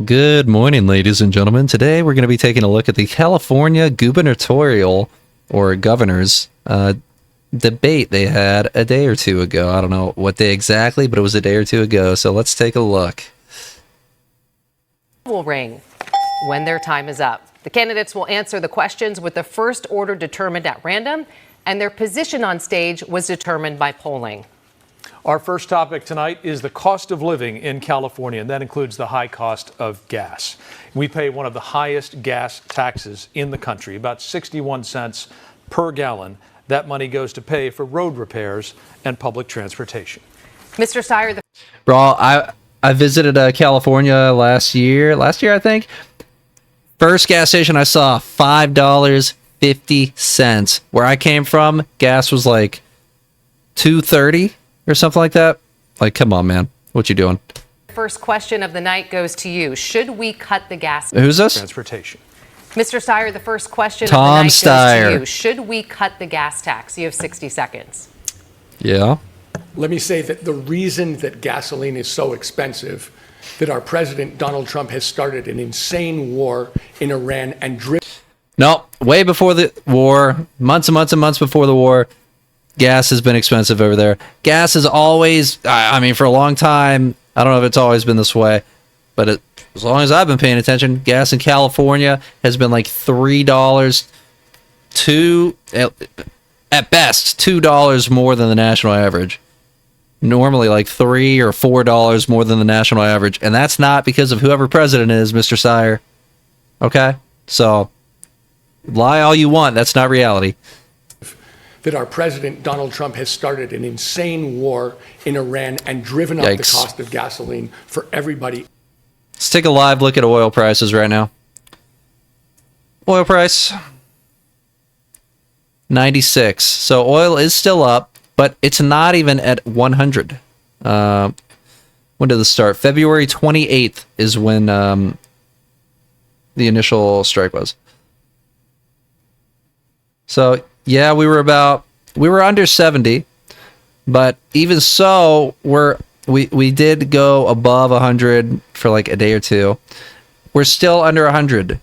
Good morning, ladies and gentlemen. Today we're going to be taking a look at the California gubernatorial or governor's debate they had a day or two ago. I don't know what day exactly, but it was a day or two ago. So let's take a look. Will ring when their time is up. The candidates will answer the questions with the first order determined at random, and their position on stage was determined by polling. Our first topic tonight is the cost of living in California, and that includes the high cost of gas. We pay one of the highest gas taxes in the country, about 61 cents per gallon. That money goes to pay for road repairs and public transportation. Mr. Steyer, Bro, I visited California last year, I think. First gas station I saw, $5.50. Where I came from, gas was like $2.30 or something like that. Like, come on, man. What you doing? first question of the night goes to you. Should we cut the gas? Who's this? Transportation. Mr. Steyer, the first question Tom of the night Steyer. goes to you. Should we cut the gas tax? You have 60 seconds. Yeah. Let me say that the reason that gasoline is so expensive, that our president, Donald Trump, has started an insane war in Iran and driven. No, way before the war, months and months and months before the war, gas has been expensive over there. Gas is always, I mean, for a long time, I don't know if it's always been this way, but as long as I've been paying attention, gas in California has been like $3, at best, $2 more than the national average. Normally like $3 or $4 more than the national average. And that's not because of whoever president is, Mr. Steyer. Okay? So, lie all you want. That's not reality. That our president, Donald Trump, has started an insane war in Iran and driven up the Yikes. cost of gasoline for everybody. Let's take a live look at oil prices right now. Oil price, 96. So oil is still up, but it's not even at 100. When did this start? February 28th is when the initial strike was. So yeah, we were under 70, but even so, we did go above 100 for like a day or two. We're still under 100.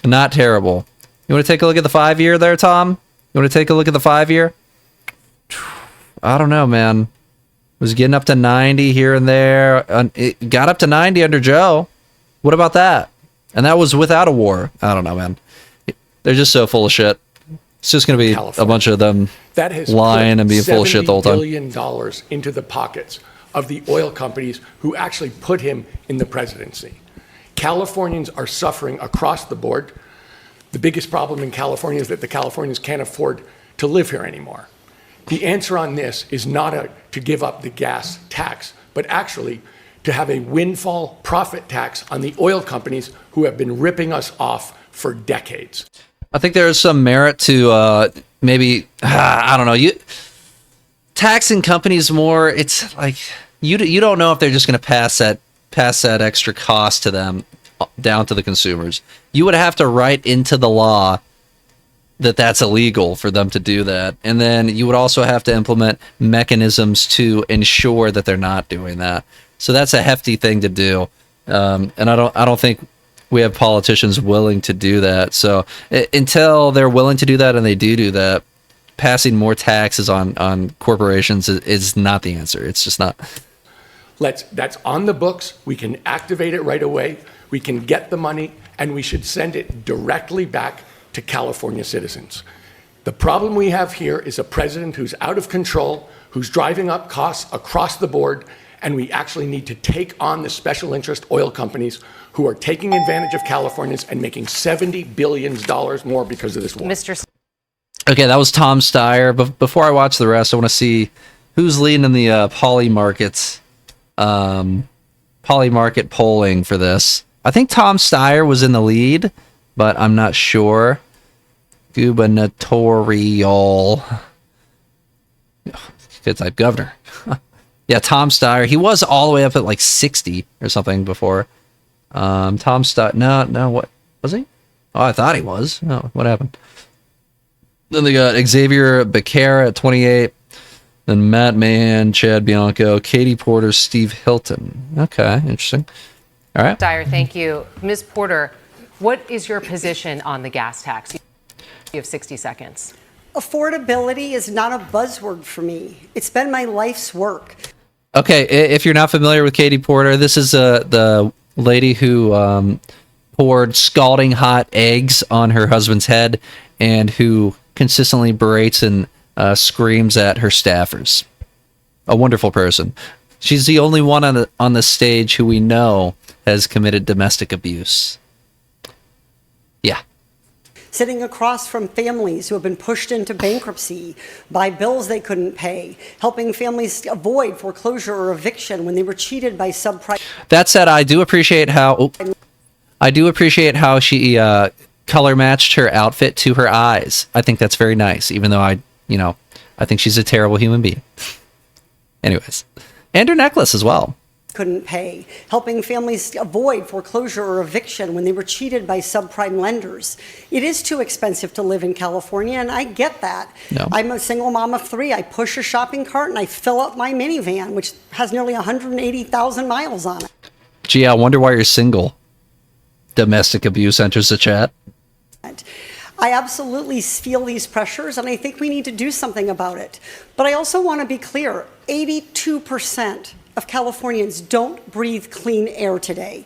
Not terrible. You want to take a look at the 5-year there, Tom? You want to take a look at the 5-year? I don't know, man. It was getting up to 90 here and there. It got up to 90 under Joe. What about that? And that was without a war. I don't know, man. They're just so full of shit. It's just going to be a bunch of them That has lying and being full of shit the whole time. $70 billion into the pockets of the oil companies who actually put him in the presidency. Californians are suffering across the board. The biggest problem in California is that the Californians can't afford to live here anymore. The answer on this is not to give up the gas tax, but actually to have a windfall profit tax on the oil companies who have been ripping us off for decades. I think there is some merit to maybe I don't know, taxing companies more. It's like you don't know if they're just going to pass that extra cost to them down to the consumers. You would have to write into the law that that's illegal for them to do that, and then you would also have to implement mechanisms to ensure that they're not doing that. So that's a hefty thing to do, and I don't think we have politicians willing to do that. So until they're willing to do that and they do that, passing more taxes on corporations is not the answer. It's just not. That's on the books. We can activate it right away. We can get the money, and we should send it directly back to California citizens. The problem we have here is a president who's out of control, who's driving up costs across the board, and we actually need to take on the special interest oil companies who are taking advantage of Californians and making $70 billion more because of this war. Mr. Okay, that was Tom Steyer. But before I watch the rest, I want to see who's leading in the poly market polling for this. I think Tom Steyer was in the lead, but I'm not sure. Gubernatorial. Good type governor. Yeah, Tom Steyer. He was all the way up at like 60 or something before. Tom Steyer. No, what was he? Oh, I thought he was. Oh, what happened? Then they got Xavier Becerra at 28. Then Matt Mahan, Chad Bianco, Katie Porter, Steve Hilton. Okay, interesting. All right. Dyer, thank you. Ms. Porter, what is your position on the gas tax? You have 60 seconds. Affordability is not a buzzword for me. It's been my life's work. Okay, if you're not familiar with Katie Porter, this is the lady who poured scalding hot eggs on her husband's head and who consistently berates and screams at her staffers. A wonderful person. She's the only one on the stage who we know has committed domestic abuse. Yeah. Sitting across from families who have been pushed into bankruptcy by bills they couldn't pay, helping families avoid foreclosure or eviction when they were cheated by subprime. That said, I do appreciate how she color matched her outfit to her eyes. I think that's very nice, even though I think she's a terrible human being. Anyways, and her necklace as well. Couldn't pay, helping families avoid foreclosure or eviction when they were cheated by subprime lenders. It is too expensive to live in California, and I get that. No. I'm a single mom of 3. I push a shopping cart and I fill up my minivan, which has nearly 180,000 miles on it. Gee, I wonder why you're single. Domestic abuse enters the chat. I absolutely feel these pressures, and I think we need to do something about it. But I also want to be clear, 82% of Californians don't breathe clean air today.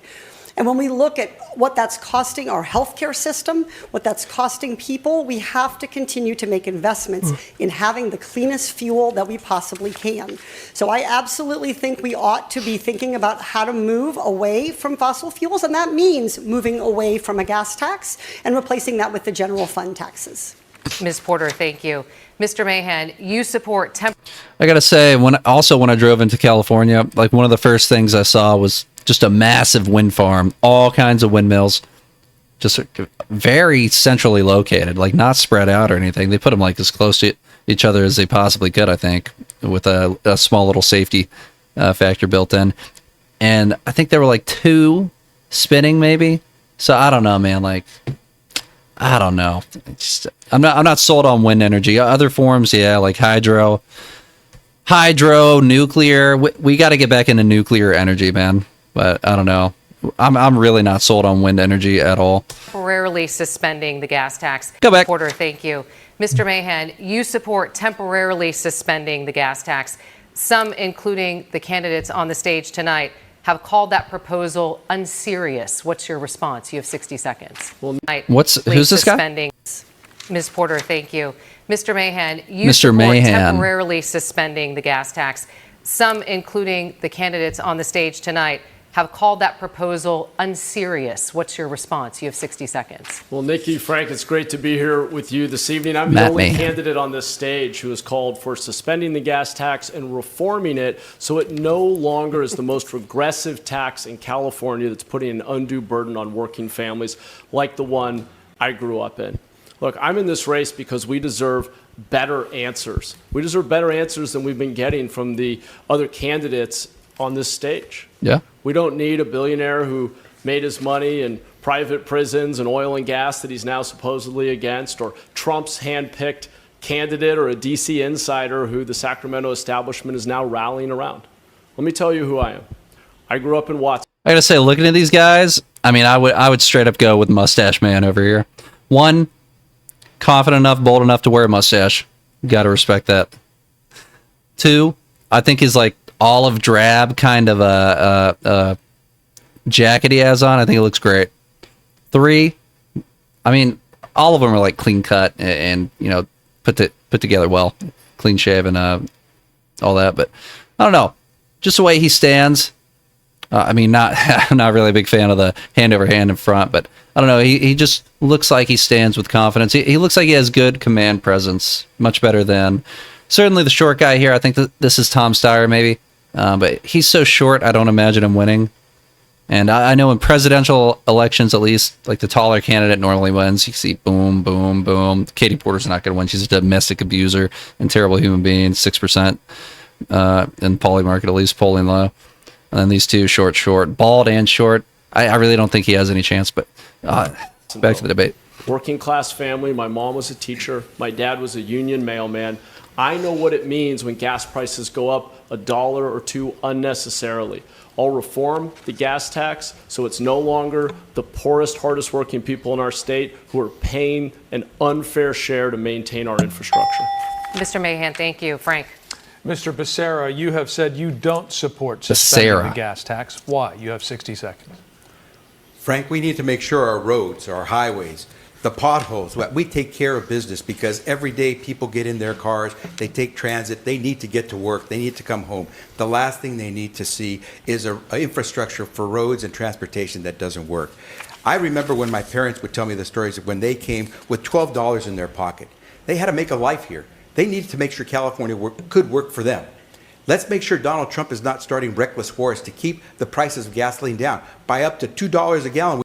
And when we look at what that's costing our healthcare system, what that's costing people, we have to continue to make investments in having the cleanest fuel that we possibly can. So I absolutely think we ought to be thinking about how to move away from fossil fuels, and that means moving away from a gas tax and replacing that with the general fund taxes. Ms. Porter, thank you. Mr. Mahan, you support I gotta say, when I drove into California, like one of the first things I saw was just a massive wind farm, all kinds of windmills, just very centrally located, like not spread out or anything. They put them like as close to each other as they possibly could, I think, with a small little safety factor built in. And I think there were like 2 spinning maybe. So I don't know, man. Like, I don't know. I'm not sold on wind energy. Other forms, yeah, like hydro, nuclear. We got to get back into nuclear energy, man. But I don't know. I'm really not sold on wind energy at all. temporarily suspending the gas tax. Go back. Porter, thank you. Mr. Mahan, you support temporarily suspending the gas tax. Some, including the candidates on the stage tonight, have called that proposal unserious. What's your response? You have 60 seconds. Who's this guy? Ms. Porter, thank you. Mr. Mahan, you Mr. support Mahan. temporarily suspending the gas tax. Some, including the candidates on the stage tonight, have called that proposal unserious. What's your response? You have 60 seconds. Well, Nikki, Frank, it's great to be here with you this evening. I'm the Matt only Mahan. candidate on this stage who has called for suspending the gas tax and reforming it so it no longer is the most regressive tax in California that's putting an undue burden on working families like the one I grew up in. Look, I'm in this race because we deserve better answers. We deserve better answers than we've been getting from the other candidates on this stage. Yeah. We don't need a billionaire who made his money in private prisons and oil and gas that he's now supposedly against, or Trump's handpicked candidate or a DC insider who the Sacramento establishment is now rallying around. Let me tell you who I am. I grew up in Watson. I gotta say, looking at these guys, I mean, I would straight up go with Mustache Man over here. 1, confident enough, bold enough to wear a mustache. Got to respect that. 2, I think he's like olive drab kind of a jacket he has on. I think it looks great. 3, I mean, all of them are like clean cut and you know put together well, clean shaven, all that. But I don't know, just the way he stands. I mean, I'm not really a big fan of the hand over hand in front, but I don't know. He just looks like he stands with confidence. He looks like he has good command presence, much better than certainly the short guy here. I think this is Tom Steyer, maybe. But he's so short, I don't imagine him winning. And I know in presidential elections, at least, like the taller candidate normally wins. You see boom, boom, boom. Katie Porter's not going to win. She's a domestic abuser and terrible human being, 6% in Poly Market, at least polling low. And then these two, short, bald and short. I really don't think he has any chance, but back to the debate. Working class family. My mom was a teacher. My dad was a union mailman. I know what it means when gas prices go up $1 or $2 unnecessarily. I'll reform the gas tax so it's no longer the poorest, hardest working people in our state who are paying an unfair share to maintain our infrastructure. Mr. Mahan, thank you. Frank. Mr. Becerra, you have said you don't support suspending the gas tax. Why? You have 60 seconds. Frank, we need to make sure our roads, our highways, the potholes, we take care of business, because every day people get in their cars, they take transit, they need to get to work, they need to come home. The last thing they need to see is an infrastructure for roads and transportation that doesn't work. I remember when my parents would tell me the stories of when they came with $12 in their pocket. They had to make a life here. They needed to make sure California could work for them. Let's make sure Donald Trump is not starting reckless wars to keep the prices of gasoline down by up to $2 a gallon.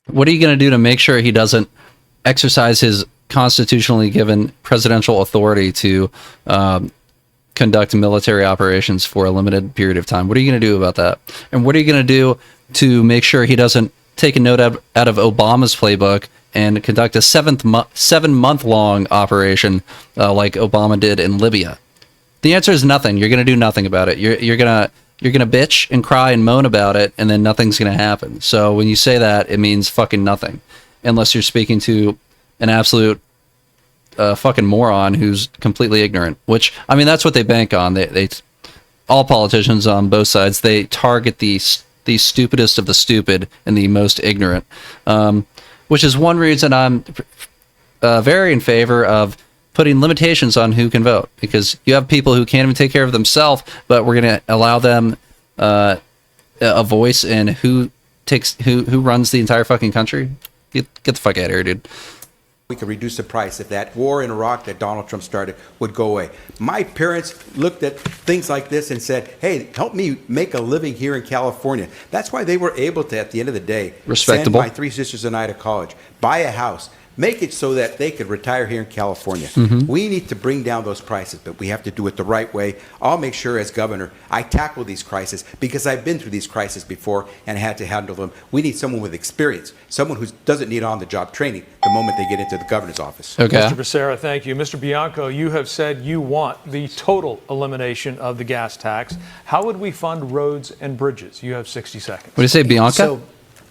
What are you going to do to make sure he doesn't exercise his constitutionally given presidential authority to conduct military operations for a limited period of time? What are you going to do about that? And what are you going to do to make sure he doesn't take a note out of Obama's playbook and conduct a 7-month-long operation like Obama did in Libya? The answer is nothing. You're going to do nothing about it. You're going to bitch and cry and moan about it, and then nothing's going to happen. So when you say that, it means fucking nothing, unless you're speaking to an absolute fucking moron who's completely ignorant. Which, I mean, that's what they bank on. They all politicians on both sides, they target the stupidest of the stupid and the most ignorant. Which is one reason I'm very in favor of putting limitations on who can vote, because you have people who can't even take care of themselves, but we're going to allow them a voice in who runs the entire fucking country. Get the fuck out of here, dude. We could reduce the price if that war in Iraq that Donald Trump started would go away. My parents looked at things like this and said, hey, help me make a living here in California. That's why they were able to, at the end of the day, Respectable. send my 3 sisters and I to college, buy a house, make it so that they could retire here in California. We need to bring down those prices, but we have to do it the right way. I'll make sure as governor I tackle these crises, because I've been through these crises before and had to handle them. We need someone with experience, someone who doesn't need on-the-job training the moment they get into the governor's office. Okay. Mr. Becerra, thank you. Mr. Bianco, you have said you want the total elimination of the gas tax. How would we fund roads and bridges? You have 60 seconds. What do you say, Bianca? So,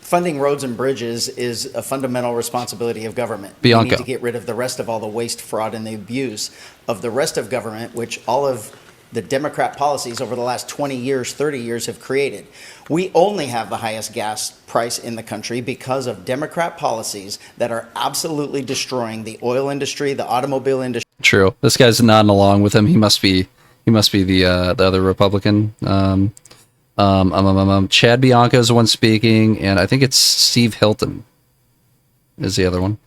funding roads and bridges is a fundamental responsibility of government. Bianca. We need to get rid of the rest of all the waste, fraud, and the abuse of the rest of government, which all of the Democrat policies over the last 20 years, 30 years have created. We only have the highest gas price in the country because of Democrat policies that are absolutely destroying the oil industry, the automobile industry. True. This guy's nodding along with him. He must be the other Republican. Chad Bianco is the one speaking, and I think it's Steve Hilton is the other one.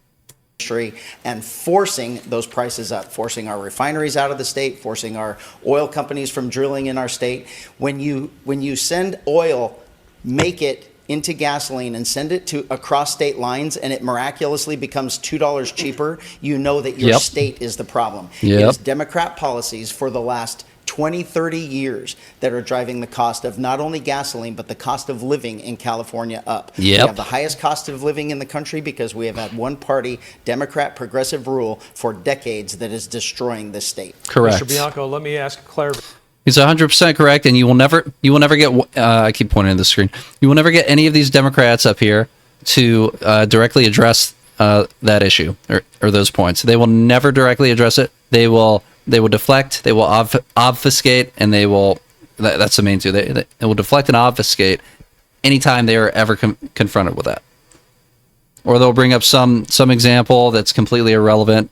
And forcing those prices up, forcing our refineries out of the state, forcing our oil companies from drilling in our state. When you send oil, make it into gasoline and send it to across state lines, and it miraculously becomes $2 cheaper, you know that your state is the problem. It is Democrat policies for the last 20, 30 years that are driving the cost of not only gasoline, but the cost of living in California up. We have the highest cost of living in the country because we have had one party, Democrat progressive rule for decades that is destroying this state. Correct. Mr. Bianco, let me ask clarification. He's 100% correct, and you will never get. I keep pointing at the screen. You will never get any of these Democrats up here to directly address that issue or those points. They will never directly address it. They will deflect. They will obfuscate, and they will. That's the main two. They will deflect and obfuscate anytime they are ever confronted with that, or they'll bring up some example that's completely irrelevant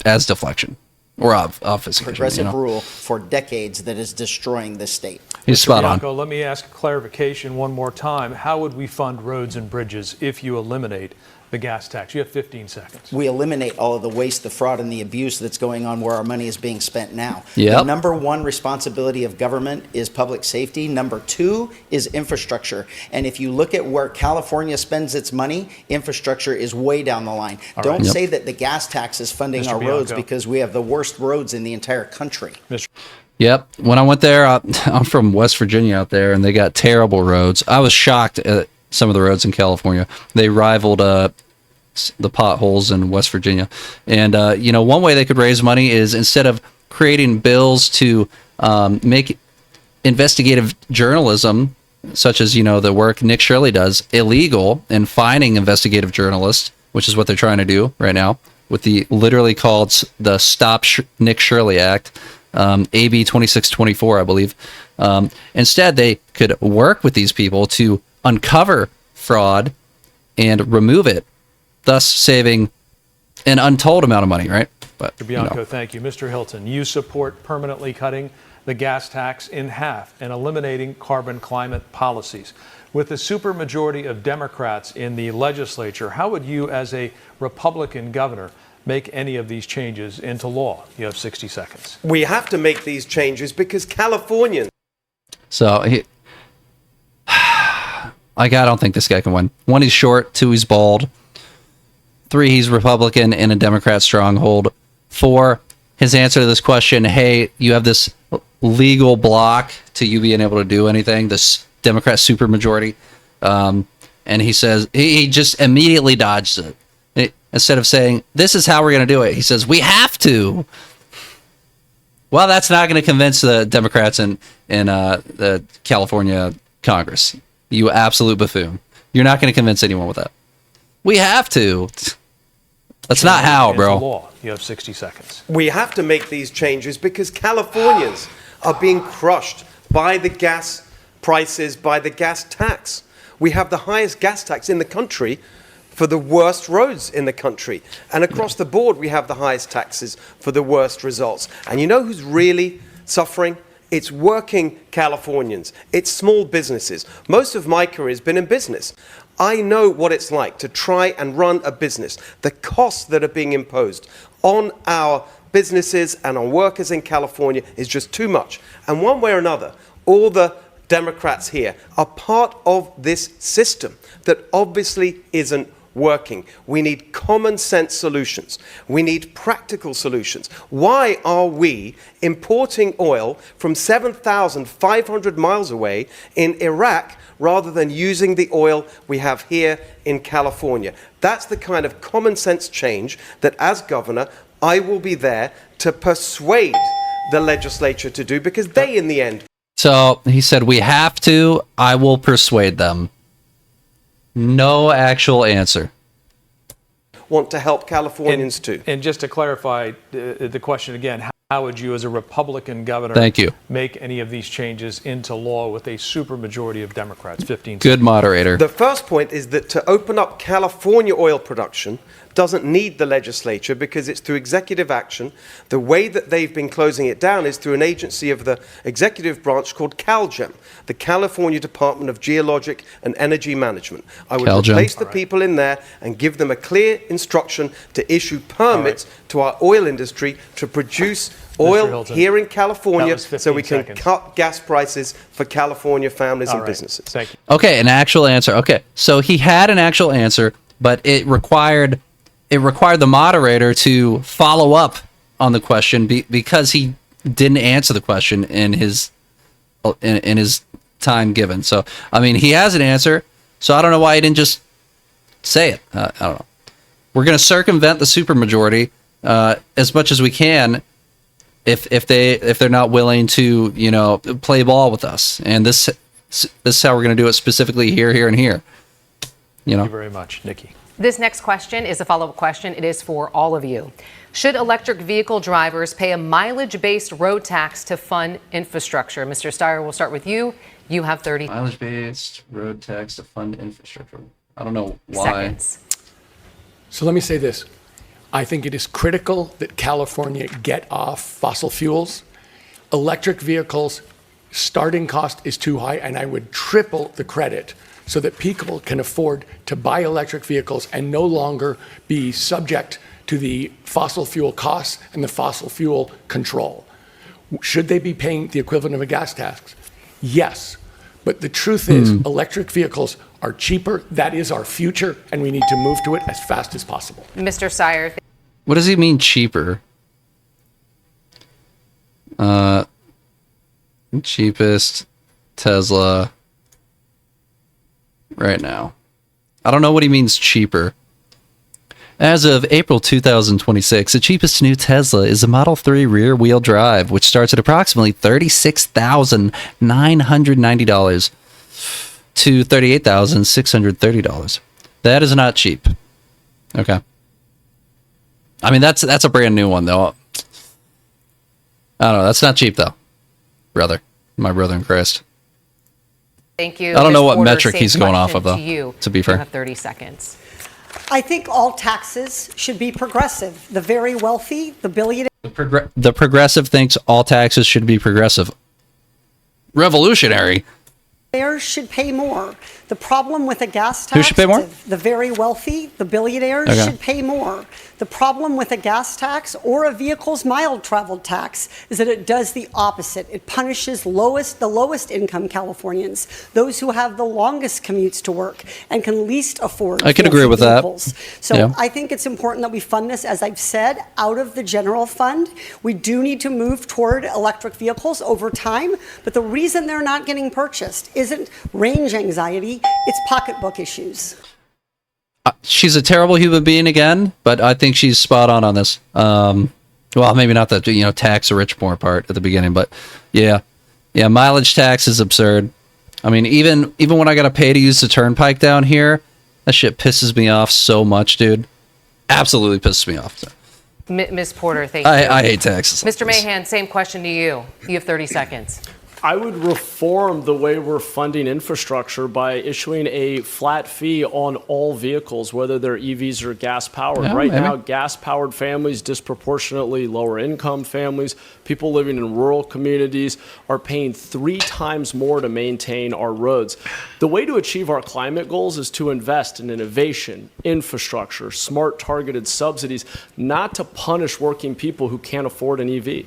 as deflection. Or obfuscation. Progressive rule for decades that is destroying this state. He's spot on. Bianco, let me ask clarification one more time. How would we fund roads and bridges if you eliminate the gas tax? You have 15 seconds. We eliminate all of the waste, the fraud, and the abuse that's going on where our money is being spent now. Yep. The number one responsibility of government is public safety. Number two is infrastructure. And if you look at where California spends its money, infrastructure is way down the line. Don't say that the gas tax is funding our roads, because we have the worst roads in the entire country. Yep. When I went there, I'm from West Virginia out there, and they got terrible roads. I was shocked at some of the roads in California. They rivaled the potholes in West Virginia. And, one way they could raise money is, instead of creating bills to make investigative journalism, such as, the work Nick Shirley does, illegal, and fining investigative journalists, which is what they're trying to do right now with the literally called the Stop Nick Shirley Act, AB 2624, I believe. Instead, they could work with these people to uncover fraud and remove it, thus saving an untold amount of money, right? But, Mr. Bianco, thank you. Mr. Hilton, you support permanently cutting the gas tax in half and eliminating carbon climate policies. With the supermajority of Democrats in the legislature, how would you, as a Republican governor, make any of these changes into law? You have 60 seconds. We have to make these changes because Californians. So, I don't think this guy can win. 1, he's short. 2, he's bald. 3, he's Republican in a Democrat stronghold. 4, his answer to this question, hey, you have this legal block to you being able to do anything, this Democrat supermajority. And he says, he just immediately dodges it. Instead of saying, this is how we're going to do it, he says, we have to. Well, that's not going to convince the Democrats in the California Congress. You absolute buffoon. You're not going to convince anyone with that. We have to. That's not how, Into bro. law. You have 60 seconds. We have to make these changes because Californians are being crushed by the gas prices, by the gas tax. We have the highest gas tax in the country for the worst roads in the country. And across the board, we have the highest taxes for the worst results. And you know who's really suffering? It's working Californians. It's small businesses. Most of my career has been in business. I know what it's like to try and run a business. The costs that are being imposed on our businesses and on workers in California is just too much. And one way or another, all the Democrats here are part of this system that obviously isn't working. We need common sense solutions. We need practical solutions. Why are we importing oil from 7,500 miles away in Iraq rather than using the oil we have here in California? That's the kind of common sense change that, as governor, I will be there to persuade the legislature to do, because they, in the end, So he said, we have to. I will persuade them. No actual answer. want to help Californians too. And just to clarify the question again, how would you, as a Republican governor, Thank you, make any of these changes into law with a supermajority of Democrats? 15 good moderator. The first point is that to open up California oil production doesn't need the legislature because it's through executive action. The way that they've been closing it down is through an agency of the executive branch called CalGEM, the California Department of Geologic and Energy Management. I would CalGEM. replace the people in there and give them a clear instruction to issue permits to our oil industry to produce oil Hilton, here in California that was so we 15 can seconds. cut gas prices for California families All and right. businesses. Thank you. Okay, an actual answer. Okay, so he had an actual answer, but it required the moderator to follow up on the question because he didn't answer the question in his time given. So, I mean, he has an answer, so I don't know why he didn't just say it. I don't know. We're going to circumvent the supermajority as much as we can if they're not willing to, play ball with us. And this is how we're going to do it specifically here, and here. Thank you very much, Nikki. This next question is a follow-up question. It is for all of you. Should electric vehicle drivers pay a mileage-based road tax to fund infrastructure? Mr. Steyer, we'll start with you. You have 30 Mileage-based road tax to fund infrastructure. I don't know why. seconds. So let me say this. I think it is critical that California get off fossil fuels. Electric vehicles, starting cost is too high, and I would triple the credit so that people can afford to buy electric vehicles and no longer be subject to the fossil fuel costs and the fossil fuel control. Should they be paying the equivalent of a gas tax? Yes. But the truth is, electric vehicles are cheaper. That is our future, and we need to move to it as fast as possible. Mr. Steyer, What does he mean cheaper? Cheapest Tesla right now. I don't know what he means cheaper. As of April 2026, the cheapest new Tesla is a Model 3 rear-wheel drive, which starts at approximately $36,990 to $38,630. That is not cheap. Okay. I mean, that's a brand new one, though. I don't know. That's not cheap, though, brother. My brother in Christ. Thank you. I don't know Ms. what Porter, metric same he's going off of, question though, To you. to be fair. You have 30 seconds. I think all taxes should be progressive. The very wealthy, the billionaires. The progressive thinks all taxes should be progressive. Revolutionary. Should pay more. The problem with a gas tax. Who should pay more? The very wealthy, the billionaires Okay. should pay more. The problem with a gas tax or a vehicle's mile traveled tax is that it does the opposite. It punishes the lowest income Californians, those who have the longest commutes to work and can least afford. I can agree fancy with that. vehicles. So Yeah. I think it's important that we fund this, as I've said, out of the general fund. We do need to move toward electric vehicles over time, but the reason they're not getting purchased isn't range anxiety, it's pocketbook issues. She's a terrible human being again, but I think she's spot on this. Well, maybe not the tax the rich more part at the beginning, but yeah, mileage tax is absurd. I mean, even when I gotta pay to use the turnpike down here, that shit pisses me off so much, dude. Absolutely pisses me off. Ms. Porter, thank you. I hate taxes. Mr. Mahan, same question to you. You have 30 seconds. I would reform the way we're funding infrastructure by issuing a flat fee on all vehicles, whether they're EVs or gas powered. Yeah, right maybe. now, gas powered families, disproportionately lower income families, people living in rural communities are paying 3 times more to maintain our roads. The way to achieve our climate goals is to invest in innovation, infrastructure, smart targeted subsidies, not to punish working people who can't afford an EV.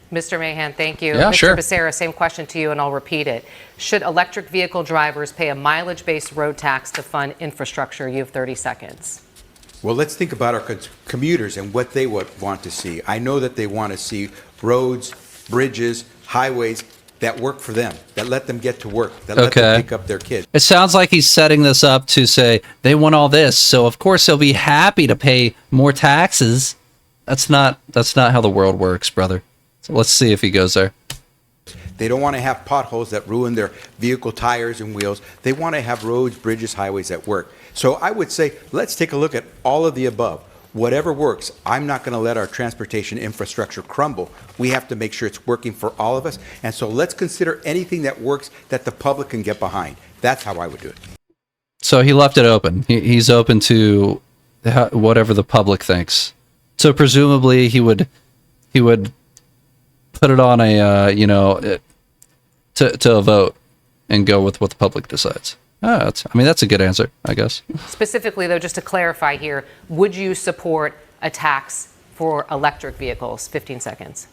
Mr. Mahan, thank you. Yeah, Mr. sure. Becerra, same question to you, and I'll repeat it. Should electric vehicle drivers pay a mileage-based road tax to fund infrastructure? You have 30 seconds. Well, let's think about our commuters and what they would want to see. I know that they want to see roads, bridges, highways that work for them, that let them get to work, that let them Okay. pick up their kids. It sounds like he's setting this up to say they want all this, so of course they'll be happy to pay more taxes. That's not how the world works, brother. So let's see if he goes there. They don't want to have potholes that ruin their vehicle tires and wheels. They want to have roads, bridges, highways that work. So I would say, let's take a look at all of the above. Whatever works. I'm not going to let our transportation infrastructure crumble. We have to make sure it's working for all of us. And so let's consider anything that works that the public can get behind. That's how I would do it. So he left it open. He's open to whatever the public thinks. So presumably he would put it on a to a vote and go with what the public decides. That's a good answer, I guess. Specifically, though, just to clarify here, would you support a tax for electric vehicles? 15 seconds.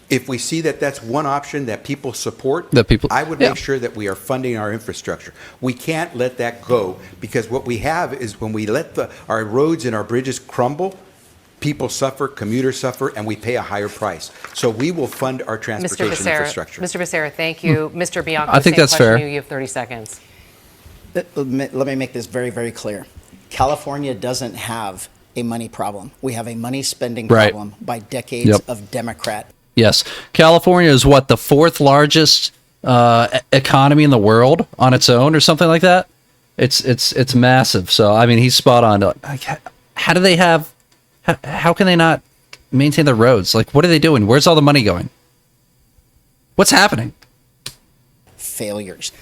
If we see that that's one option that people support, I would yeah. make sure that we are funding our infrastructure. We can't let that go, because what we have is when we let our roads and our bridges crumble, people suffer, commuters suffer, and we pay a higher price. So we will fund our transportation infrastructure. Mr. Becerra, thank you. Mr. Bianco, I think same that's question fair. to you. You have 30 seconds. Let me make this very, very clear. California doesn't have a money problem. We have a money spending Right. problem by decades Yep. of Democrat. Yes. California is what, the 4th largest economy in the world on its own or something like that? It's massive. So, I mean, he's spot on. Like, how do they have, how can they not maintain the roads? Like, what are they doing? Where's all the money going? What's happening? Failures.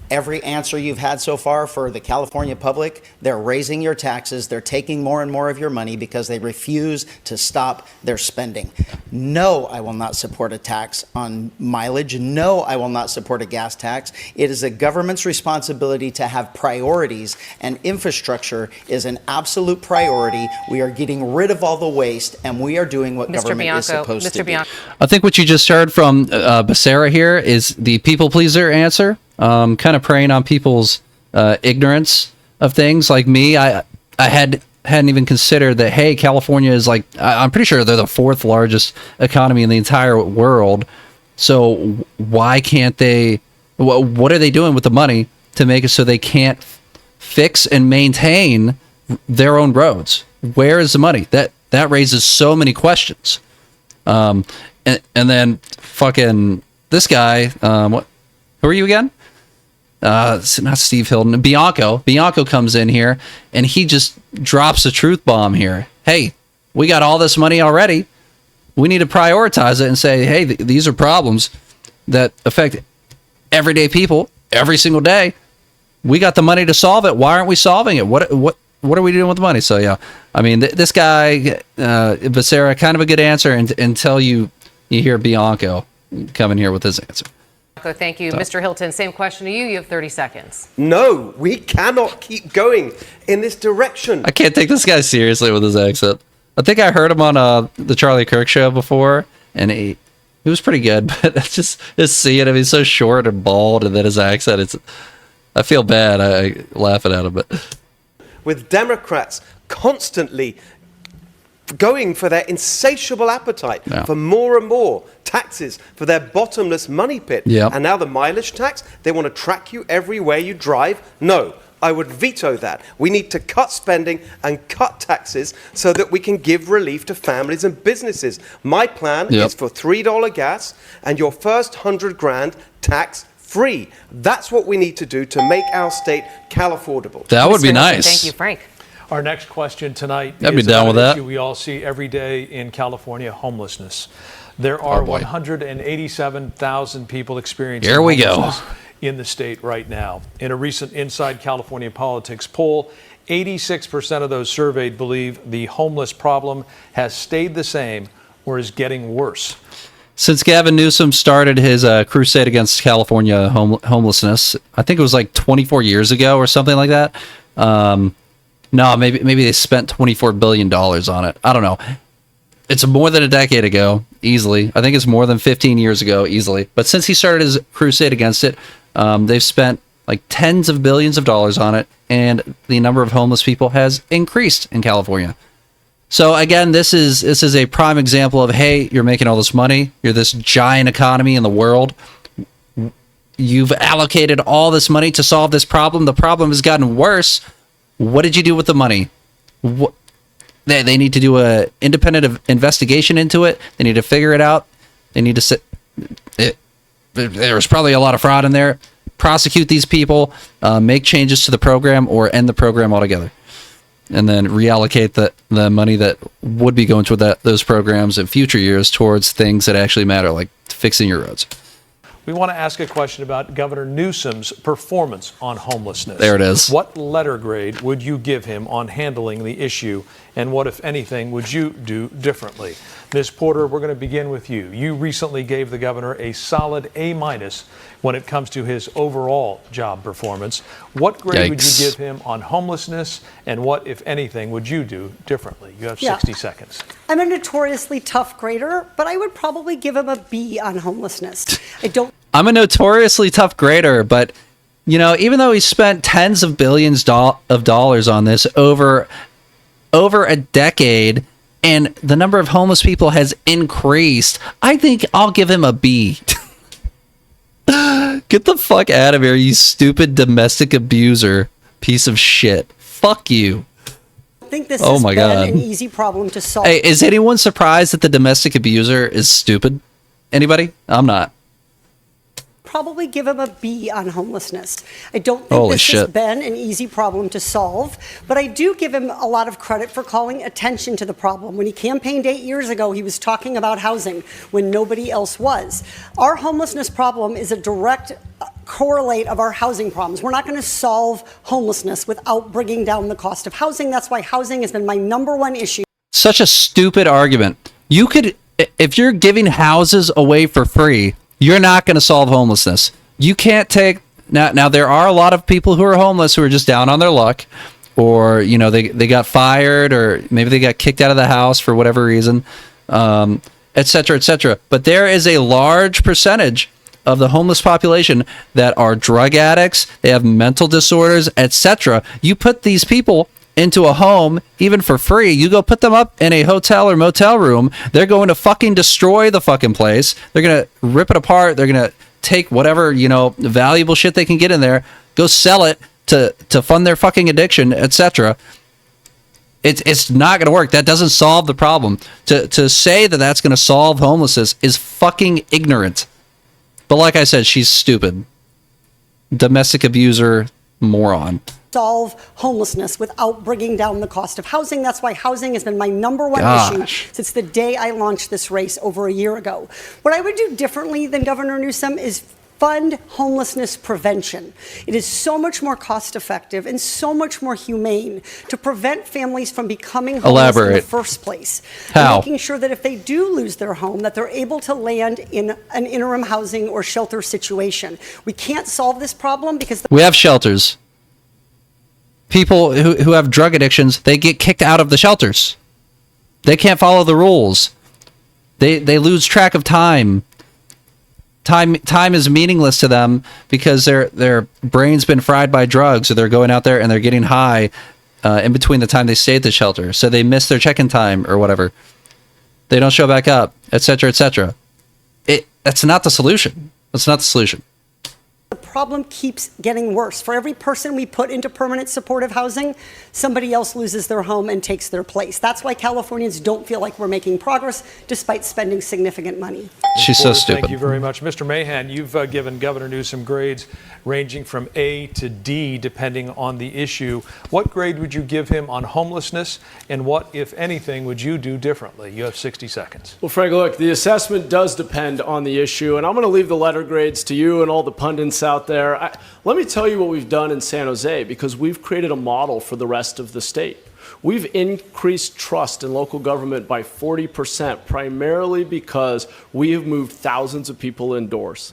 Every answer you've had so far for the California public, they're raising your taxes, they're taking more and more of your money because they refuse to stop their spending. No, I will not support a tax on mileage. No, I will not support a gas tax. It is a government's responsibility to have priorities, and infrastructure is an absolute priority. We are getting rid of all the waste, and we are doing what Mr. government is Bianco, supposed to Mr. do. Bianco. I think what you just heard from Becerra here is the people pleaser answer. Kind of preying on people's ignorance of things. Like me, I hadn't even considered that. Hey, California is like, I'm pretty sure they're the 4th largest economy in the entire world. So why can't they? What are they doing with the money to make it so they can't fix and maintain their own roads? where is the money? That raises so many questions. And then fucking this guy, who are you again? It's not Steve Hilton, Bianco. Bianco comes in here and he just drops a truth bomb here. Hey, we got all this money already. We need to prioritize it and say, hey, these are problems that affect everyday people every single day. We got the money to solve it. Why aren't we solving it? What are we doing with the money? So yeah, I mean, this guy, Becerra, kind of a good answer until you hear Bianco come in here with his answer. Thank you. Mr. Hilton, same question to you. You have 30 seconds. No, we cannot keep going in this direction. I can't take this guy seriously with his accent. I think I heard him on the Charlie Kirk show before, and he was pretty good, but that's just seeing him. He's so short and bald, and then his accent, I feel bad. I laughing at him, but With Democrats constantly going for their insatiable appetite for more and more taxes for their bottomless money pit. Yep. And now the mileage tax, they want to track you everywhere you drive. No, I would veto that. We need to cut spending and cut taxes so that we can give relief to families and businesses. My plan is for $3 gas and your first 100 grand tax free. That's what we need to do to make our state Cal affordable. that would be Mr. Hilton, nice. Thank you, Frank. Our next question tonight I'd be is down about with an that. issue we all see every day in California, homelessness. There are Oh, boy. 187,000 people experiencing Here we go. homelessness in the state right now. In a recent Inside California Politics poll, 86% of those surveyed believe the homeless problem has stayed the same or is getting worse. Since Gavin Newsom started his crusade against California homelessness, I think it was like 24 years ago or something like that. No, maybe they spent $24 billion on it. I don't know. It's more than a decade ago, easily. I think it's more than 15 years ago, easily. But since he started his crusade against it, they've spent like tens of billions of dollars on it, and the number of homeless people has increased in California. So again, this is a prime example of, hey, you're making all this money. You're this giant economy in the world. You've allocated all this money to solve this problem. The problem has gotten worse. What did you do with the money? They need to do a independent investigation into it. They need to figure it out. They need to sit. There's probably a lot of fraud in there. Prosecute these people, make changes to the program, or end the program altogether, and then reallocate the money that would be going toward those programs in future years towards things that actually matter, like fixing your roads. We want to ask a question about Governor Newsom's performance on homelessness. There it is. What letter grade would you give him on handling the issue, and what, if anything, would you do differently? Ms. Porter, we're going to begin with you. You recently gave the governor a solid A- when it comes to his overall job performance. What grade would you Yikes. give him on homelessness, and what, if anything, would you do differently? You have 60 seconds. I'm a notoriously tough grader, but I would probably give him a B on homelessness. I'm a notoriously tough grader, but even though he spent tens of billions of dollars on this over a decade, and the number of homeless people has increased, I think I'll give him a B. Get the fuck out of here, you stupid domestic abuser piece of shit. Fuck you. I think this Oh has my been God. an easy problem to solve. Hey, is anyone surprised that the domestic abuser is stupid? Anybody? I'm not. Probably give him a B on homelessness. I don't think Holy this has shit. been an easy problem to solve, but I do give him a lot of credit for calling attention to the problem. When he campaigned 8 years ago, he was talking about housing when nobody else was. Our homelessness problem is a direct correlate of our housing problems. We're not going to solve homelessness without bringing down the cost of housing. That's why housing has been my #1 issue. Such a stupid argument. You could, if you're giving houses away for free, you're not going to solve homelessness. You can't take now. There are a lot of people who are homeless who are just down on their luck, or they got fired, or maybe they got kicked out of the house for whatever reason, et cetera, et cetera. But there is a large percentage of the homeless population that are drug addicts. They have mental disorders, etc. You put these people into a home, even for free, you go put them up in a hotel or motel room, they're going to fucking destroy the fucking place. They're going to rip it apart. They're going to take whatever, valuable shit they can get in there, go sell it to fund their fucking addiction, etc. It's not going to work. That doesn't solve the problem. To say that that's going to solve homelessness is fucking ignorant. But like I said, she's stupid. Domestic abuser, moron. Solve homelessness without bringing down the cost of housing. That's why housing has been my number one issue since the day I launched this race over a year ago. What I would do differently than Governor Newsom is fund homelessness prevention. It is so much more cost effective and so much more humane to prevent families from becoming homeless in the first place. How? And making sure that if they do lose their home, that they're able to land in an interim housing or shelter situation. We can't solve this problem because We have shelters. People who have drug addictions, they get kicked out of the shelters. They can't follow the rules. They lose track of time. Time is meaningless to them because their brain's been fried by drugs, or they're going out there and they're getting high in between the time they stay at the shelter, so they miss their check-in time or whatever. They don't show back up, etc., etc. That's not the solution. That's not the solution. the problem keeps getting worse. For every person we put into permanent supportive housing, somebody else loses their home and takes their place. That's why Californians don't feel like we're making progress despite spending significant money. She's so stupid. Thank you very much. Mr. Mahan, you've given Governor Newsom grades ranging from A to D depending on the issue. What grade would you give him on homelessness, and what, if anything, would you do differently? You have 60 seconds. Well, Frank, look, the assessment does depend on the issue, and I'm going to leave the letter grades to you and all the pundits out there. Let me tell you what we've done in San Jose, because we've created a model for the rest of the state. We've increased trust in local government by 40%, primarily because we have moved thousands of people indoors.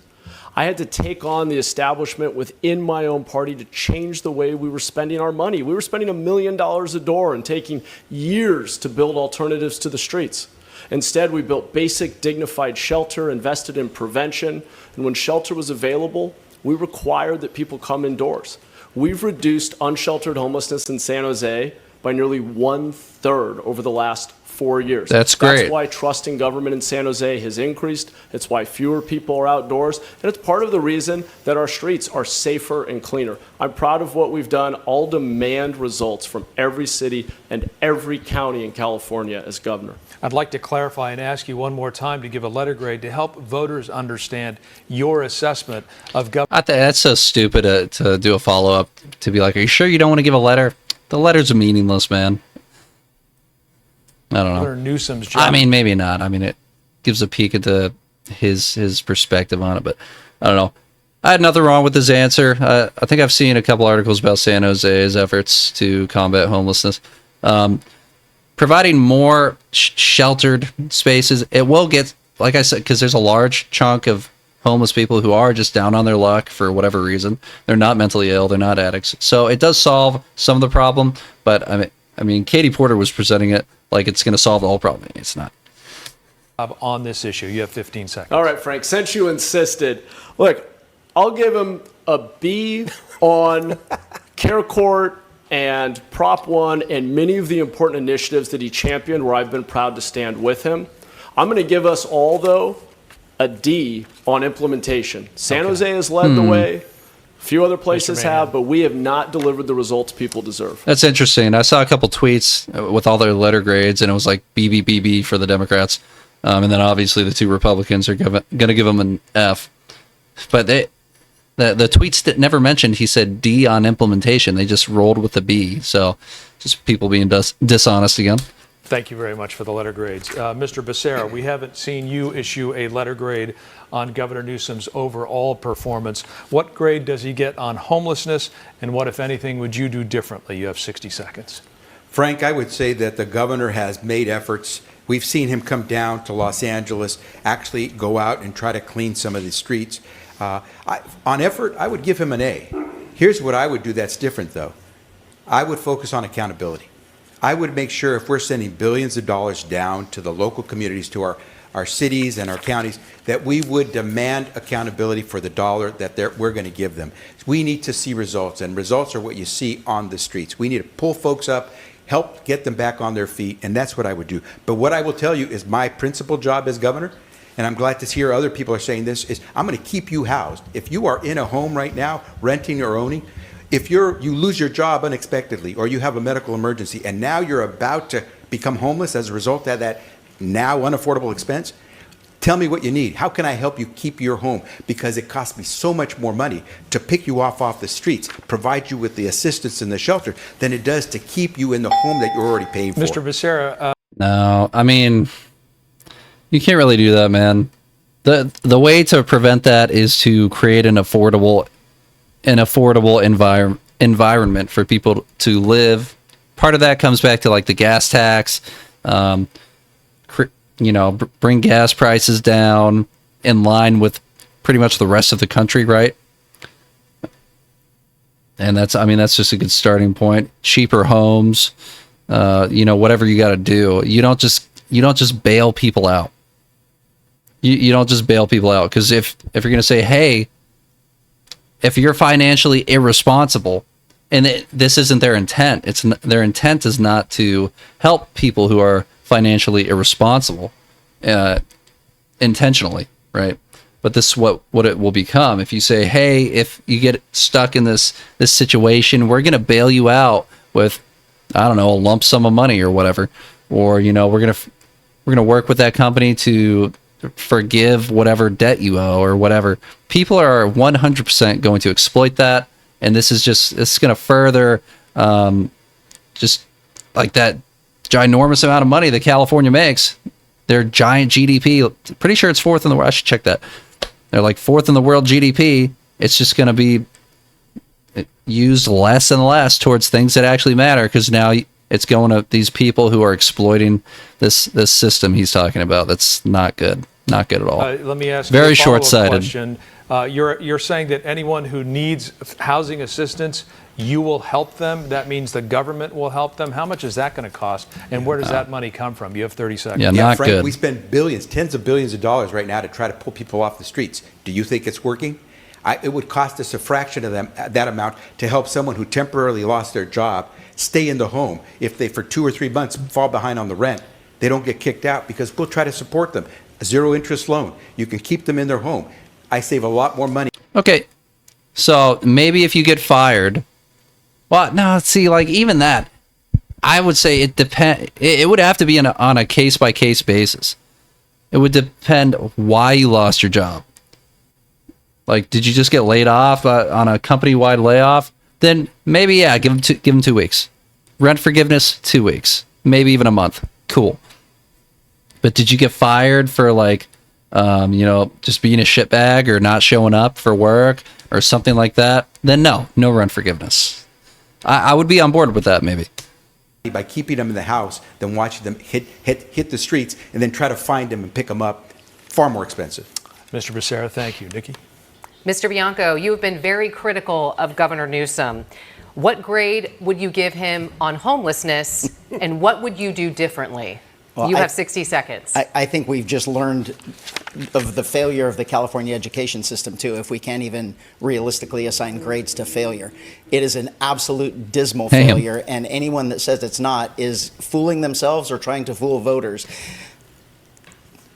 I had to take on the establishment within my own party to change the way we were spending our money. We were spending $1 million a door and taking years to build alternatives to the streets. Instead, we built basic, dignified shelter, invested in prevention, and when shelter was available, we required that people come indoors. We've reduced unsheltered homelessness in San Jose by nearly 1/3 over the last 4 years. That's great. That's why trust in government in San Jose has increased. It's why fewer people are outdoors. And it's part of the reason that our streets are safer and cleaner. I'm proud of what we've done. I'll demand results from every city and every county in California as governor. I'd like to clarify and ask you one more time to give a letter grade to help voters understand your assessment of government. I think that's so stupid to do a follow-up, to be like, are you sure you don't want to give a letter? The letter's meaningless, man. I don't know. Governor Newsom's job. I mean, maybe not. I mean, it gives a peek into his perspective on it, but I don't know. I had nothing wrong with his answer. I think I've seen a couple articles about San Jose's efforts to combat homelessness. Providing more sheltered spaces, it will get, like I said, because there's a large chunk of homeless people who are just down on their luck for whatever reason. They're not mentally ill. They're not addicts. So it does solve some of the problem, but I mean, Katie Porter was presenting it like it's going to solve the whole problem. It's not. On this issue, you have 15 seconds. All right, Frank, since you insisted, look, I'll give him a B on Care Court and Prop 1 and many of the important initiatives that he championed where I've been proud to stand with him. I'm going to give us all, though, a D on implementation. San Jose has led the way. A few other places have, but we have not delivered the results people deserve. That's interesting. I saw a couple tweets with all their letter grades, and it was like BB for the Democrats. And then obviously the two Republicans are going to give them an F. But the tweets that never mentioned, he said D on implementation. They just rolled with the B. So just people being dishonest again. Thank you very much for the letter grades. Mr. Becerra, we haven't seen you issue a letter grade on Governor Newsom's overall performance. What grade does he get on homelessness, and what, if anything, would you do differently? You have 60 seconds. Frank, I would say that the governor has made efforts. We've seen him come down to Los Angeles, actually go out and try to clean some of the streets. On effort, I would give him an A. Here's what I would do that's different, though. I would focus on accountability. I would make sure if we're sending billions of dollars down to the local communities, to our cities and our counties, that we would demand accountability for the dollar that we're going to give them. We need to see results, and results are what you see on the streets. We need to pull folks up, help get them back on their feet, and that's what I would do. But what I will tell you is my principal job as governor, and I'm glad to hear other people are saying this, is I'm going to keep you housed. If you are in a home right now, renting or owning, If you lose your job unexpectedly, or you have a medical emergency, and now you're about to become homeless as a result of that now unaffordable expense, tell me what you need. How can I help you keep your home? Because it costs me so much more money to pick you off the streets, provide you with the assistance and the shelter, than it does to keep you in the home that you're already paying for. Mr. Becerra, No, I mean, you can't really do that, man. The way to prevent that is to create an affordable environment for people to live. Part of that comes back to like the gas tax, bring gas prices down in line with pretty much the rest of the country, right? And that's just a good starting point. Cheaper homes, whatever you got to do. You don't just bail people out. You don't just bail people out, because if you're going to say, hey, if you're financially irresponsible, and this isn't their intent, their intent is not to help people who are financially irresponsible intentionally, right? But this is what it will become. If you say, hey, if you get stuck in this situation, we're going to bail you out with, I don't know, a lump sum of money or whatever, or we're going to work with that company to forgive whatever debt you owe or whatever. People are 100% going to exploit that, and this is going to further just like that ginormous amount of money that California makes. Their giant GDP, pretty sure it's fourth in the world. I should check that. They're like fourth in the world GDP. It's just going to be used less and less towards things that actually matter, because now it's going to these people who are exploiting this system he's talking about. That's not good. Not good at all. Let me ask Very you a follow-up short-sighted. question. You're saying that anyone who needs housing assistance, you will help them? That means the government will help them? How much is that going to cost? And where does that money come from? You have 30 seconds. Yeah, Yeah, not Frank, good. we spend billions, tens of billions of dollars right now to try to pull people off the streets. Do you think it's working? It would cost us a fraction of that amount to help someone who temporarily lost their job stay in the home. If they, for 2 or 3 months, fall behind on the rent, they don't get kicked out, because we'll try to support them. A zero interest loan. You can keep them in their home. I save a lot more money. Okay, so maybe if you get fired, well, no, see, like even that, I would say it depend. It would have to be on a case by case basis. It would depend why you lost your job. Like, did you just get laid off on a company wide layoff? Then maybe give them 2 weeks. Rent forgiveness, 2 weeks, maybe even a month. Cool. But did you get fired for just being a shitbag or not showing up for work or something like that? Then no rent forgiveness. I would be on board with that, maybe. By keeping them in the house than watching them hit the streets and then try to find them and pick them up. Far more expensive. Mr. Becerra, thank you. Nikki? Mr. Bianco, you have been very critical of Governor Newsom. What grade would you give him on homelessness, and what would you do differently? Well, you have 60 seconds. I think we've just learned of the failure of the California education system, too, if we can't even realistically assign grades to failure. It is an absolute dismal failure, and anyone that says it's not is fooling themselves or trying to fool voters.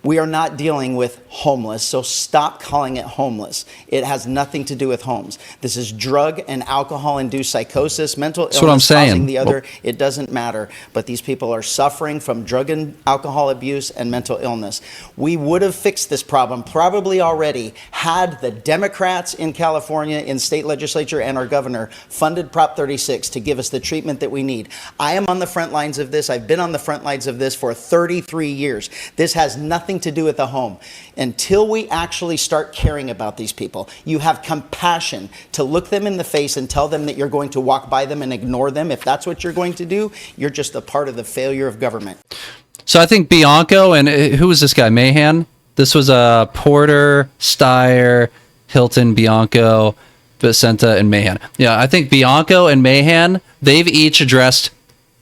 We are not dealing with homeless, so stop calling it homeless. It has nothing to do with homes. This is drug and alcohol-induced psychosis, mental illness. That's what I'm saying. Causing the other. It doesn't matter. But these people are suffering from drug and alcohol abuse and mental illness. We would have fixed this problem probably already had the Democrats in California, in state legislature, and our governor funded Prop 36 to give us the treatment that we need. I am on the front lines of this. I've been on the front lines of this for 33 years. This has nothing to do with the home. Until we actually start caring about these people, you have compassion to look them in the face and tell them that you're going to walk by them and ignore them. If that's what you're going to do, you're just a part of the failure of government. So I think Bianco and who was this guy? Mahan? This was Porter, Steyer, Hilton, Bianco, Vicenta, and Mahan. Yeah, I think Bianco and Mahan, they've each addressed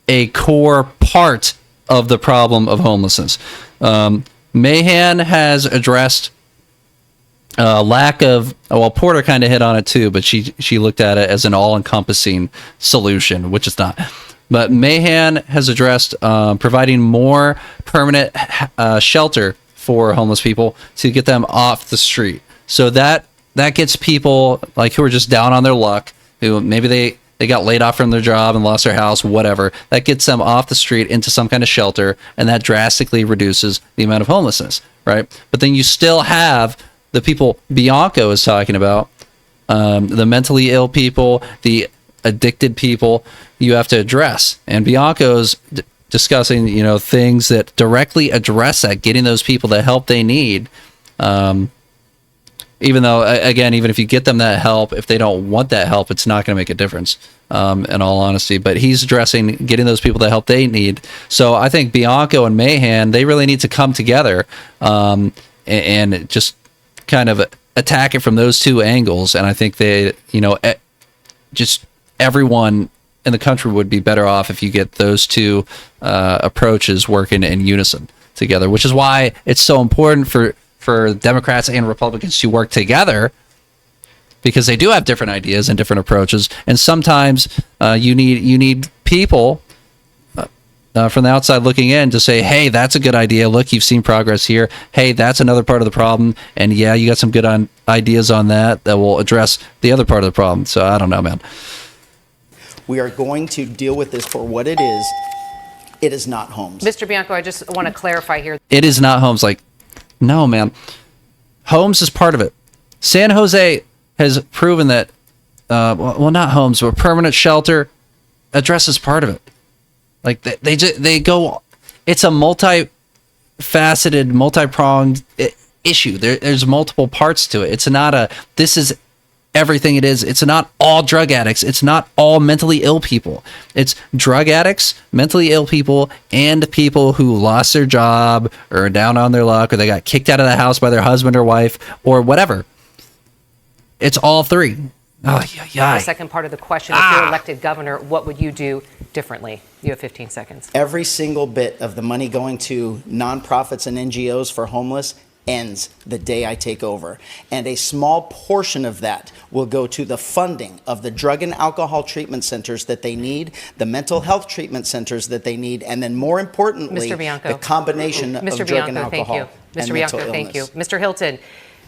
a core part of the problem of homelessness. Mahan has addressed lack of, well, Porter kind of hit on it too, but she looked at it as an all-encompassing solution, which it's not. But Mahan has addressed providing more permanent shelter for homeless people to get them off the street. So that gets people like who are just down on their luck, who maybe they got laid off from their job and lost their house, whatever. That gets them off the street into some kind of shelter, and that drastically reduces the amount of homelessness, right? But then you still have the people Bianco is talking about, the mentally ill people, the addicted people you have to address. And Bianco's discussing, things that directly address that, getting those people the help they need. Even though, again, even if you get them that help, if they don't want that help, it's not going to make a difference, in all honesty. But he's addressing getting those people the help they need. So I think Bianco and Mahan, they really need to come together and just kind of attack it from those two angles. And I think they, just everyone in the country would be better off if you get those two approaches working in unison together, which is why it's so important for Democrats and Republicans to work together, because they do have different ideas and different approaches. And sometimes you need people from the outside looking in to say, hey, that's a good idea. Look, you've seen progress here. Hey, that's another part of the problem. And yeah, you got some good ideas on that will address the other part of the problem. So I don't know, man. We are going to deal with this for what it is. It is not homes. Mr. Bianco, I just want to clarify here. It is not homes. Like, no, man. Homes is part of it. San Jose has proven that, well, not homes, but permanent shelter addresses part of it. Like, they go, it's a multi-faceted, multi-pronged issue. There's multiple parts to it. It's not this is everything it is. It's not all drug addicts. It's not all mentally ill people. It's drug addicts, mentally ill people, and people who lost their job or are down on their luck, or they got kicked out of the house by their husband or wife or whatever. It's all three. Oh, The second part of the question, if you're elected governor, what would you do differently? You have 15 seconds. Every single bit of the money going to nonprofits and NGOs for homeless ends the day I take over. And a small portion of that will go to the funding of the drug and alcohol treatment centers that they need, the mental health treatment centers that they need, and then more importantly, Mr. Bianco. the combination of drug and alcohol and mental illness. Thank you. Mr. Hilton,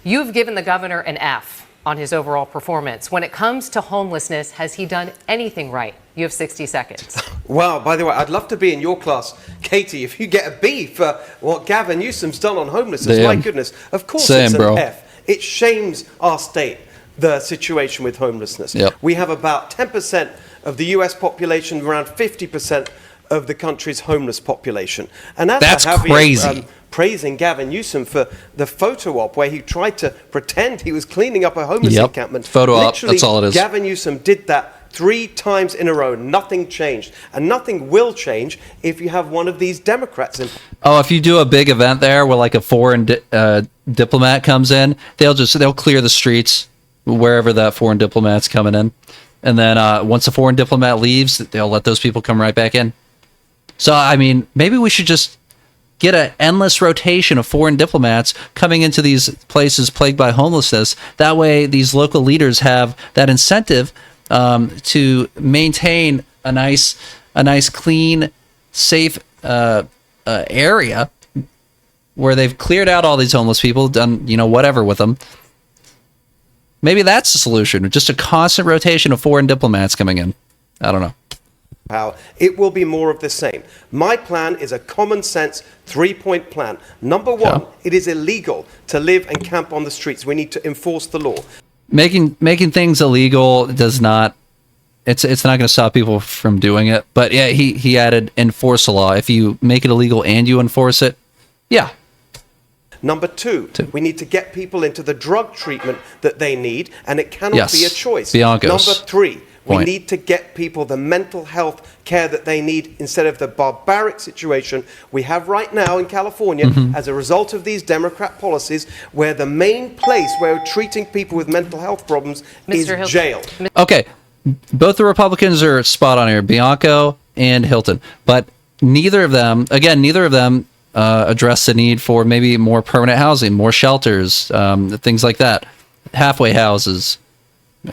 you've given the governor an F on his overall performance. When it comes to homelessness, has he done anything right? You have 60 seconds. Wow, by the way, I'd love to be in your class, Katie, if you get a B for what Gavin Newsom's done on homelessness. My goodness. Of course it's an F. It shames our state, the situation with homelessness. Yep. We have about 10% of the US population, around 50% of the country's homeless population. And that's crazy. Praising Gavin Newsom for the photo op where he tried to pretend he was cleaning up a homeless encampment. Photo op, that's all it is. Gavin Newsom did that 3 times in a row. Nothing changed. And nothing will change if you have one of these Democrats in. Oh, if you do a big event there where like a foreign diplomat comes in, they'll clear the streets wherever that foreign diplomat's coming in. And then once the foreign diplomat leaves, they'll let those people come right back in. So, I mean, maybe we should just get an endless rotation of foreign diplomats coming into these places plagued by homelessness. That way, these local leaders have that incentive to maintain a nice, clean, safe area where they've cleared out all these homeless people, done whatever with them. Maybe that's the solution. Just a constant rotation of foreign diplomats coming in. I don't know. It will be more of the same. My plan is a common sense 3-point plan. Number one, it is illegal to live and camp on the streets. We need to enforce the law. Making things illegal does not. It's not going to stop people from doing it. But yeah, he added enforce the law. If you make it illegal and you enforce it, yeah. Number two, we need to get people into the drug treatment that they need, and it cannot be a choice. Bianco's Number three, we point. need to get people the mental health care that they need instead of the barbaric situation we have right now in California as a result of these Democrat policies, where the main place where we're treating people with mental health problems is jail. Okay, both the Republicans are spot on here, Bianco and Hilton, but neither of them address the need for maybe more permanent housing, more shelters, things like that, halfway houses.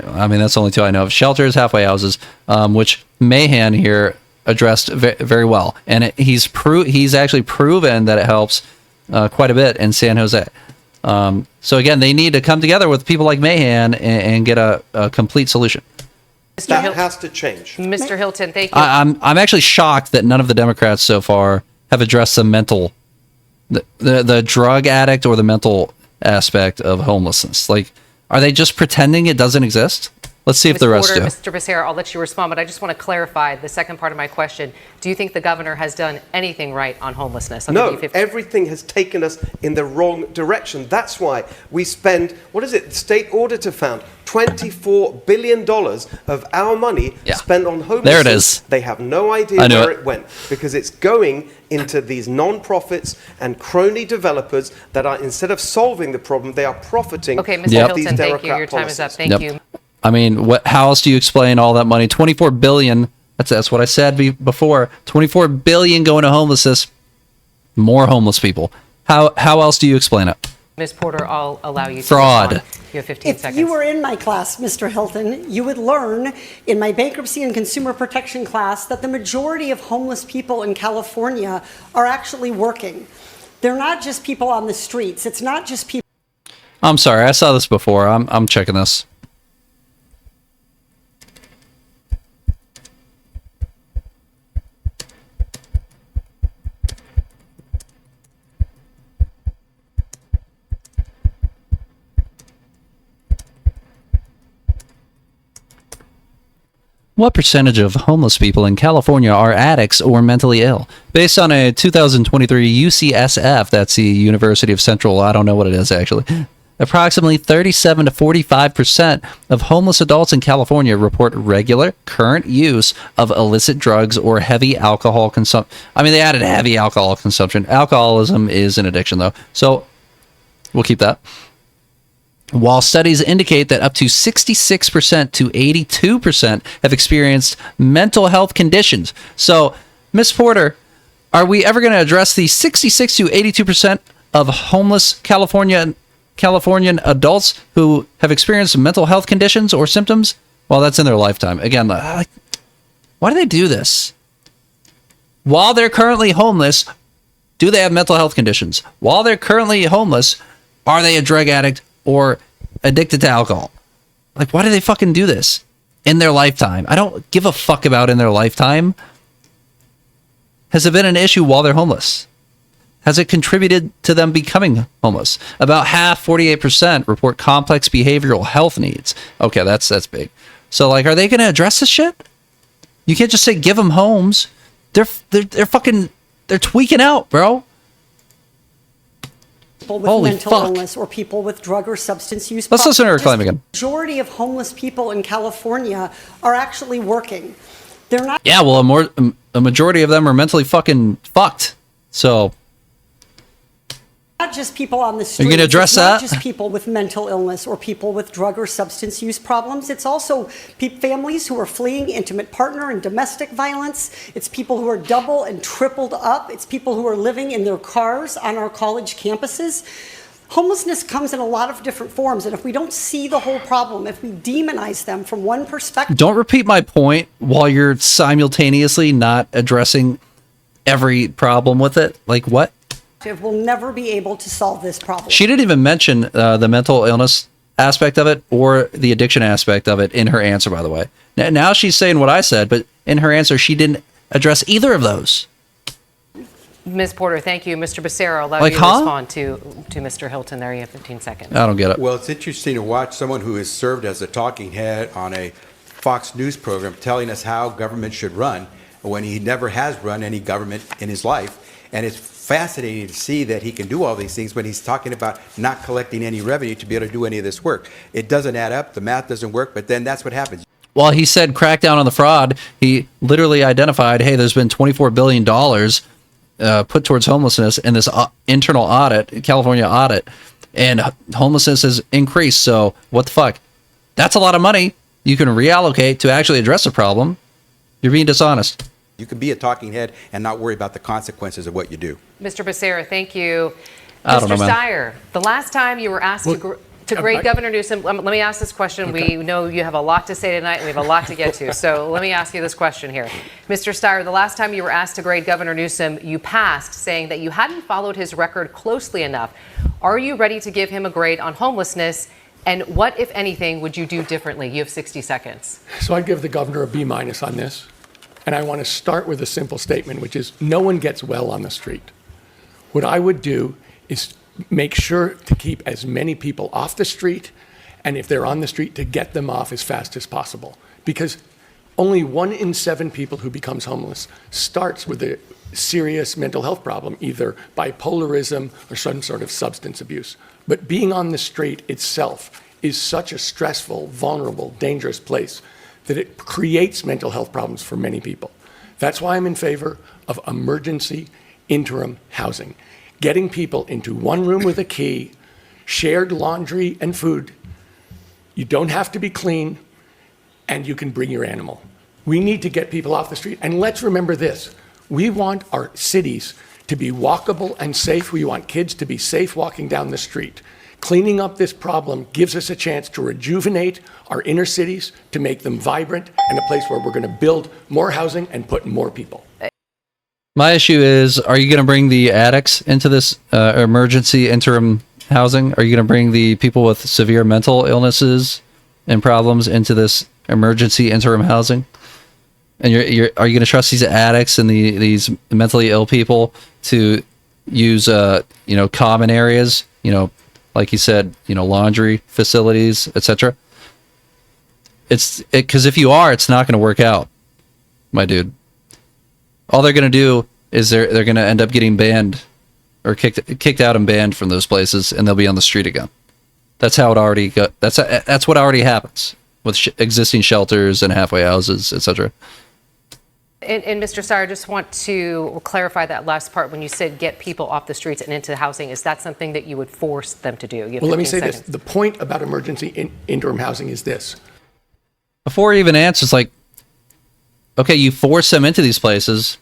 I mean, that's the only two I know of. Shelters, halfway houses, which Mahan here addressed very well. And he's actually proven that it helps quite a bit in San Jose. So again, they need to come together with people like Mahan and get a complete solution. That has to change. Mr. Hilton, thank you. I'm actually shocked that none of the Democrats so far have addressed the drug addict or the mental aspect of homelessness. Like, are they just pretending it doesn't exist? Let's see if the rest do. Mr. Becerra, I'll let you respond, but I just want to clarify the second part of my question. Do you think the governor has done anything right on homelessness? No, everything has taken us in the wrong direction. That's why we spend, what is it, the state auditor found, $24 billion of our money spent on homelessness. There it is. They have no idea where it went because it's going into these non-profits and crony developers that are, instead of solving the problem, they are profiting Okay, Mr. off these Hilton, thank you. Democrat Your time is up. policies. Thank you. I mean, how else do you explain all that money? 24 billion. That's what I said before. 24 billion going to homelessness. More homeless people. How else do you explain it? Ms. Porter, I'll allow you to Fraud. respond. You have 15 If seconds. you were in my class, Mr. Hilton, you would learn in my bankruptcy and consumer protection class that the majority of homeless people in California are actually working. They're not just people on the streets. It's not just people. I'm sorry. I saw this before. I'm checking this. What percentage of homeless people in California are addicts or mentally ill? Based on a 2023 UCSF, that's the University of Central, I don't know what it is actually, approximately 37 to 45% of homeless adults in California report regular, current use of illicit drugs or heavy alcohol consumption. I mean, they added heavy alcohol consumption. Alcoholism is an addiction, though, so we'll keep that. While studies indicate that up to 66% to 82% have experienced mental health conditions. So, Ms. Porter, are we ever going to address the 66 to 82% of homeless Californian adults who have experienced mental health conditions or symptoms? Well, that's in their lifetime. Again, why do they do this? While they're currently homeless, do they have mental health conditions? While they're currently homeless, are they a drug addict or addicted to alcohol? Like, why do they fucking do this in their lifetime? I don't give a fuck about in their lifetime. Has it been an issue while they're homeless? Has it contributed to them becoming homeless? About half, 48%, report complex behavioral health needs. Okay, that's big. So, like, are they going to address this shit? You can't just say give them homes. They're tweaking out, bro. People with Holy mental fuck. illness or people with drug or substance use. Let's listen to her claim Just again. The majority of homeless people in California are actually working. They're not. Yeah, well, a majority of them are mentally fucking fucked. So, Not just people on the streets. gonna address it's that? Not just people with mental illness or people with drug or substance use problems. It's also families who are fleeing intimate partner and domestic violence. It's people who are double and tripled up. It's people who are living in their cars on our college campuses. Homelessness comes in a lot of different forms, and if we don't see the whole problem, if we demonize them from one perspective, don't repeat my point while you're simultaneously not addressing every problem with it. Like, what? we'll never be able to solve this problem. She didn't even mention the mental illness aspect of it or the addiction aspect of it in her answer, by the way. Now she's saying what I said, but in her answer, she didn't address either of those. Ms. Porter, thank you. Mr. Becerra, I'll allow Like, you to huh? respond to Mr. Hilton there. You have 15 seconds. I don't get it. Well, it's interesting to watch someone who has served as a talking head on a Fox News program telling us how government should run when he never has run any government in his life. And it's fascinating to see that he can do all these things when he's talking about not collecting any revenue to be able to do any of this work. It doesn't add up. The math doesn't work, but then that's what happens. While he said crack down on the fraud, he literally identified, hey, there's been $24 billion put towards homelessness in this internal audit, California audit, and homelessness has increased. So what the fuck? That's a lot of money you can reallocate to actually address a problem. You're being dishonest. You can be a talking head and not worry about the consequences of what you do. Mr. Becerra, thank you. I don't know, Mr. man. Steyer, the last time you were asked to grade Governor Newsom, let me ask this question. We know you have a lot to say tonight, and we have a lot to get to. So let me ask you this question here. Mr. Steyer, the last time you were asked to grade Governor Newsom, you passed, saying that you hadn't followed his record closely enough. Are you ready to give him a grade on homelessness? And what, if anything, would you do differently? You have 60 seconds. So I'd give the governor a B- on this. And I want to start with a simple statement, which is no one gets well on the street. What I would do is make sure to keep as many people off the street, and if they're on the street, to get them off as fast as possible. Because only 1 in 7 people who becomes homeless starts with a serious mental health problem, either bipolarism or some sort of substance abuse. But being on the street itself is such a stressful, vulnerable, dangerous place that it creates mental health problems for many people. That's why I'm in favor of emergency interim housing. Getting people into one room with a key, shared laundry and food. You don't have to be clean, and you can bring your animal. We need to get people off the street. And let's remember this. We want our cities to be walkable and safe. We want kids to be safe walking down the street. Cleaning up this problem gives us a chance to rejuvenate our inner cities, to make them vibrant, and a place where we're going to build more housing and put more people. My issue is, are you going to bring the addicts into this emergency interim housing? Are you going to bring the people with severe mental illnesses and problems into this emergency interim housing? And are you going to trust these addicts and these mentally ill people to use common areas, like you said, laundry facilities, etc.? Because if you are, it's not going to work out, my dude. All they're going to do is they're going to end up getting banned or kicked out and banned from those places, and they'll be on the street again. That's how it already got. That's what already happens with existing shelters and halfway houses, etc. And Mr. Steyer, I just want to clarify that last part when you said get people off the streets and into housing. Is that something that you would force them to do? You have Well, let me 15 say seconds. this. The point about emergency interim housing is this. Before he even answers, okay, you force them into these places.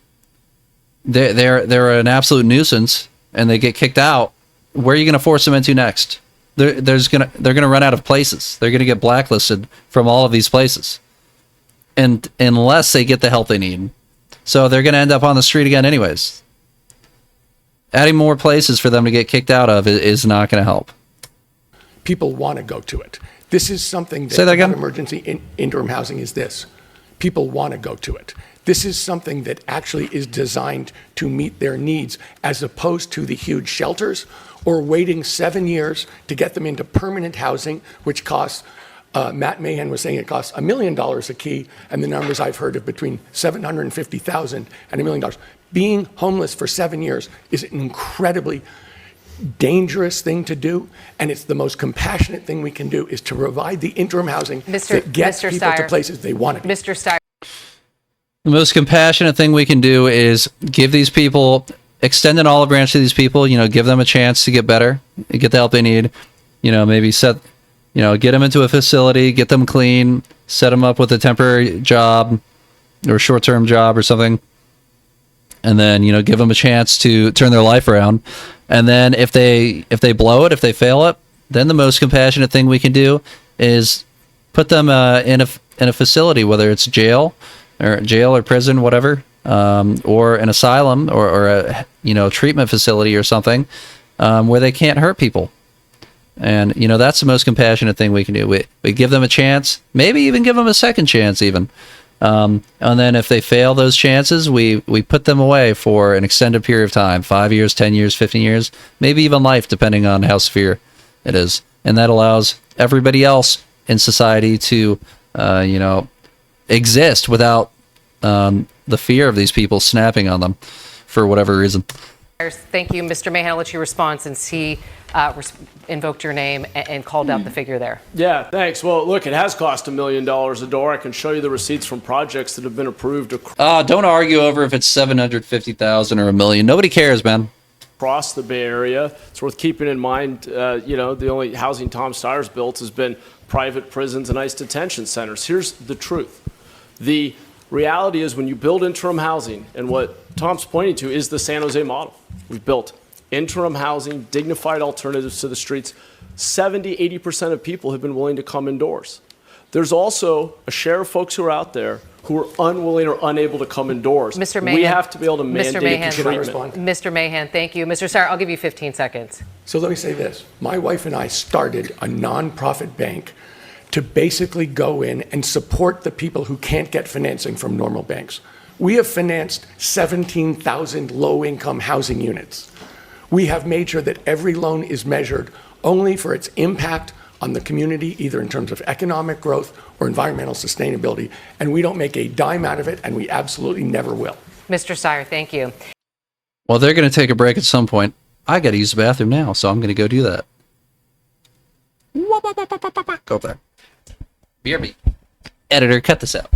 They're an absolute nuisance, and they get kicked out. Where are you going to force them into next? They're going to run out of places. They're going to get blacklisted from all of these places, and unless they get the help they need, so they're going to end up on the street again, anyways. Adding more places for them to get kicked out of is not going to help. People want to go to it. This is something that, Say that again? about emergency interim housing is this. People want to go to it. This is something that actually is designed to meet their needs, as opposed to the huge shelters or waiting 7 years to get them into permanent housing, which costs, Matt Mahan was saying it costs $1 million a key, and the numbers I've heard of between $750,000 and $1 million. Being homeless for 7 years is an incredibly dangerous thing to do, and it's the most compassionate thing we can do, is to provide the interim housing that gets Mr. people to Steyer. places they want to be. Mr. Steyer. The most compassionate thing we can do is give these people, extend an olive branch to these people, give them a chance to get better, get the help they need, maybe get them into a facility, get them clean, set them up with a temporary job or short-term job or something, and then, give them a chance to turn their life around. And then if they blow it, if they fail it, then the most compassionate thing we can do is put them in a facility, whether it's jail or prison, whatever, or an asylum or a treatment facility or something, where they can't hurt people. And that's the most compassionate thing we can do. We give them a chance, maybe even give them a second chance even. And then if they fail those chances, we put them away for an extended period of time, 5 years, 10 years, 15 years, maybe even life, depending on how severe it is. And that allows everybody else in society to, exist without the fear of these people snapping on them for whatever reason. Thank you, Mr. Mahan. I'll let you respond since he invoked your name and called out the figure there. Yeah, thanks. Well, look, it has cost $1 million a door. I can show you the receipts from projects that have been approved Don't argue over if it's 750,000 or $1 million. Nobody cares, man. across the Bay Area. It's worth keeping in mind, the only housing Tom Steyer's built has been private prisons and ICE detention centers. Here's the truth. The reality is when you build interim housing, and what Tom's pointing to is the San Jose model. We've built interim housing, dignified alternatives to the streets. 70-80% of people have been willing to come indoors. There's also a share of folks who are out there who are unwilling or unable to come indoors. Mr. Mahan, we have to be able to mandate Mahan, Can I treatment. respond? Mr. Mahan, thank you. Mr. Sauer, I'll give you 15 seconds. So let me say this. My wife and I started a nonprofit bank to basically go in and support the people who can't get financing from normal banks. We have financed 17,000 low-income housing units. We have made sure that every loan is measured only for its impact on the community, either in terms of economic growth or environmental sustainability, and we don't make a dime out of it, and we absolutely never will. Mr. Sauer, thank you. Well, they're going to take a break at some point. I got to use the bathroom now, so I'm going to go do that. Go up there. BRB. Editor, cut this out.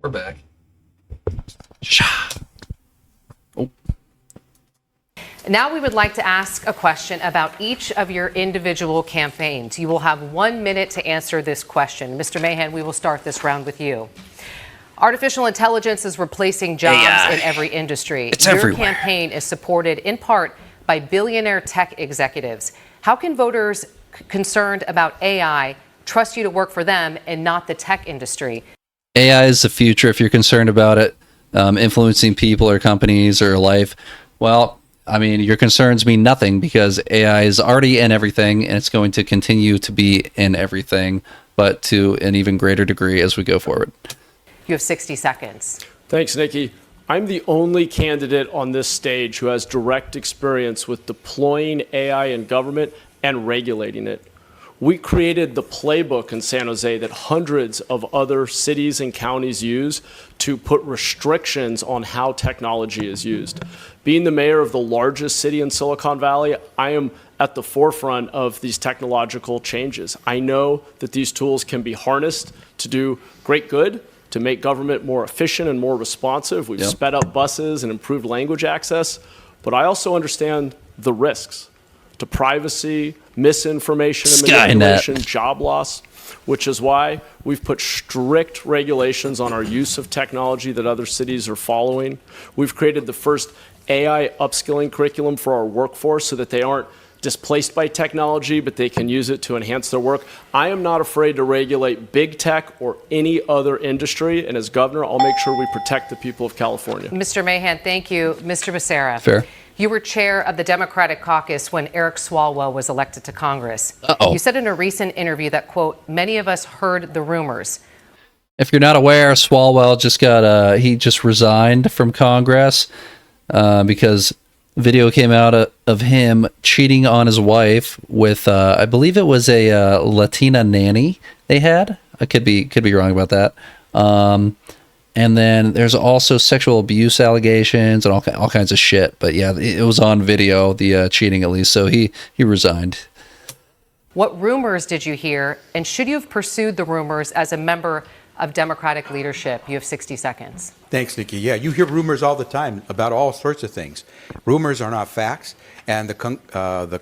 We're back. Oh. Now we would like to ask a question about each of your individual campaigns. You will have 1 minute to answer this question. Mr. Mahan, we will start this round with you. Artificial intelligence is replacing jobs AI. in every industry. It's Your everywhere. campaign is supported in part by billionaire tech executives. How can voters concerned about AI trust you to work for them and not the tech industry? AI is the future if you're concerned about it influencing people or companies or life. Well, I mean, your concerns mean nothing because AI is already in everything and it's going to continue to be in everything, but to an even greater degree as we go forward. You have 60 seconds. Thanks, Nikki. I'm the only candidate on this stage who has direct experience with deploying AI in government and regulating it. We created the playbook in San Jose that hundreds of other cities and counties use to put restrictions on how technology is used. Being the mayor of the largest city in Silicon Valley, I am at the forefront of these technological changes. I know that these tools can be harnessed to do great good, to make government more efficient and more responsive. We've sped up buses and improved language access, but I also understand the risks to privacy, misinformation and manipulation, job loss, which is why we've put strict regulations on our use of technology that other cities are following. We've created the first AI upskilling curriculum for our workforce so that they aren't displaced by technology, but they can use it to enhance their work. I am not afraid to regulate big tech or any other industry, and as governor, I'll make sure we protect the people of California. Mr. Mahan, thank you. Mr. Becerra. Fair. You were chair of the Democratic caucus when Eric Swalwell was elected to Congress. Uh-oh. You said in a recent interview that, quote, many of us heard the rumors. If you're not aware, Swalwell just resigned from Congress because video came out of him cheating on his wife with, I believe it was a Latina nanny they had. I could be wrong about that. And then there's also sexual abuse allegations and all kinds of shit. But yeah, it was on video, the cheating at least. So he resigned. What rumors did you hear? And should you have pursued the rumors as a member of Democratic leadership? You have 60 seconds. Thanks, Nikki. Yeah, you hear rumors all the time about all sorts of things. Rumors are not facts, and the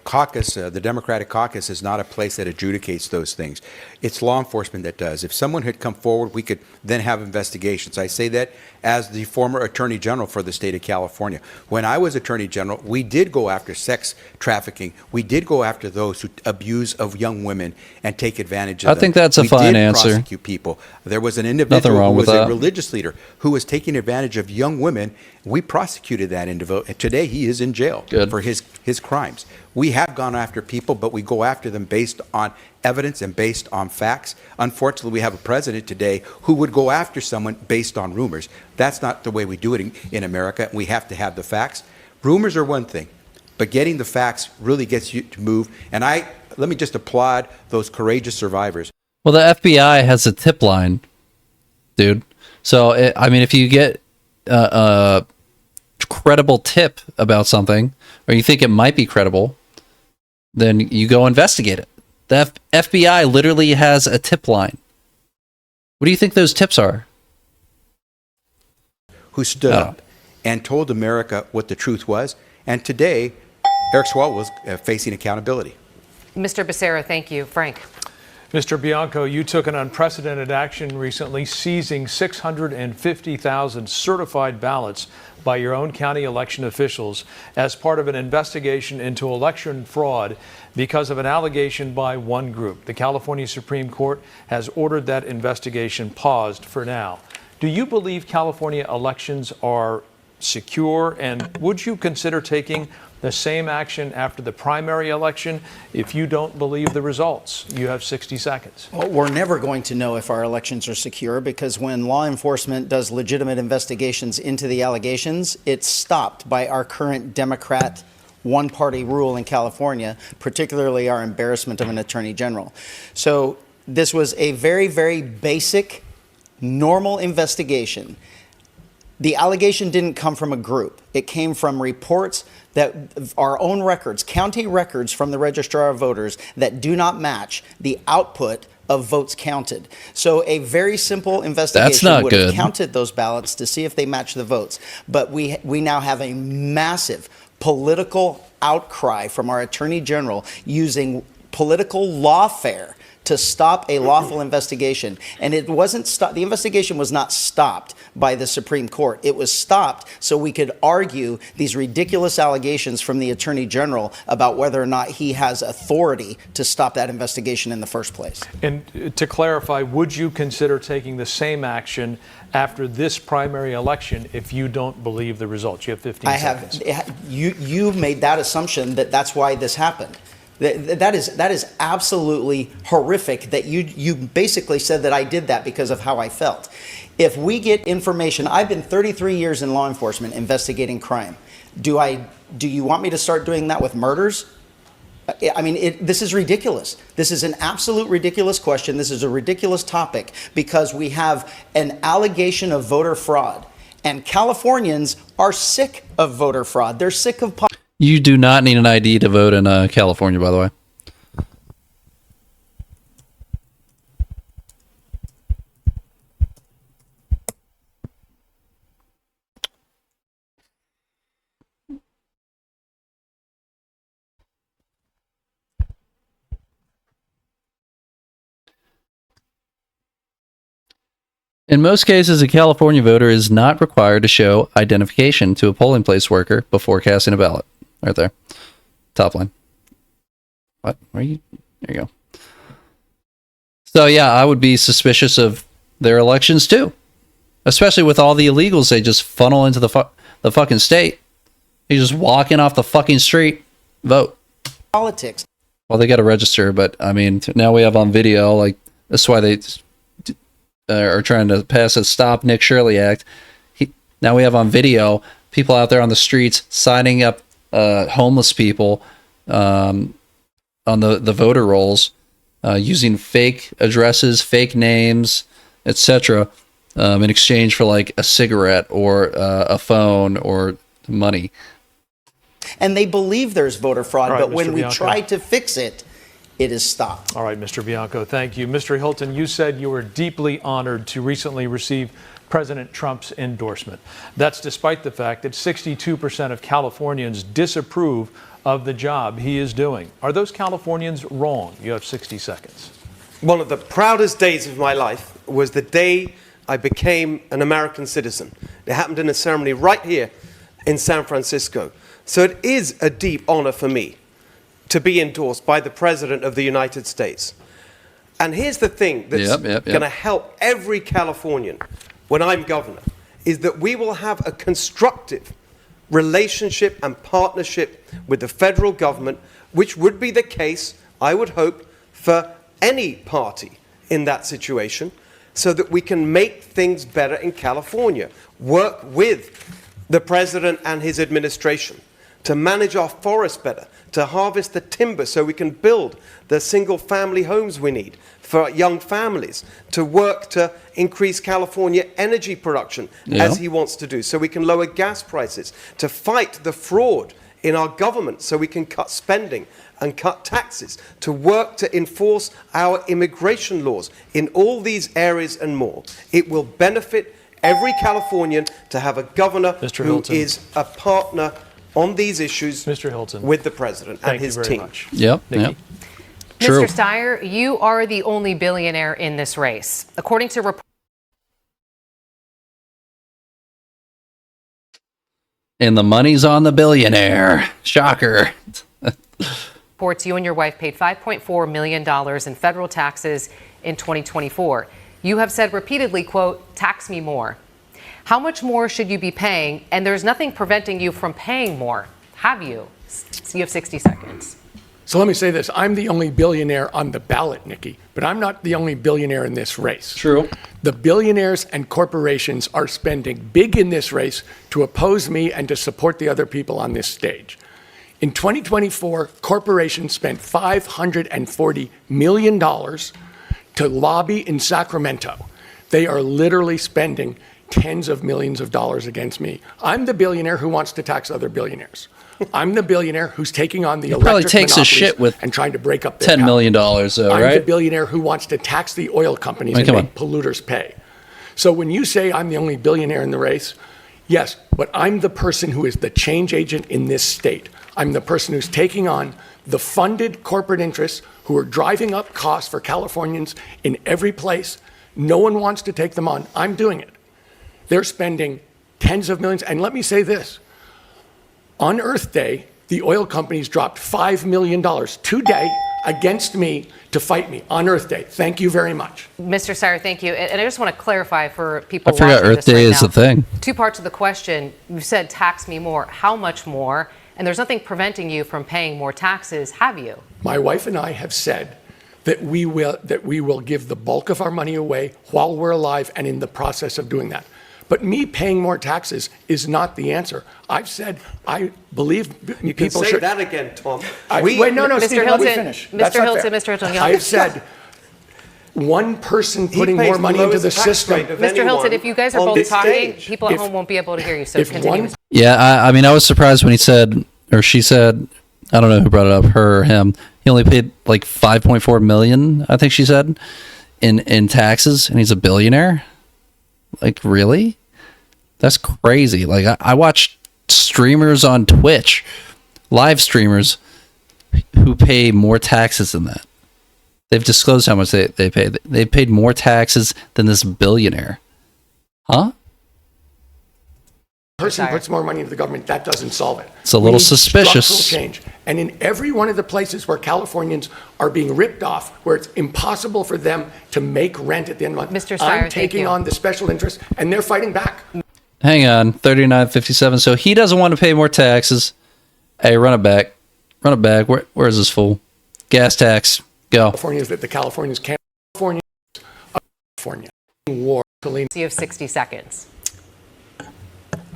caucus, the Democratic caucus, is not a place that adjudicates those things. It's law enforcement that does. If someone had come forward, we could then have investigations. I say that as the former Attorney General for the state of California. When I was Attorney General, we did go after sex trafficking. We did go after those who abuse of young women and take advantage of them. I think that's a fine We did answer. prosecute people. There was an individual wrong who with was a that. religious leader who was taking advantage of young women. We prosecuted that individual, and today he is in jail for his crimes. We have gone after people, but we go after them based on evidence and based on facts. Unfortunately, we have a president today who would go after someone based on rumors. That's not the way we do it in America. We have to have the facts. Rumors are one thing, but getting the facts really gets you to move. And let me just applaud those courageous survivors. Well, the FBI has a tip line, dude. So, I mean, if you get a credible tip about something, or you think it might be credible, then you go investigate it. The FBI literally has a tip line. What do you think those tips are? Who stood up and told America what the truth was. And today, Eric Swalwell was facing accountability. Mr. Becerra, thank you. Frank. Mr. Bianco, you took an unprecedented action recently, seizing 650,000 certified ballots by your own county election officials as part of an investigation into election fraud because of an allegation by one group. The California Supreme Court has ordered that investigation paused for now. Do you believe California elections are secure, and would you consider taking the same action after the primary election if you don't believe the results? You have 60 seconds. Well, we're never going to know if our elections are secure, because when law enforcement does legitimate investigations into the allegations, it's stopped by our current Democrat one-party rule in California, particularly our embarrassment of an attorney general. So this was a very, very basic, normal investigation. The allegation didn't come from a group. It came from reports that our own records, county records from the Registrar of Voters, that do not match the output of votes counted. So a very simple investigation would have counted those ballots to see if they match the votes. But we now have a massive political outcry from our Attorney General using political lawfare to stop a lawful investigation. And it wasn't stopped. The investigation was not stopped by the Supreme Court. It was stopped so we could argue these ridiculous allegations from the Attorney General about whether or not he has authority to stop that investigation in the first place. And to clarify, would you consider taking the same action after this primary election if you don't believe the results? You have 15 seconds. You made that assumption that that's why this happened. That is absolutely horrific that you basically said that I did that because of how I felt. If we get information, I've been 33 years in law enforcement investigating crime. Do you want me to start doing that with murders? I mean, this is ridiculous. This is an absolute ridiculous question. This is a ridiculous topic because we have an allegation of voter fraud, and Californians are sick of voter fraud. They're sick of You do not need an ID to vote in California, by the way. In most cases, a California voter is not required to show identification to a polling place worker before casting a ballot. Right there. Top line. What? Where are you? There you go. So, yeah, I would be suspicious of their elections, too. Especially with all the illegals they just funnel into the fucking state. You just walk in off the fucking street, vote. Politics. Well, they got to register, but, I mean, now we have on video, like, that's why they are trying to pass a Stop Nick Shirley Act. Now we have on video people out there on the streets signing up homeless people on the voter rolls using fake addresses, fake names, etc. In exchange for like a cigarette or a phone or money. And they believe there's voter fraud, Right, but Mr. when we Bianco. try to fix it, it is stopped. All right, Mr. Bianco, thank you. Mr. Hilton, you said you were deeply honored to recently receive President Trump's endorsement. That's despite the fact that 62% of Californians disapprove of the job he is doing. Are those Californians wrong? You have 60 seconds. One of the proudest days of my life was the day I became an American citizen. It happened in a ceremony right here in San Francisco. So it is a deep honor for me to be endorsed by the President of the United States. And here's the thing that's going to help every Californian when I'm governor, is that we will have a constructive relationship and partnership with the federal government, which would be the case, I would hope, for any party in that situation, so that we can make things better in California. Work with the president and his administration to manage our forests better, to harvest the timber so we can build the single-family homes we need for young families, to work to increase California energy production as he wants to do, so we can lower gas prices, to fight the fraud in our government so we can cut spending and cut taxes, to work to enforce our immigration laws in all these areas and more. It will benefit every Californian to have a governor who is a partner on these issues with the president and his team. Yep. True. Mr. Steyer, you are the only billionaire in this race. According to reports, And the money's on the billionaire. Shocker. you and your wife paid $5.4 million in federal taxes in 2024. You have said repeatedly, quote, tax me more. How much more should you be paying? And there's nothing preventing you from paying more. Have you? So you have 60 seconds. So let me say this. I'm the only billionaire on the ballot, Nikki, but I'm not the only billionaire in this race. True. The billionaires and corporations are spending big in this race to oppose me and to support the other people on this stage. In 2024, corporations spent $540 million to lobby in Sacramento. They are literally spending tens of millions of dollars against me. I'm the billionaire who wants to tax other billionaires. I'm the billionaire who's taking on the electric probably takes a shit with and trying to break up their $10 million, though, right? I'm the billionaire who wants to tax the oil companies and make polluters pay. So when you say I'm the only billionaire in the race, yes, but I'm the person who is the change agent in this state. I'm the person who's taking on the funded corporate interests who are driving up costs for Californians in every place. No one wants to take them on. I'm doing it. They're spending tens of millions. And let me say this. On Earth Day, the oil companies dropped $5 million today against me to fight me on Earth Day. Thank you very much. Mr. Steyer, thank you. And I just want to clarify for people I forgot watching Earth Day is now. a thing. Two parts of the question. You said tax me more. How much more? And there's nothing preventing you from paying more taxes, have you? My wife and I have said that we will give the bulk of our money away while we're alive and in the process of doing that. But me paying more taxes is not the answer. I've said I believe you people can say should. that again, Tom. Wait, no, Mr. Steve, Hilton, let me finish. Mr. Hilton. I've said one person putting more money into the system. Mr. Hilton, if you guys are both talking, people at home won't be able to hear you. So continue. Yeah, I mean, I was surprised when he said, or she said, I don't know who brought it up, her or him. He only paid like $5.4 million, I think she said, in taxes, and he's a billionaire. Like, really? That's crazy. Like, I watch streamers on Twitch, live streamers, who pay more taxes than that. They've disclosed how much they pay. They paid more taxes than this billionaire. Huh? Person puts more money into the government, that doesn't solve it. It's a little suspicious. Structural change. And in every one of the places where Californians are being ripped off, where it's impossible for them to make rent at the end of the month, Mr. Steyer, I'm taking on the special interests, and they're fighting back. Hang on, 39.57. So he doesn't want to pay more taxes. Hey, run it back. Run it back. Where is this fool? Gas tax. Go. California is that the Californians can't. California. War. You have 60 seconds.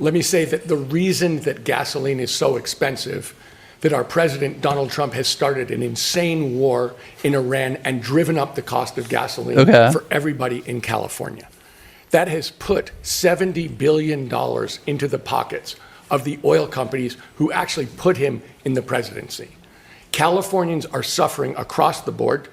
Let me say that the reason that gasoline is so expensive, that our president, Donald Trump, has started an insane war in Iran and driven up the cost of gasoline for everybody in California. That has put $70 billion into the pockets of the oil companies who actually put him in the presidency. Californians are suffering across the board.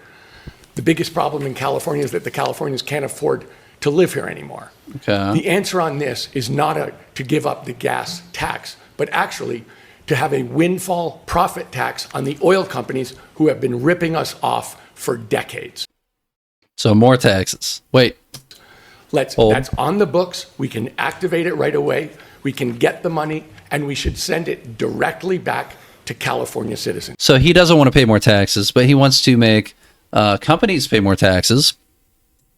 The biggest problem in California is that the Californians can't afford to live here anymore. Okay. The answer on this is not to give up the gas tax, but actually to have a windfall profit tax on the oil companies who have been ripping us off for decades. So more taxes. Wait. That's on the books. We can activate it right away. We can get the money, and we should send it directly back to California citizens. So he doesn't want to pay more taxes, but he wants to make companies pay more taxes.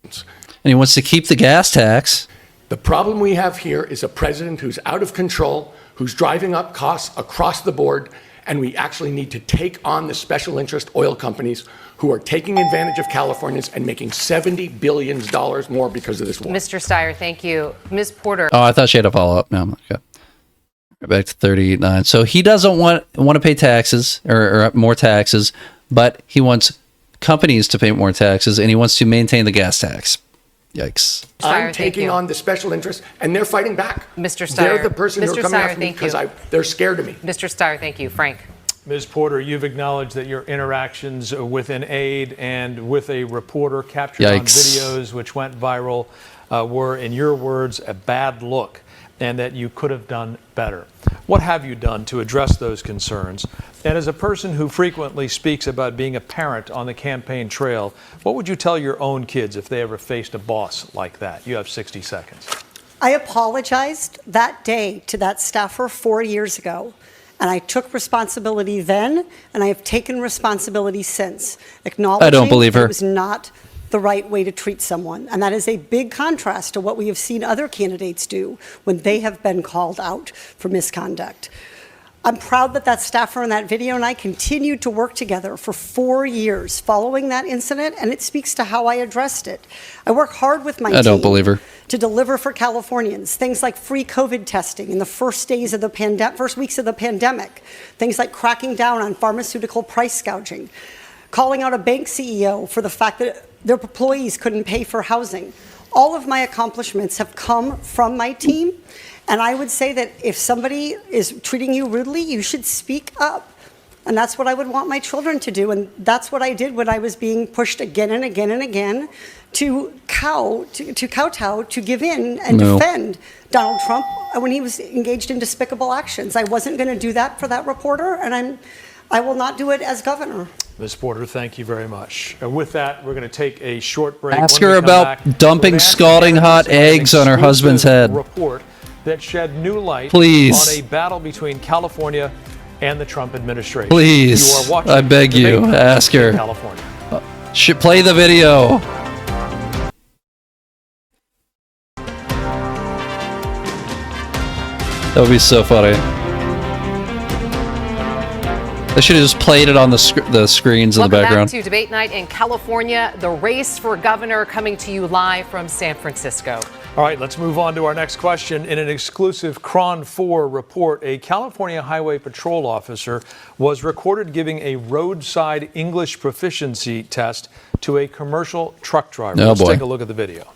And he wants to keep the gas tax. The problem we have here is a president who's out of control, who's driving up costs across the board, and we actually need to take on the special interest oil companies who are taking advantage of Californians and making $70 billion more because of this war. Mr. Steyer, thank you. Ms. Porter. Oh, I thought she had a follow up. No, okay. Back to 39. So he doesn't want to pay taxes or more taxes, but he wants companies to pay more taxes, and he wants to maintain the gas tax. Yikes. Steyer, I'm taking on the special interest, and they're fighting back. Mr. Steyer. They're the person who Mr. are coming Steyer, after me thank because you. they're scared of me. Mr. Steyer, thank you. Frank. Ms. Porter, you've acknowledged that your interactions with an aide and with a reporter captured on videos which went viral were, in your words, a bad look, and that you could have done better. What have you done to address those concerns? And as a person who frequently speaks about being a parent on the campaign trail, what would you tell your own kids if they ever faced a boss like that? You have 60 seconds. I apologized that day to that staffer 4 years ago. And I took responsibility then, and I have taken responsibility since, acknowledging I don't believe her. it was not the right way to treat someone. And that is a big contrast to what we have seen other candidates do when they have been called out for misconduct. I'm proud that that staffer in that video and I continued to work together for 4 years following that incident, and it speaks to how I addressed it. I work hard with my team. I don't believe her. To deliver for Californians, things like free COVID testing in the first weeks of the pandemic, things like cracking down on pharmaceutical price gouging, calling out a bank CEO for the fact that their employees couldn't pay for housing. All of my accomplishments have come from my team, and I would say that if somebody is treating you rudely, you should speak up. And that's what I would want my children to do, and that's what I did when I was being pushed again and again and again to kowtow, to give in and defend Donald Trump when he was engaged in despicable actions. I wasn't going to do that for that reporter, and I will not do it as governor. Ms. Porter, thank you very much. And with that, we're going to take a short break. Ask When we her come about back, dumping we're asking scalding hot Candace about an eggs on her husband's exclusive head. report that shed new light Please. on a battle between California and the Trump administration. Please, You are watching I beg you, Debate ask her. in California. Should play the video. That would be so funny. They should have just played it on the screens in the Welcome background. back to Debate Night in California. The race for governor coming to you live from San Francisco. All right, let's move on to our next question. In an exclusive KRON 4 report, a California Highway Patrol officer was recorded giving a roadside English proficiency test to a commercial truck driver. Oh, Let's boy. take a look at the video.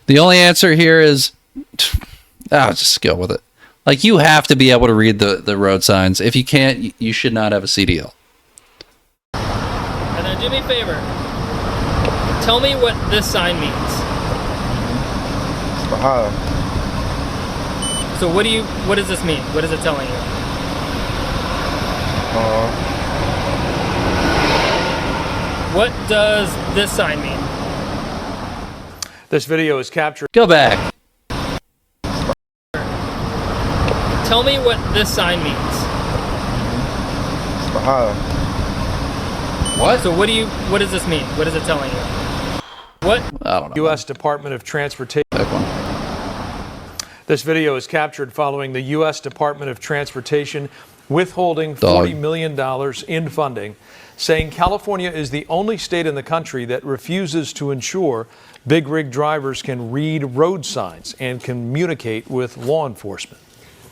The only answer here is, I'll just go with it. Like, you have to be able to read the road signs. If you can't, you should not have a CDL. And then do me a favor. Tell me what this sign means. So what does this mean? What is it telling you? What does this sign mean? This video is captured. Go back. Tell me what this sign means. What? So what does this mean? What is it telling you? What? I don't know. U.S. Department of Transportation. Back one. This video is captured following the U.S. Department of Transportation withholding $40 million in funding, saying California is the only state in the country that refuses to ensure big rig drivers can read road signs and communicate with law enforcement.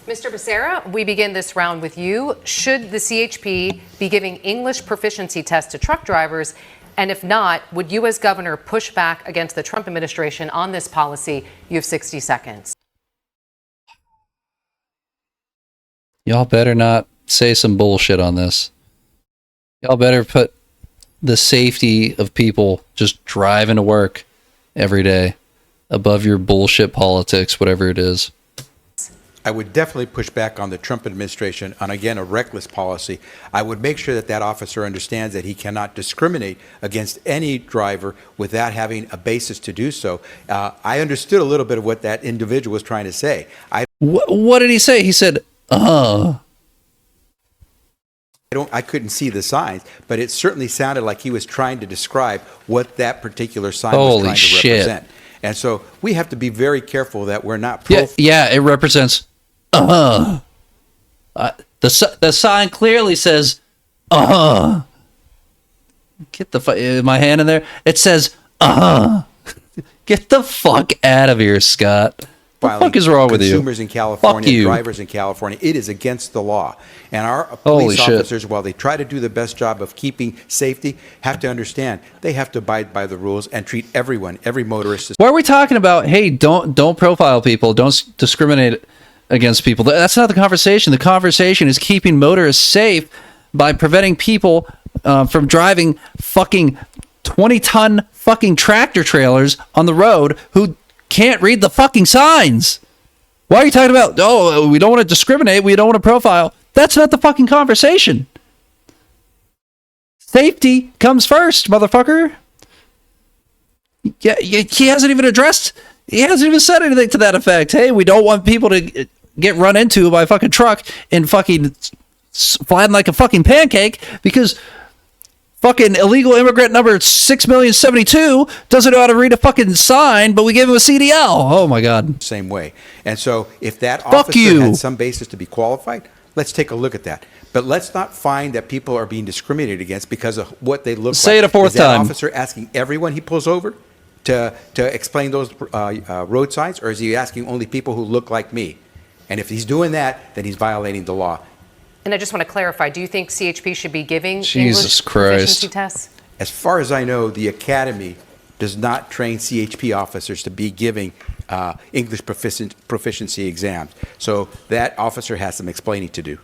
Mr. Becerra, we begin this round with you. Should the CHP be giving English proficiency tests to truck drivers? And if not, would you as governor push back against the Trump administration on this policy? You have 60 seconds. Y'all better not say some bullshit on this. Y'all better put the safety of people just driving to work every day above your bullshit politics, whatever it is. I would definitely push back on the Trump administration on, again, a reckless policy. I would make sure that that officer understands that he cannot discriminate against any driver without having a basis to do so. I understood a little bit of what that individual was trying to say. What did he say? He said, I couldn't see the signs, but it certainly sounded like he was trying to describe what that particular sign Holy was trying to shit. represent. And so we have to be very careful that we're not Yeah, it represents the sign clearly says get the my hand in there. It says get the fuck out of here, Scott. What the fuck is wrong with you? Consumers in California, Fuck you. drivers in California, it is against the law. And our Holy police shit. officers, while they try to do the best job of keeping safety, have to understand they have to abide by the rules and treat everyone, every motorist. Why are we talking about, hey, don't profile people, don't discriminate against people? That's not the conversation. The conversation is keeping motorists safe by preventing people from driving fucking 20-ton fucking tractor trailers on the road who can't read the fucking signs. Why are you talking about, we don't want to discriminate, we don't want to profile? That's not the fucking conversation. Safety comes first, motherfucker. Yeah, he hasn't even said anything to that effect. Hey, we don't want people to get run into by a fucking truck and fucking flying like a fucking pancake because fucking illegal immigrant number 6,072,000 doesn't know how to read a fucking sign, but we gave him a CDL. Oh my God. Same way. And so if that Fuck officer you. had some basis to be qualified, let's take a look at that. But let's not find that people are being discriminated against because of what they look like. Say it a fourth Is that time. officer asking everyone he pulls over to explain those road signs, or is he asking only people who look like me? And if he's doing that, then he's violating the law. And I just want to clarify, do you think CHP should be giving Jesus English Christ. proficiency tests? As far as I know, the academy does not train CHP officers to be giving English proficiency exams. So that officer has some explaining to do.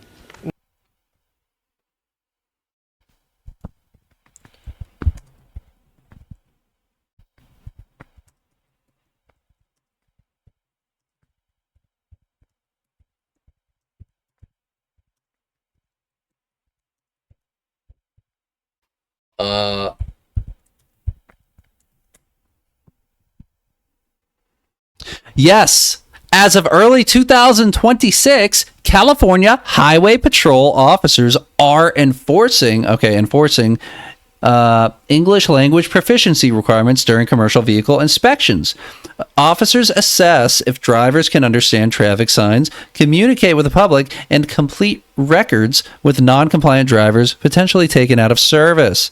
Yes. As of early 2026, California Highway Patrol officers are enforcing English language proficiency requirements during commercial vehicle inspections. Officers assess if drivers can understand traffic signs, communicate with the public, and complete records with non-compliant drivers potentially taken out of service.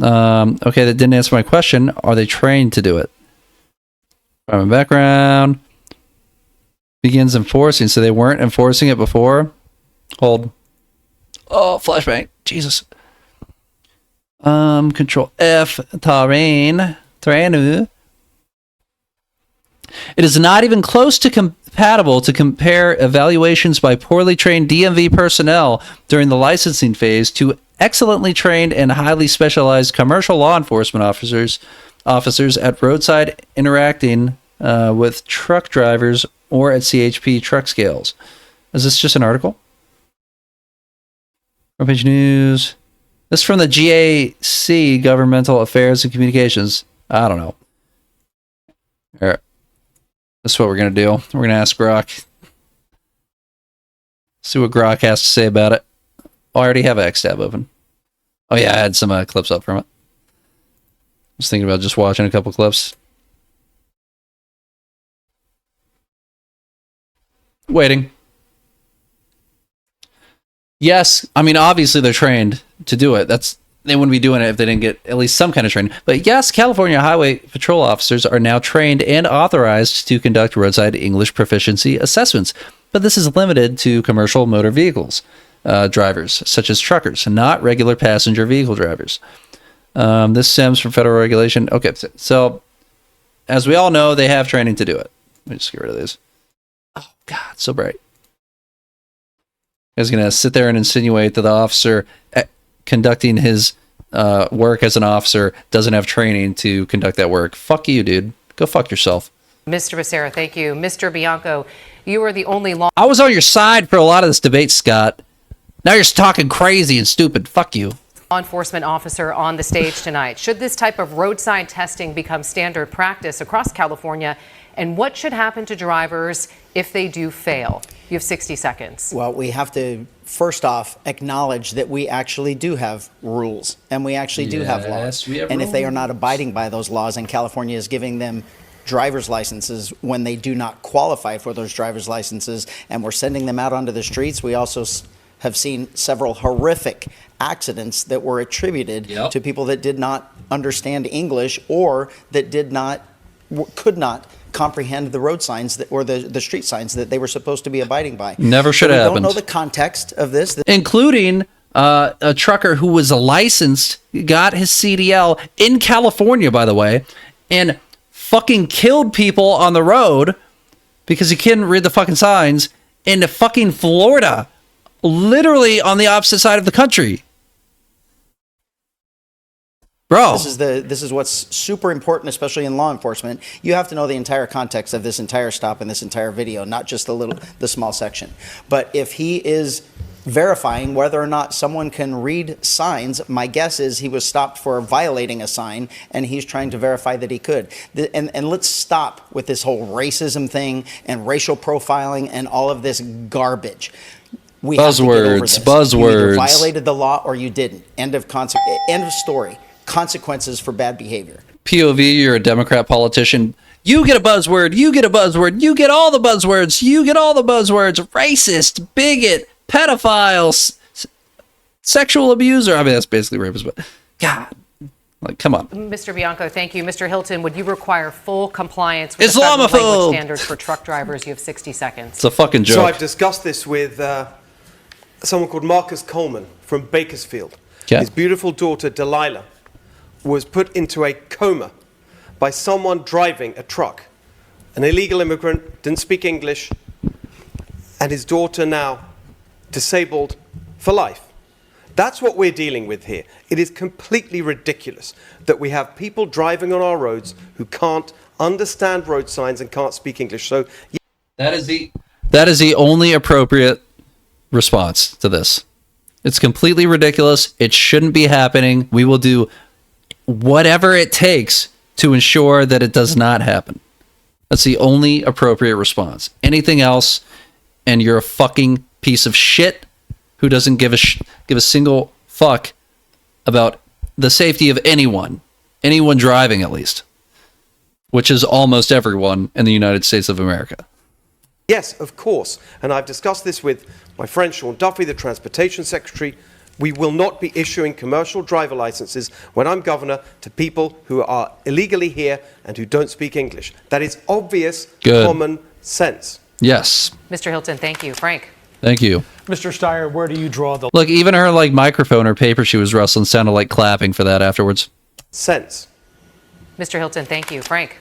Okay, that didn't answer my question. Are they trained to do it? From background begins enforcing, so they weren't enforcing it before. Hold. Oh, flashbang. Jesus. Control F. Terrain. It is not even close to compatible to compare evaluations by poorly trained DMV personnel during the licensing phase to excellently trained and highly specialized commercial law enforcement officers at roadside interacting with truck drivers or at CHP truck scales. Is this just an article? Front page news. This is from the GAC, Governmental Affairs and Communications. I don't know. All right. This is what we're going to do. We're going to ask Grok. See what Grok has to say about it. Oh, I already have Xtab open. Oh, yeah, I had some clips up from it. I was thinking about just watching a couple clips. Waiting. Yes, I mean, obviously they're trained to do it. They wouldn't be doing it if they didn't get at least some kind of training. But yes, California Highway Patrol officers are now trained and authorized to conduct roadside English proficiency assessments. But this is limited to commercial motor vehicles drivers, such as truckers, not regular passenger vehicle drivers. This stems from federal regulation. Okay, so as we all know, they have training to do it. Let me just get rid of these. Oh, God, so bright. I was going to sit there and insinuate that the officer conducting his work as an officer doesn't have training to conduct that work. Fuck you, dude. Go fuck yourself. Mr. Becerra, thank you. Mr. Bianco, you are the only law I was on your side for a lot of this debate, Scott. Now you're just talking crazy and stupid. Fuck you. enforcement officer on the stage tonight. Should this type of road sign testing become standard practice across California? And what should happen to drivers if they do fail? You have 60 seconds. Well, we have to first off acknowledge that we actually do have rules and we actually do have laws. we have and if they are rules. not abiding by those laws and California is giving them driver's licenses when they do not qualify for those driver's licenses and we're sending them out onto the streets, we also have seen several horrific accidents that were attributed to people that did not understand English or that could not comprehend the road signs or the street signs that they were supposed to be abiding by. Never should have We happened. don't know the context of this. Including a trucker who was licensed, got his CDL in California, by the way, and fucking killed people on the road because he couldn't read the fucking signs in fucking Florida, literally on the opposite side of the country. Bro, This is what's super important, especially in law enforcement. You have to know the entire context of this entire stop and this entire video, not just the small section. But if he is verifying whether or not someone can read signs, my guess is he was stopped for violating a sign, and he's trying to verify that he could. And let's stop with this whole racism thing and racial profiling and all of this garbage. We have to get over this. Buzzwords. You either violated the law or you didn't. End of story. Consequences for bad behavior. POV, you're a Democrat politician. You get a buzzword. You get a buzzword. You get all the buzzwords. You get all the buzzwords. Racist, bigot, pedophiles, sexual abuser. I mean, that's basically rapist, but God, like, come on. Mr. Bianco, thank you. Mr. Hilton, would you require full compliance with the Islamophobe. federal language standards for truck drivers? You have 60 seconds. It's a fucking joke. So I've discussed this with someone called Marcus Coleman from Bakersfield. Okay. His beautiful daughter, Delilah, was put into a coma by someone driving a truck. An illegal immigrant, didn't speak English, and his daughter now disabled for life. That's what we're dealing with here. It is completely ridiculous that we have people driving on our roads who can't understand road signs and can't speak English. So That is the only appropriate response to this. It's completely ridiculous. It shouldn't be happening. We will do whatever it takes to ensure that it does not happen. That's the only appropriate response. Anything else, and you're a fucking piece of shit who doesn't give a single fuck about the safety of anyone driving at least, which is almost everyone in the United States of America. yes, of course. And I've discussed this with my friend Sean Duffy, the Transportation Secretary. We will not be issuing commercial driver licenses when I'm governor to people who are illegally here and who don't speak English. That is obvious common sense. Yes. Mr. Hilton, thank you. Frank. Thank you. Mr. Steyer, where do you draw the Look, even her like microphone or paper she was rustling sounded like clapping for that afterwards. sense? Mr. Hilton, thank you. Frank.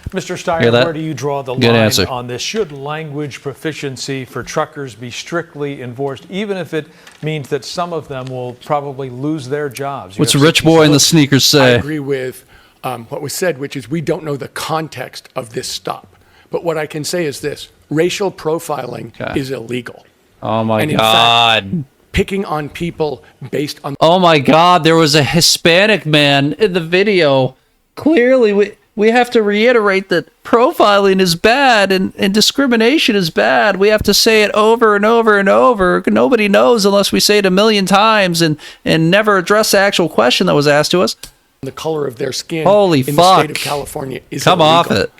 Mr. Hear Steyer, that? where do you draw the Good line answer. on this? Should language proficiency for truckers be strictly enforced, even if it means that some of them will probably lose their jobs? You What's have Rich 60 Boy in the seconds. sneakers I say? agree with what was said, which is we don't know the context of this stop. But what I can say is this: racial profiling Okay. is illegal. Oh my And in God. Picking on people based on Oh my God, there was a Hispanic man in the video. Clearly, we have to reiterate that profiling is bad and discrimination is bad. We have to say it over and over and over. Nobody knows unless we say it a million times and never address the actual question that was asked to us. the color of their skin Holy in the fuck. state of California is Come illegal. off it.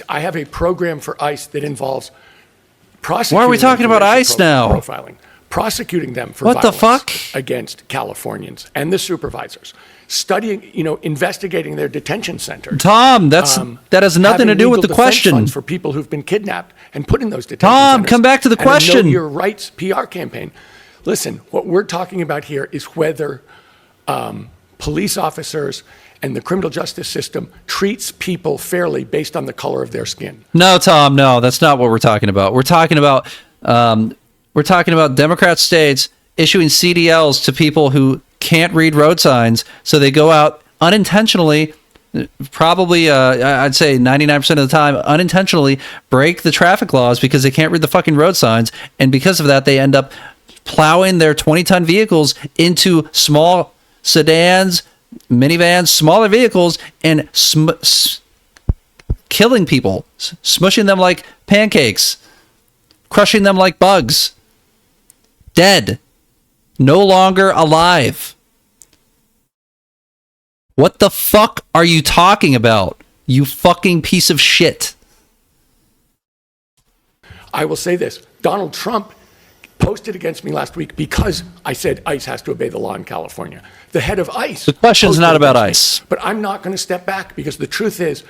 I have a program for ICE that involves prosecuting. Why are we them talking for about racial ICE now? Profiling, prosecuting them for What the violence fuck? against Californians and the supervisors, studying, investigating their detention centers. Tom, that has nothing to having do with legal the defense question. funds for people who've been kidnapped and put in those detention Tom, centers. come back to the And a Know question. Your Rights PR campaign. Listen, what we're talking about here is whether police officers and the criminal justice system treats people fairly based on the color of their skin. No, Tom, no, that's not what we're talking about. We're talking about Democrat states issuing CDLs to people who can't read road signs, so they go out unintentionally probably, I'd say 99% of the time, unintentionally break the traffic laws because they can't read the fucking road signs. And because of that, they end up plowing their 20-ton vehicles into small sedans, minivans, smaller vehicles, and killing people, smushing them like pancakes, crushing them like bugs. Dead. No longer alive. What the fuck are you talking about, you fucking piece of shit? I will say this. Donald Trump posted against me last week because I said ICE has to obey the law in California. The head of ICE. The question's posted not about against me. ICE. But I'm not going to step back because the truth is,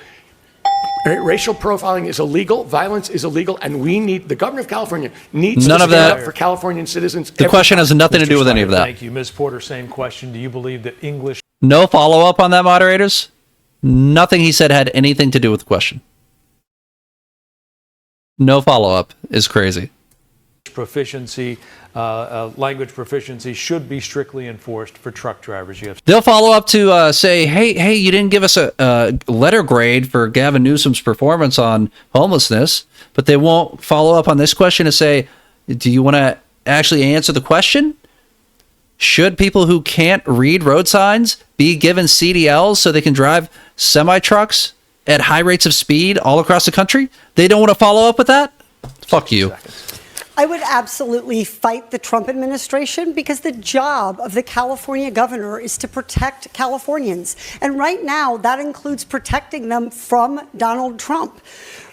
racial profiling is illegal, violence is illegal, and the governor of California needs None to of stand that. up for Californian citizens. The question has nothing to do with any of that. Thank you. Ms. Porter, same question. Do you believe that English No follow-up on that, moderators? Nothing he said had anything to do with the question. No follow-up is crazy. proficiency, language proficiency should be strictly enforced for truck drivers? You have They'll follow up to say, hey, you didn't give us a letter grade for Gavin Newsom's performance on homelessness, but they won't follow up on this question to say, do you want to actually answer the question? Should people who can't read road signs be given CDLs so they can drive semi-trucks at high rates of speed all across the country? They don't want to follow up with that? Fuck you. I would absolutely fight the Trump administration because the job of the California governor is to protect Californians. And right now, that includes protecting them from Donald Trump.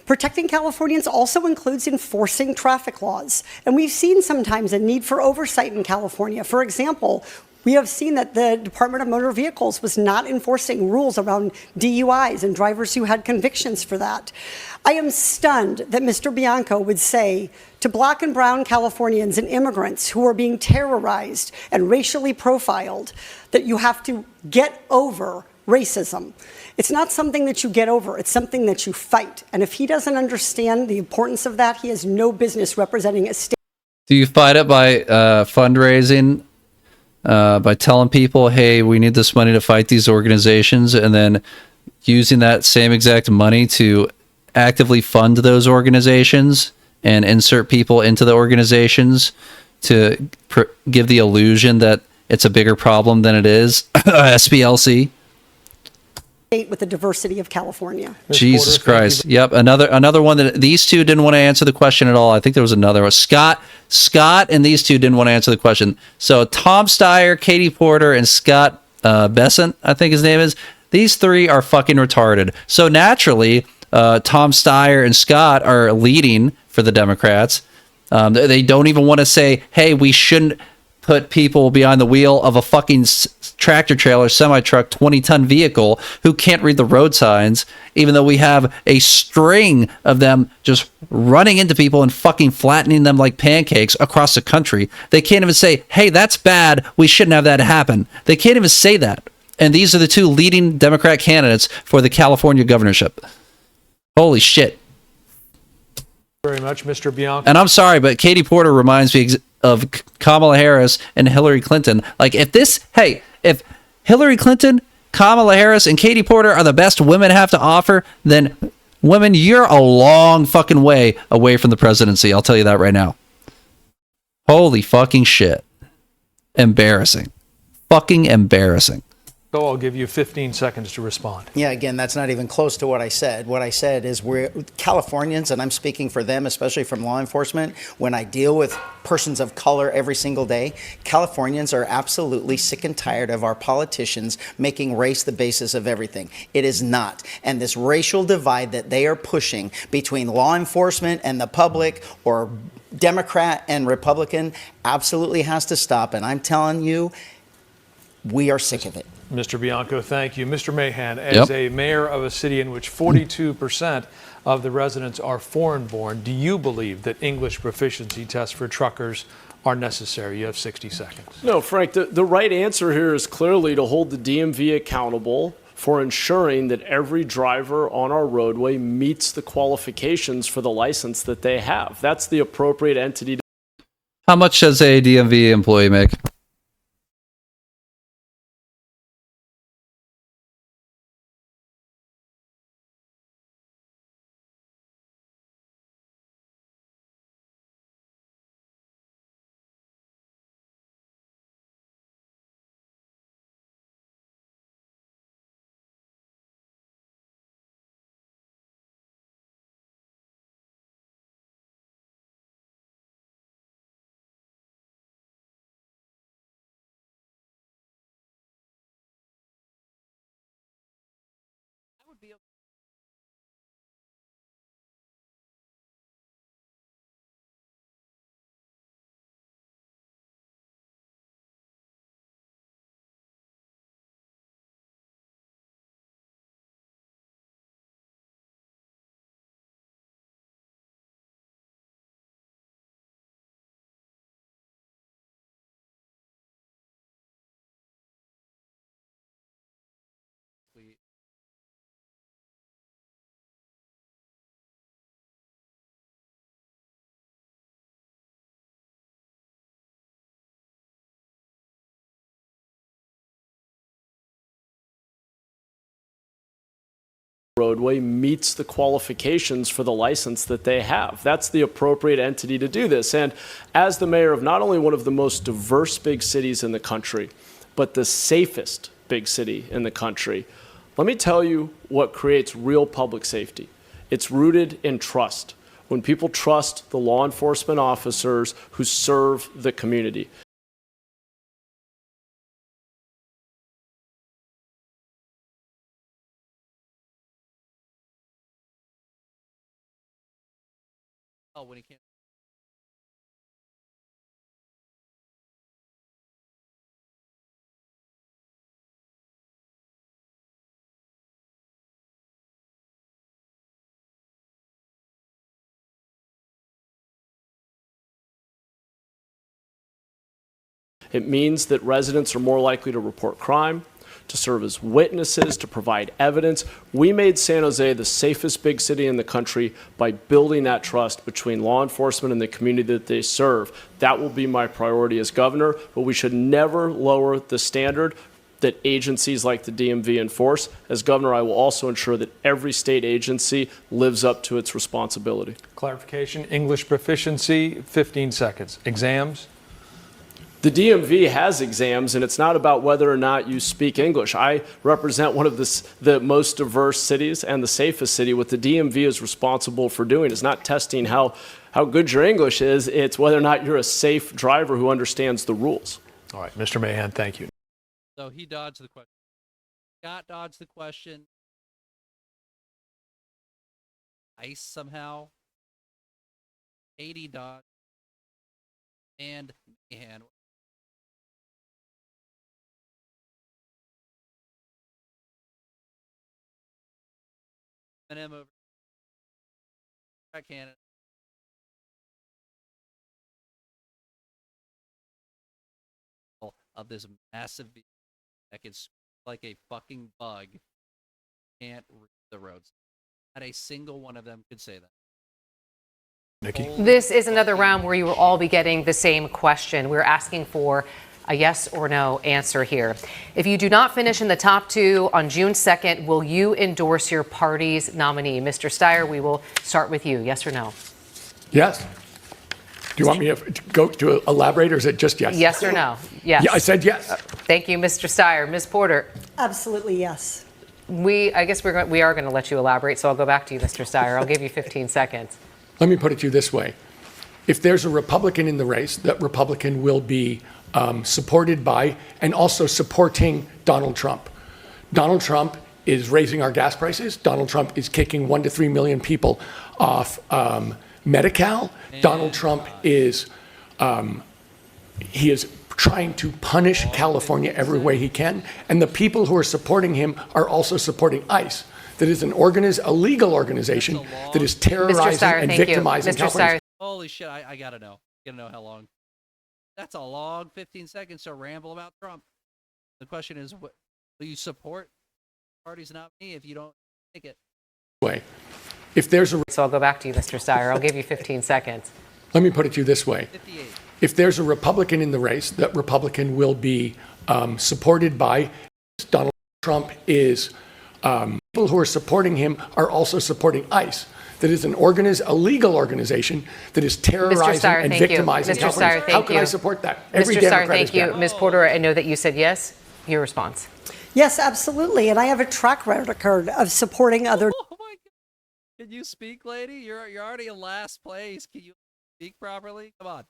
Protecting Californians also includes enforcing traffic laws. And we've seen sometimes a need for oversight in California. For example, we have seen that the Department of Motor Vehicles was not enforcing rules around DUIs and drivers who had convictions for that. I am stunned that Mr. Bianco would say to Black and brown Californians and immigrants who are being terrorized and racially profiled that you have to get over racism. It's not something that you get over, it's something that you fight. And if he doesn't understand the importance of that, he has no business representing a state. Do you fight it by fundraising, by telling people, hey, we need this money to fight these organizations, and then using that same exact money to actively fund those organizations and insert people into the organizations to give the illusion that it's a bigger problem than it is? SPLC. With the diversity of California. Jesus Christ. Yep. Another one that these two didn't want to answer the question at all. I think there was another one. Scott and these two didn't want to answer the question. So Tom Steyer, Katie Porter, and Scott Bessent, I think his name is. These three are fucking retarded. So naturally, Tom Steyer and Scott are leading for the Democrats. They don't even want to say, hey, we shouldn't put people behind the wheel of a fucking tractor trailer, semi-truck, 20-ton vehicle who can't read the road signs, even though we have a string of them just running into people and fucking flattening them like pancakes across the country. They can't even say, hey, that's bad, we shouldn't have that happen. They can't even say that. And these are the two leading Democrat candidates for the California governorship. Holy shit. very much, Mr. Bianco. And I'm sorry, but Katie Porter reminds me of Kamala Harris and Hillary Clinton. Like, if Hillary Clinton, Kamala Harris, and Katie Porter are the best women have to offer, then women, you're a long fucking way away from the presidency. I'll tell you that right now. Holy fucking shit. Embarrassing. Fucking embarrassing. So I'll give you 15 seconds to respond. Yeah, again, that's not even close to what I said. What I said is we're Californians, and I'm speaking for them, especially from law enforcement, when I deal with persons of color every single day, Californians are absolutely sick and tired of our politicians making race the basis of everything. It is not. And this racial divide that they are pushing between law enforcement and the public, or Democrat and Republican, absolutely has to stop. And I'm telling you, we are sick of it. Mr. Bianco, thank you. Mr. Mahan, as a mayor of a city in which 42% of the residents are foreign-born, do you believe that English proficiency tests for truckers are necessary? You have 60 seconds. No, Frank, the right answer here is clearly to hold the DMV accountable for ensuring that every driver on our roadway meets the qualifications for the license that they have. That's the appropriate entity. How much does a DMV employee make? would be. Roadway meets the qualifications for the license that they have. That's the appropriate entity to do this. And as the mayor of not only one of the most diverse big cities in the country, but the safest big city in the country, let me tell you what creates real public safety. It's rooted in trust. When people trust the law enforcement officers who serve the community. Oh, when he can't. It means that residents are more likely to report crime, to serve as witnesses, to provide evidence. We made San Jose the safest big city in the country by building that trust between law enforcement and the community that they serve. That will be my priority as governor, but we should never lower the standard that agencies like the DMV enforce. As governor, I will also ensure that every state agency lives up to its responsibility. Clarification, English proficiency, 15 seconds. Exams? The DMV has exams, and it's not about whether or not you speak English. I represent one of the most diverse cities and the safest city. What the DMV is responsible for doing is not testing how good your English is, it's whether or not you're a safe driver who understands the rules. All right, Mr. Mahan, thank you. So he dodged the question. Scott dodged the question. Ice somehow. Katie dodged. And Mahan. And him over. Back Canada. Of this massive beast that can squeak like a fucking bug, can't reach the roads. Not a single one of them could say that. Nikki? This is another round where you will all be getting the same question. We're asking for a yes or no answer here. If you do not finish in the top two on June 2nd, will you endorse your party's nominee? Mr. Steyer, we will start with you. Yes or no? Yes. Do you want me to go to elaborate, or is it just yes? Yes or no? Yes. Yeah, I said yes. Thank you, Mr. Steyer. Ms. Porter, Absolutely, yes. I guess we are going to let you elaborate, so I'll go back to you, Mr. Steyer. I'll give you 15 seconds. Let me put it to you this way. If there's a Republican in the race, that Republican will be supported by and also supporting Donald Trump. Donald Trump is raising our gas prices. Donald Trump is kicking 1 to 3 million people off Medi-Cal. Donald Trump is he is trying to punish California every way he can, and the people who are supporting him are also supporting ICE. That is a legal organization that is terrorizing Steyer, and thank you. victimizing Mr. Californians. Steyer. Holy shit, I gotta know. Gotta know how long. That's a long 15 seconds to ramble about Trump. The question is, will you support the party's nominee if you don't take it? If there's a So I'll go back to you, Mr. Steyer. I'll give you 15 seconds. Let me put it to you this way. 58. If there's a Republican in the race, that Republican will be supported by Donald Trump. Is people who are supporting him are also supporting ICE. That is a legal organization that is terrorizing Steyer, and thank you. victimizing Mr. Californians. Steyer, How thank can I you. support that? Every Mr. Steyer, Democrat thank is you. bad. Ms. Porter, I know that you said yes. Your response. Yes, absolutely. And I have a track record of supporting other. Oh my God. Can you speak, lady? You're already in last place. Can you speak properly? Come on.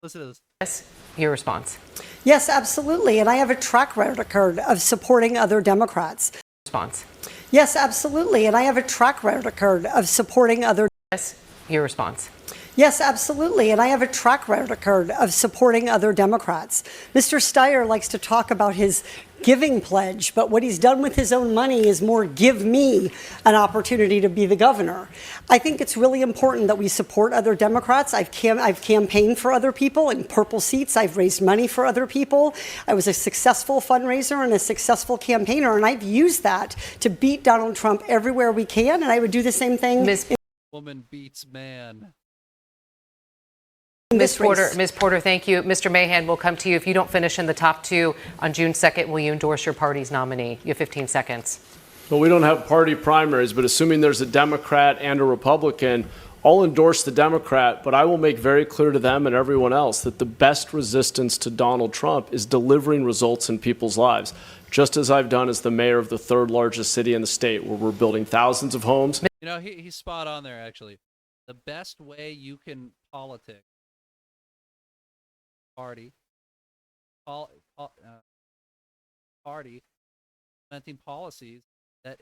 Listen to this. Yes. Your response. Yes, absolutely. And I have a track record of supporting other Democrats. Response. Yes, absolutely. And I have a track record of supporting other. Yes, your response. Yes, absolutely. And I have a track record of supporting other Democrats. Mr. Steyer likes to talk about his giving pledge, but what he's done with his own money is more give me an opportunity to be the governor. I think it's really important that we support other Democrats. I've campaigned for other people in purple seats. I've raised money for other people. I was a successful fundraiser and a successful campaigner, and I've used that to beat Donald Trump everywhere we can, and I would do the same thing. Woman beats man. Ms. Porter, thank you. Mr. Mahan, we'll come to you. If you don't finish in the top two on June 2nd, will you endorse your party's nominee? You have 15 seconds. Well, we don't have party primaries, but assuming there's a Democrat and a Republican, I'll endorse the Democrat, but I will make very clear to them and everyone else that the best resistance to Donald Trump is delivering results in people's lives, just as I've done as the mayor of the third largest city in the state, where we're building thousands of homes. You know, he's spot on there, actually. The best way you can politic party implementing policies that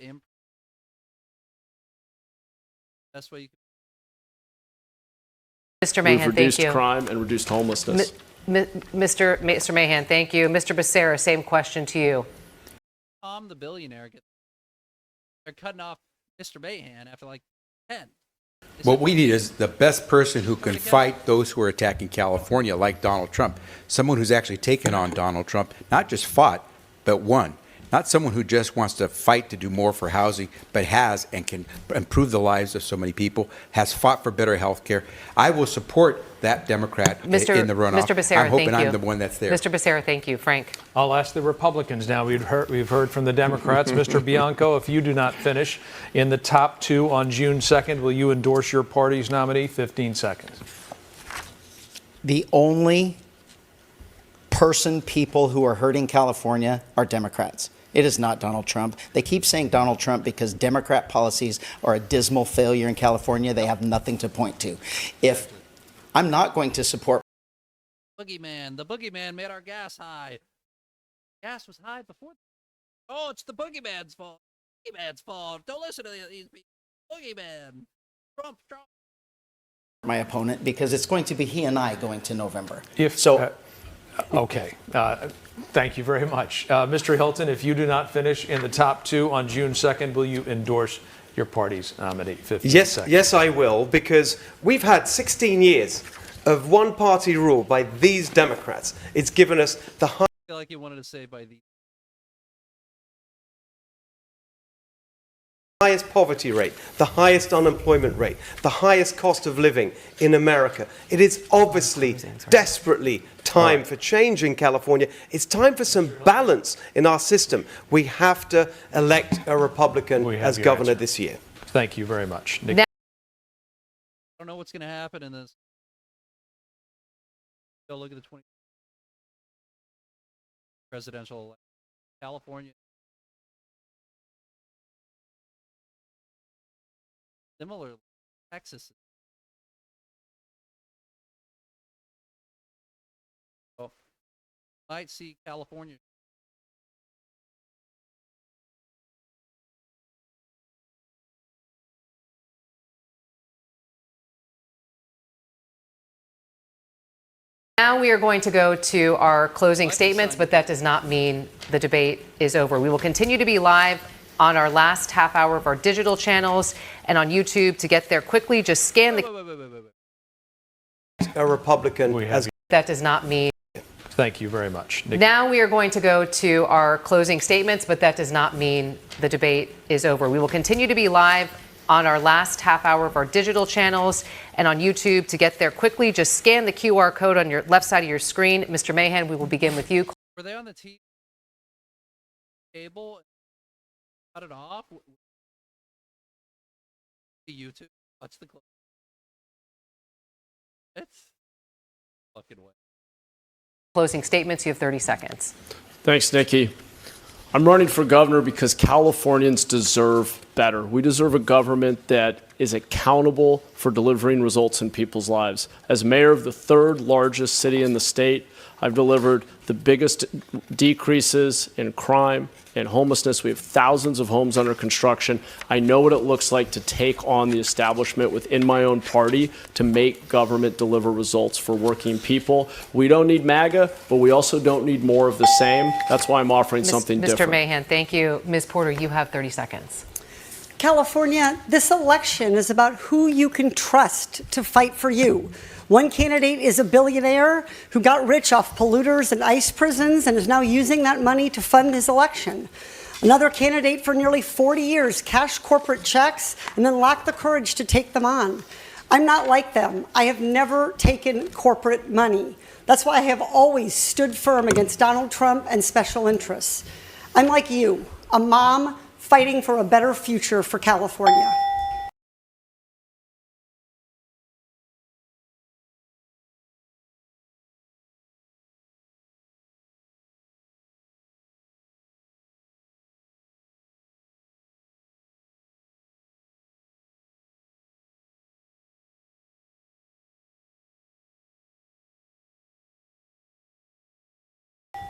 best way you can. Mr. Mahan, We've reduced crime and reduced homelessness. Mr. Mahan, thank you. Mr. Becerra, same question to you. Tom the billionaire, they're cutting off Mr. Mahan after like 10. What we need is the best person who can fight those who are attacking California, like Donald Trump. Someone who's actually taken on Donald Trump, not just fought, but won. Not someone who just wants to fight to do more for housing, but has and can improve the lives of so many people, has fought for better health care. I will support that Democrat in the runoff. Mr. Becerra, I'm hoping thank you. I'm the one that's there. Mr. Becerra, thank you. Frank. I'll ask the Republicans now. We've heard from the Democrats. Mr. Bianco, if you do not finish in the top two on June 2nd, will you endorse your party's nominee? 15 seconds. The only people who are hurting California are Democrats. It is not Donald Trump. They keep saying Donald Trump because Democrat policies are a dismal failure in California. They have nothing to point to. If I'm not going to support Boogeyman, the boogeyman made our gas high. Gas was high before. Oh, it's the boogeyman's fault. Boogeyman's fault. Don't listen to these people. Boogeyman. Trump. my opponent, because it's going to be he and I going to November. Okay. Thank you very much. Mr. Hilton, if you do not finish in the top two on June 2nd, will you endorse your party's nominee? 15 seconds. Yes, I will, because we've had 16 years of one-party rule by these Democrats. It's given us the I feel like you wanted to say by the highest poverty rate, the highest unemployment rate, the highest cost of living in America. It is obviously desperately time for change in California. It's time for some balance in our system. We have to elect a Republican as governor this year. Thank you very much. I don't know what's going to happen in this. Go look at the 20 presidential election. California. Similarly, Texas. So, might see California. Now we are going to go to our closing statements, but that does not mean the debate is over. We will continue to be live on our last half hour of our digital channels and on YouTube. To get there quickly, just scan the... A Republican as... That does not mean... Thank you very much. Now we are going to go to our closing statements, but that does not mean the debate is over. We will continue to be live on our last half hour of our digital channels and on YouTube. To get there quickly, just scan the QR code on your left side of your screen. Mr. Mahan, we will begin with you. Were they on the TV cable? Cut it off? YouTube? What's the close? It's fucking way. Closing statements, you have 30 seconds. Thanks, Nikki. I'm running for governor because Californians deserve better. We deserve a government that is accountable for delivering results in people's lives. As mayor of the third largest city in the state, I've delivered the biggest decreases in crime and homelessness. We have thousands of homes under construction. I know what it looks like to take on the establishment within my own party to make government deliver results for working people. We don't need MAGA, but we also don't need more of the same. That's why I'm offering something different. Mr. Mahan, thank you. Ms. Porter, you have 30 seconds. California, this election is about who you can trust to fight for you. One candidate is a billionaire who got rich off polluters and ICE prisons and is now using that money to fund his election. Another candidate for nearly 40 years cashed corporate checks and then lacked the courage to take them on. I'm not like them. I have never taken corporate money. That's why I have always stood firm against Donald Trump and special interests. I'm like you, a mom fighting for a better future for California.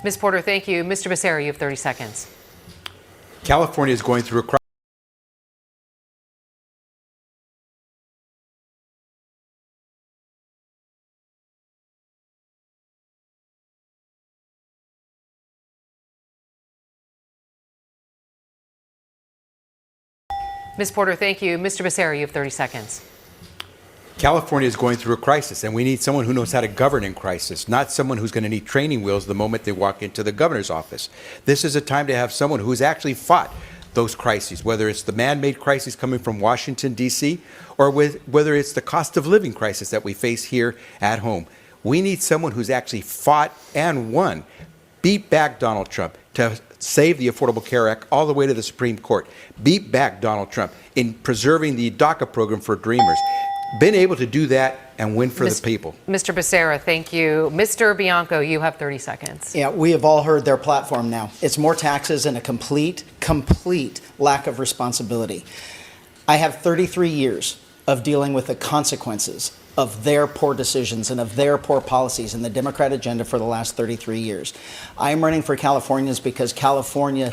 Ms. Porter, thank you. Mr. Becerra, you have 30 seconds. California is going through a crisis. Ms. Porter, thank you. Mr. Becerra, you have 30 seconds. California is going through a crisis, and we need someone who knows how to govern in crisis, not someone who's going to need training wheels the moment they walk into the governor's office. This is a time to have someone who's actually fought those crises, whether it's the man-made crisis coming from Washington, D.C., or whether it's the cost of living crisis that we face here at home. We need someone who's actually fought and won, beat back Donald Trump to save the Affordable Care Act all the way to the Supreme Court, beat back Donald Trump in preserving the DACA program for Dreamers, been able to do that and win for the people. Mr. Becerra, thank you. Mr. Bianco, you have 30 seconds. Yeah, we have all heard their platform now. It's more taxes and a complete lack of responsibility. I have 33 years of dealing with the consequences of their poor decisions and of their poor policies and the Democrat agenda for the last 33 years. I am running for Californians because Californians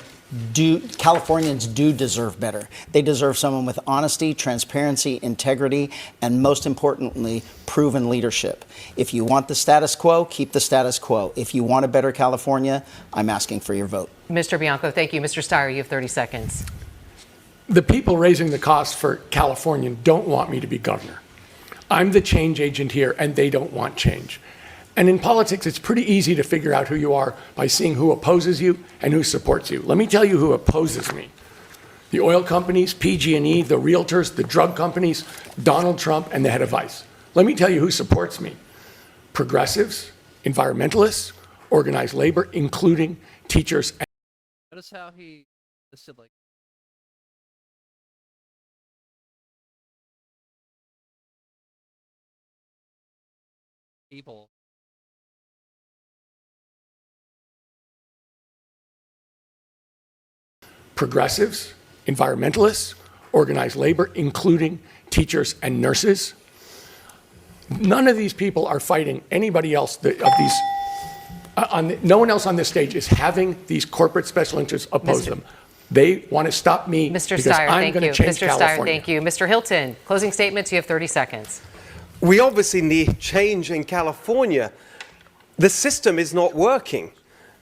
do deserve better. They deserve someone with honesty, transparency, integrity, and most importantly, proven leadership. If you want the status quo, keep the status quo. If you want a better California, I'm asking for your vote. Mr. Bianco, thank you. Mr. Steyer, you have 30 seconds. The people raising the cost for California don't want me to be governor. I'm the change agent here, and they don't want change. And in politics, it's pretty easy to figure out who you are by seeing who opposes you and who supports you. Let me tell you who opposes me. The oil companies, PG&E, the realtors, the drug companies, Donald Trump, and the head of ICE. Let me tell you who supports me. Progressives, environmentalists, organized labor, including teachers. Notice how he listed like people. Progressives, environmentalists, organized labor, including teachers and nurses. None of these people are fighting anybody else no one else on this stage is having these corporate special interests oppose them. They want to stop me because I'm going to change California. Mr. Steyer, thank you. Mr. Hilton, closing statements, you have 30 seconds. We obviously need change in California. The system is not working.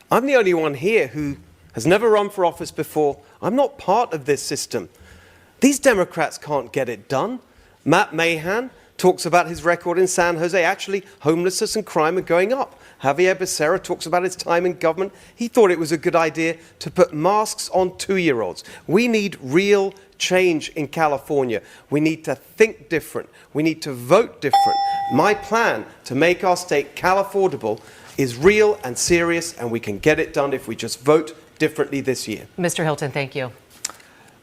I'm the only one here who has never run for office before. I'm not part of this system. These Democrats can't get it done. Matt Mahan talks about his record in San Jose. Actually, homelessness and crime are going up. Javier Becerra talks about his time in government. He thought it was a good idea to put masks on 2-year-olds. We need real change in California. We need to think different. We need to vote different. My plan to make our state Cal-affordable is real and serious, and we can get it done if we just vote differently this year. Mr. Hilton, thank you.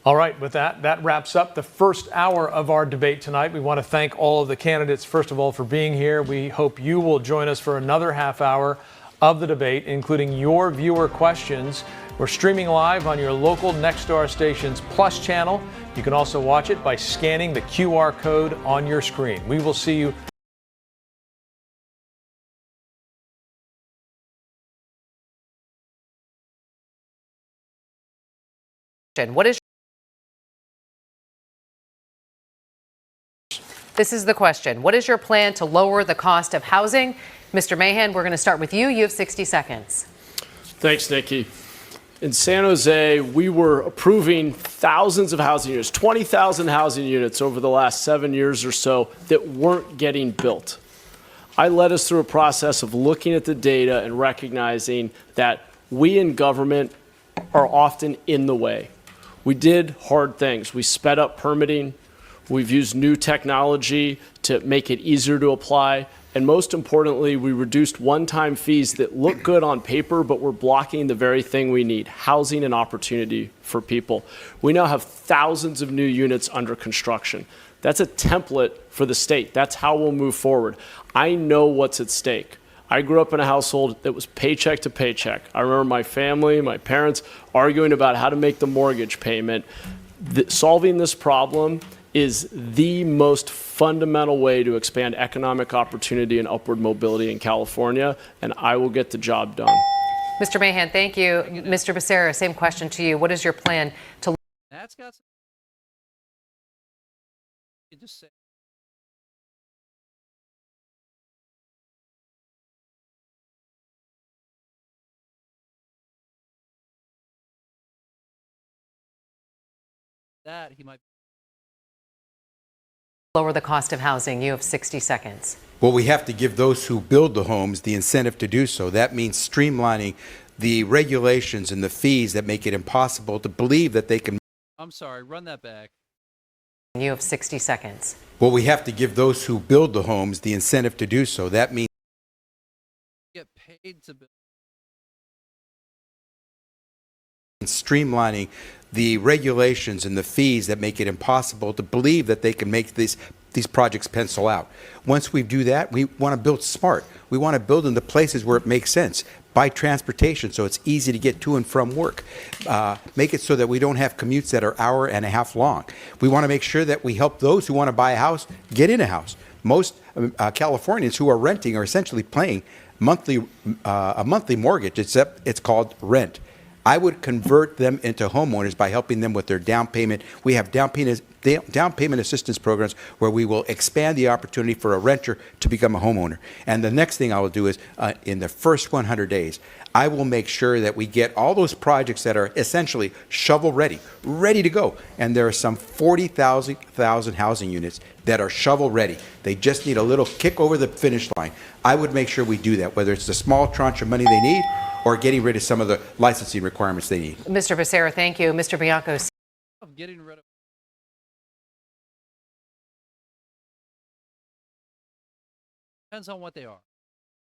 All right, with that wraps up the first hour of our debate tonight. We want to thank all of the candidates, first of all, for being here. We hope you will join us for another half hour of the debate, including your viewer questions. We're streaming live on your local Nexstar station's Plus channel. You can also watch it by scanning the QR code on your screen. We will see you. What is This is the question. What is your plan to lower the cost of housing? Mr. Mahan, we're going to start with you. You have 60 seconds. Thanks, Nikki. In San Jose, we were approving thousands of housing units, 20,000 housing units over the last 7 years or so that weren't getting built. I led us through a process of looking at the data and recognizing that we in government are often in the way. We did hard things. We sped up permitting. We've used new technology to make it easier to apply. And most importantly, we reduced one-time fees that look good on paper, but we're blocking the very thing we need, housing and opportunity for people. We now have thousands of new units under construction. That's a template for the state. That's how we'll move forward. I know what's at stake. I grew up in a household that was paycheck to paycheck. I remember my family, my parents arguing about how to make the mortgage payment. Solving this problem is the most fundamental way to expand economic opportunity and upward mobility in California, and I will get the job done. Mr. Mahan, thank you. Mr. Becerra, same question to you. What is your plan to... That's got some... You just say... that he might lower the cost of housing? You have 60 seconds. Well, we have to give those who build the homes the incentive to do so. That means streamlining the regulations and the fees that make it impossible to believe that they can. I'm sorry, run that back. You have 60 seconds. Well, we have to give those who build the homes the incentive to do so. That means Get paid to build. Streamlining the regulations and the fees that make it impossible to believe that they can make these projects pencil out. Once we do that, we want to build smart. We want to build in the places where it makes sense. Buy transportation so it's easy to get to and from work. Make it so that we don't have commutes that are hour and a half long. We want to make sure that we help those who want to buy a house get in a house. Most Californians who are renting are essentially paying a monthly mortgage, except it's called rent. I would convert them into homeowners by helping them with their down payment. We have down payment assistance programs where we will expand the opportunity for a renter to become a homeowner. And the next thing I will do is, in the first 100 days, I will make sure that we get all those projects that are essentially shovel ready to go. And there are some 40,000 housing units that are shovel ready. They just need a little kick over the finish line. I would make sure we do that, whether it's the small tranche of money they need or getting rid of some of the licensing requirements they need. Mr. Becerra, thank you. Mr. Bianco. Of getting rid of... Depends on what they are.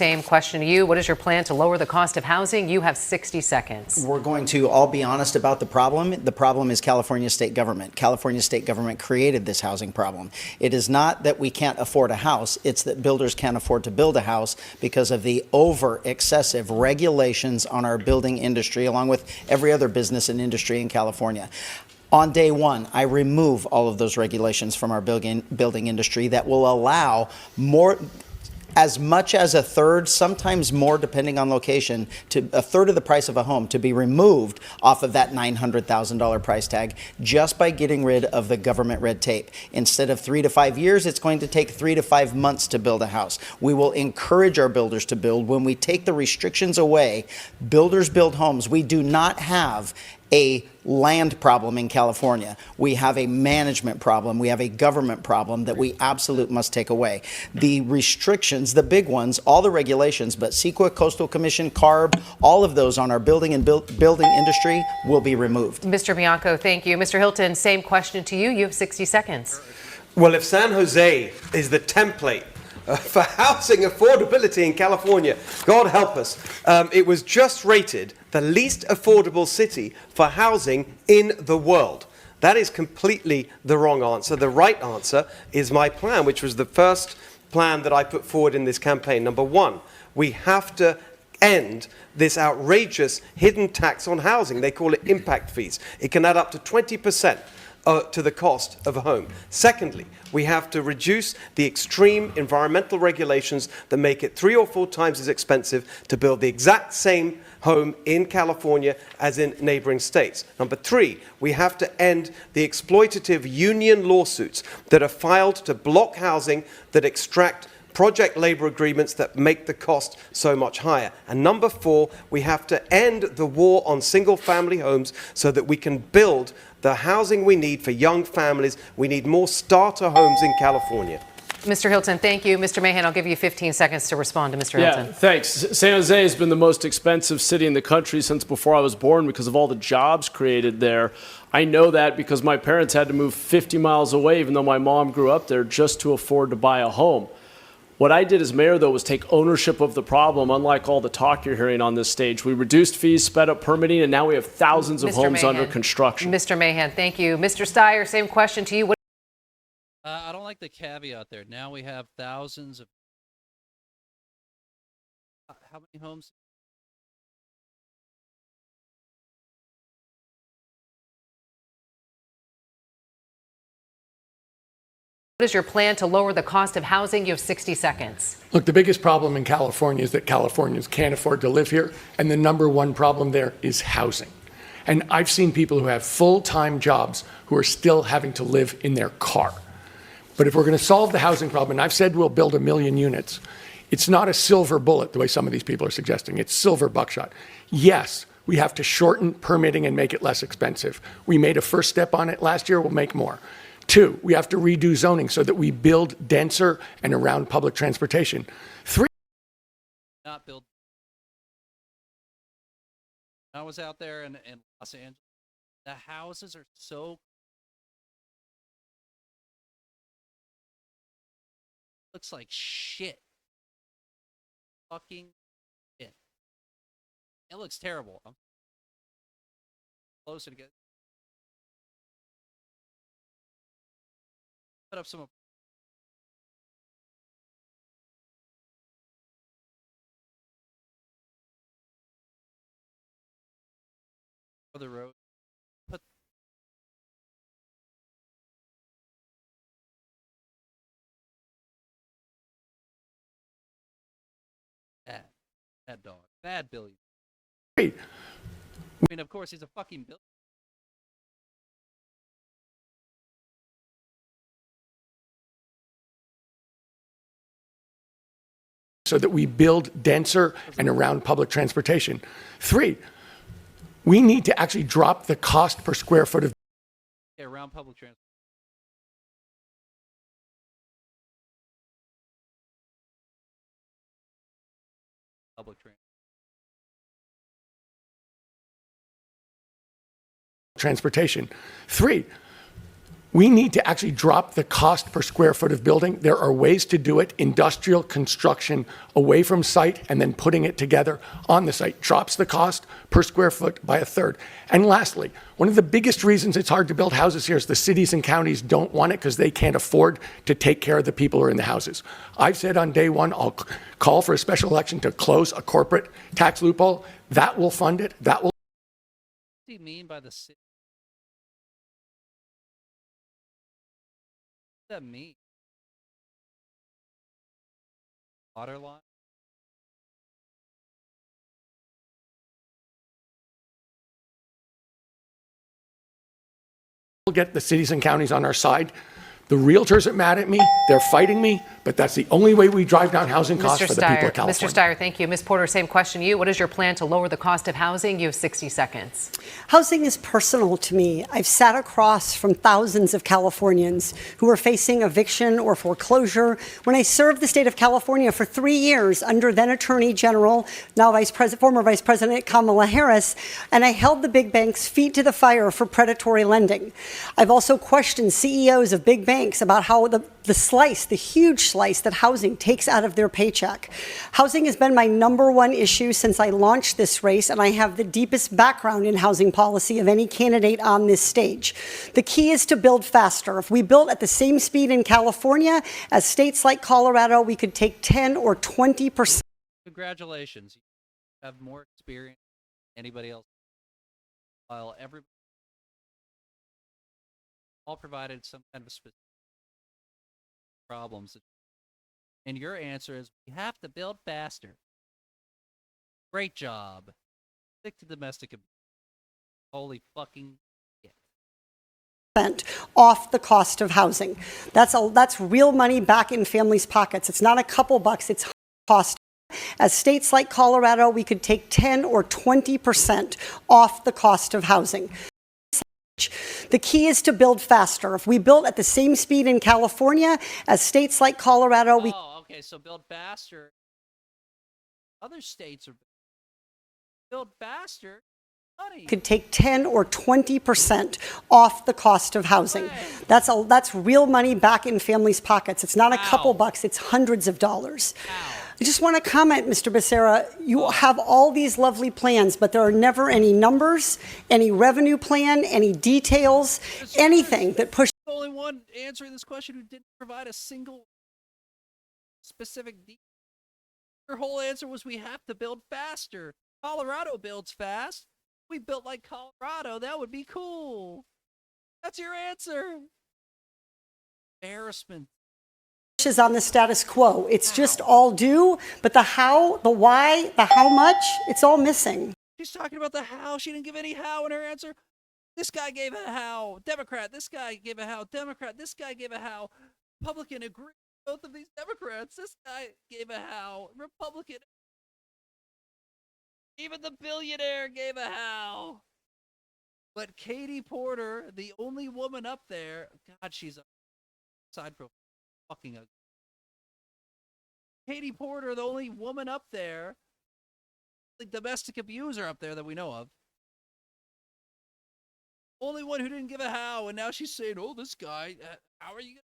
Same question to you. What is your plan to lower the cost of housing? You have 60 seconds. We're going to all be honest about the problem. The problem is California state government. California state government created this housing problem. It is not that we can't afford a house. It's that builders can't afford to build a house because of the excessive regulations on our building industry, along with every other business and industry in California. On day one, I remove all of those regulations from our building industry that will allow as much as a third, sometimes more depending on location, to a third of the price of a home to be removed off of that $900,000 price tag just by getting rid of the government red tape. Instead of 3 to 5 years, it's going to take 3 to 5 months to build a house. We will encourage our builders to build. When we take the restrictions away, builders build homes. We do not have a land problem in California. We have a management problem. We have a government problem that we absolutely must take away. The restrictions, the big ones, all the regulations, but CEQA, Coastal Commission, CARB, all of those on our building and building industry will be removed. Mr. Bianco, thank you. Mr. Hilton, same question to you. You have 60 seconds. Well, if San Jose is the template for housing affordability in California, God help us. It was just rated the least affordable city for housing in the world. That is completely the wrong answer. The right answer is my plan, which was the first plan that I put forward in this campaign. Number one, we have to end this outrageous hidden tax on housing. They call it impact fees. It can add up to 20% to the cost of a home. Secondly, we have to reduce the extreme environmental regulations that make it 3 or 4 times as expensive to build the exact same home in California as in neighboring states. Number 3, we have to end the exploitative union lawsuits that are filed to block housing that extract project labor agreements that make the cost so much higher. And number 4, we have to end the war on single-family homes so that we can build the housing we need for young families. We need more starter homes in California. Mr. Hilton, thank you. Mr. Mahan, I'll give you 15 seconds to respond to Mr. Hilton. Yeah, thanks. San Jose has been the most expensive city in the country since before I was born because of all the jobs created there. I know that because my parents had to move 50 miles away, even though my mom grew up there, just to afford to buy a home. What I did as mayor, though, was take ownership of the problem, unlike all the talk you're hearing on this stage. We reduced fees, sped up permitting, and now we have thousands of homes under construction. Mr. Mahan, thank you. Mr. Steyer, same question to you. I don't like the caveat there. Now we have thousands of... How many homes? What is your plan to lower the cost of housing? You have 60 seconds. Look, the biggest problem in California is that Californians can't afford to live here, and the number one problem there is housing. And I've seen people who have full-time jobs who are still having to live in their car. But if we're going to solve the housing problem, and I've said we'll build 1 million units, it's not a silver bullet the way some of these people are suggesting. It's silver buckshot. Yes, we have to shorten permitting and make it less expensive. We made a first step on it last year. We'll make more. 2, we have to redo zoning so that we build denser and around public transportation. 3, Not build. I was out there in Los Angeles. The houses are so... Looks like shit. Fucking shit. It looks terrible. I'm closer to get... Put up some... the road. Put... Bad dog. Bad Billy. Great. I mean, of course, he's a fucking Billy. So that we build denser and around public transportation. 3, we need to actually drop the cost per square foot of... Yeah, around public transportation. Public transportation. 3, we need to actually drop the cost per square foot of building. There are ways to do it. Industrial construction away from site and then putting it together on the site drops the cost per square foot by 1/3. And lastly, one of the biggest reasons it's hard to build houses here is the cities and counties don't want it because they can't afford to take care of the people who are in the houses. I've said on day one, I'll call for a special election to close a corporate tax loophole. That will fund it. That will... What do you mean by the city? What does that mean? Water line? We'll get the cities and counties on our side. The realtors are mad at me. They're fighting me, but that's the only way we drive down housing costs for the people of California. Mr. Steyer, thank you. Ms. Porter, same question to you. What is your plan to lower the cost of housing? You have 60 seconds. Housing is personal to me. I've sat across from thousands of Californians who are facing eviction or foreclosure. When I served the state of California for 3 years under then Attorney General, now former Vice President Kamala Harris, and I held the big banks' feet to the fire for predatory lending. I've also questioned CEOs of big banks about how the huge slice that housing takes out of their paycheck. Housing has been my #1 issue since I launched this race, and I have the deepest background in housing policy of any candidate on this stage. The key is to build faster. If we built at the same speed in California as states like Colorado, we could take 10 or 20%. Congratulations. have more experience than anybody else, while everybody all provided some kind of specific problems. And your answer is, we have to build faster. Great job. Stick to domestic abuse. Holy fucking shit. Off the cost of housing. That's real money back in families' pockets. It's not a couple bucks, it's cost. As states like Colorado, we could take 10 or 20% off the cost of housing. The key is to build faster. If we built at the same speed in California as states like Colorado, we Okay, so build faster. Other states are build faster. Money. could take 10 or 20% off the cost of housing. Right. That's real money back in families' pockets. It's not a couple Ow. bucks, it's hundreds of dollars. Ow. I just want to comment, Mr. Becerra, you have all these lovely plans, but there are never any numbers, any revenue plan, any details, anything that pushes. The only one answering this question who didn't provide a single specific detail. Your whole answer was, we have to build faster. Colorado builds fast. We built like Colorado. That would be cool. That's your answer. Embarrassment. On the status quo. It's just all due, but the how, the why, the how much, it's all missing. She's talking about the how. She didn't give any how in her answer. This guy gave a how. Democrat. This guy gave a how. Democrat. This guy gave a how. Republican agreed with both of these Democrats. This guy gave a how. Republican. Even the billionaire gave a how. But Katie Porter, the only woman up there, God, she's a side profile. Fucking ugly. Katie Porter, the only woman up there, the domestic abuser up there that we know of. Only one who didn't give a how, and now she's saying, "Oh, this guy, how are you?"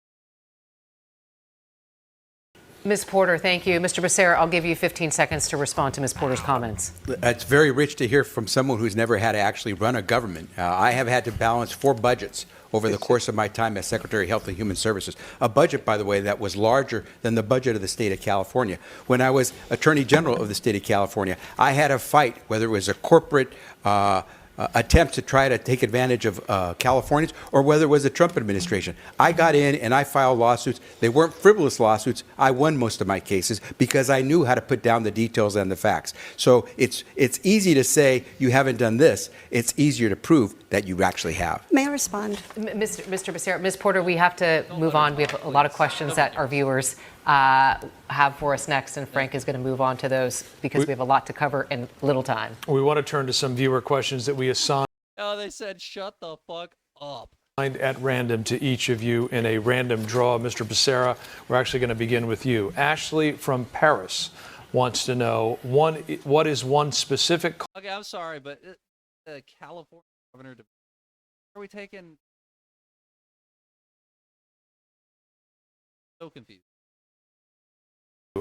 Ms. Porter, thank you. Mr. Becerra, I'll give you 15 seconds to respond to Ms. Porter's comments. It's very rich to hear from someone who's never had to actually run a government. I have had to balance 4 budgets over the course of my time as Secretary of Health and Human Services. A budget, by the way, that was larger than the budget of the state of California. When I was Attorney General of the state of California, I had a fight, whether it was a corporate attempt to try to take advantage of Californians, or whether it was the Trump administration. I got in and I filed lawsuits. They weren't frivolous lawsuits. I won most of my cases because I knew how to put down the details and the facts. So it's easy to say you haven't done this. It's easier to prove that you actually have. May I respond? Mr. Becerra, Ms. Porter, we have to move on. We have a lot of questions that our viewers have for us next, and Frank is going to move on to those because we have a lot to cover in little time. We want to turn to some viewer questions that we assigned Oh, they said, "Shut the fuck up." at random to each of you in a random draw. Mr. Becerra, we're actually going to begin with you. Ashley from Paris wants to know, what is one specific... Okay, I'm sorry, but California governor, are we taking? So confused.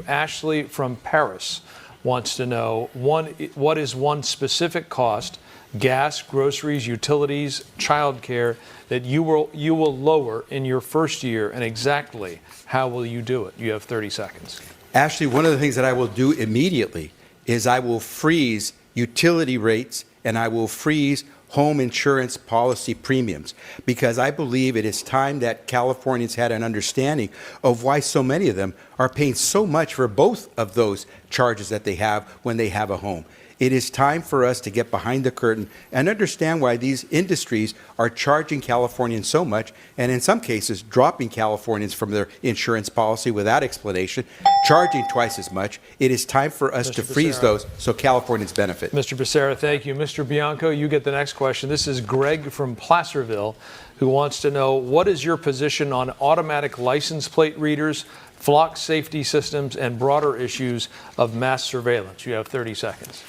Ashley from Paris wants to know, what is one specific cost, gas, groceries, utilities, childcare, that you will lower in your first year, and exactly how will you do it? You have 30 seconds. Ashley, one of the things that I will do immediately is I will freeze utility rates and I will freeze home insurance policy premiums, because I believe it is time that Californians had an understanding of why so many of them are paying so much for both of those charges that they have when they have a home. It is time for us to get behind the curtain and understand why these industries are charging Californians so much, and in some cases dropping Californians from their insurance policy without explanation, charging twice as much. It is time for us to freeze those so Californians benefit. Mr. Becerra, thank you. Mr. Bianco, you get the next question. This is Greg from Placerville, who wants to know, what is your position on automatic license plate readers, flock safety systems, and broader issues of mass surveillance? You have 30 seconds.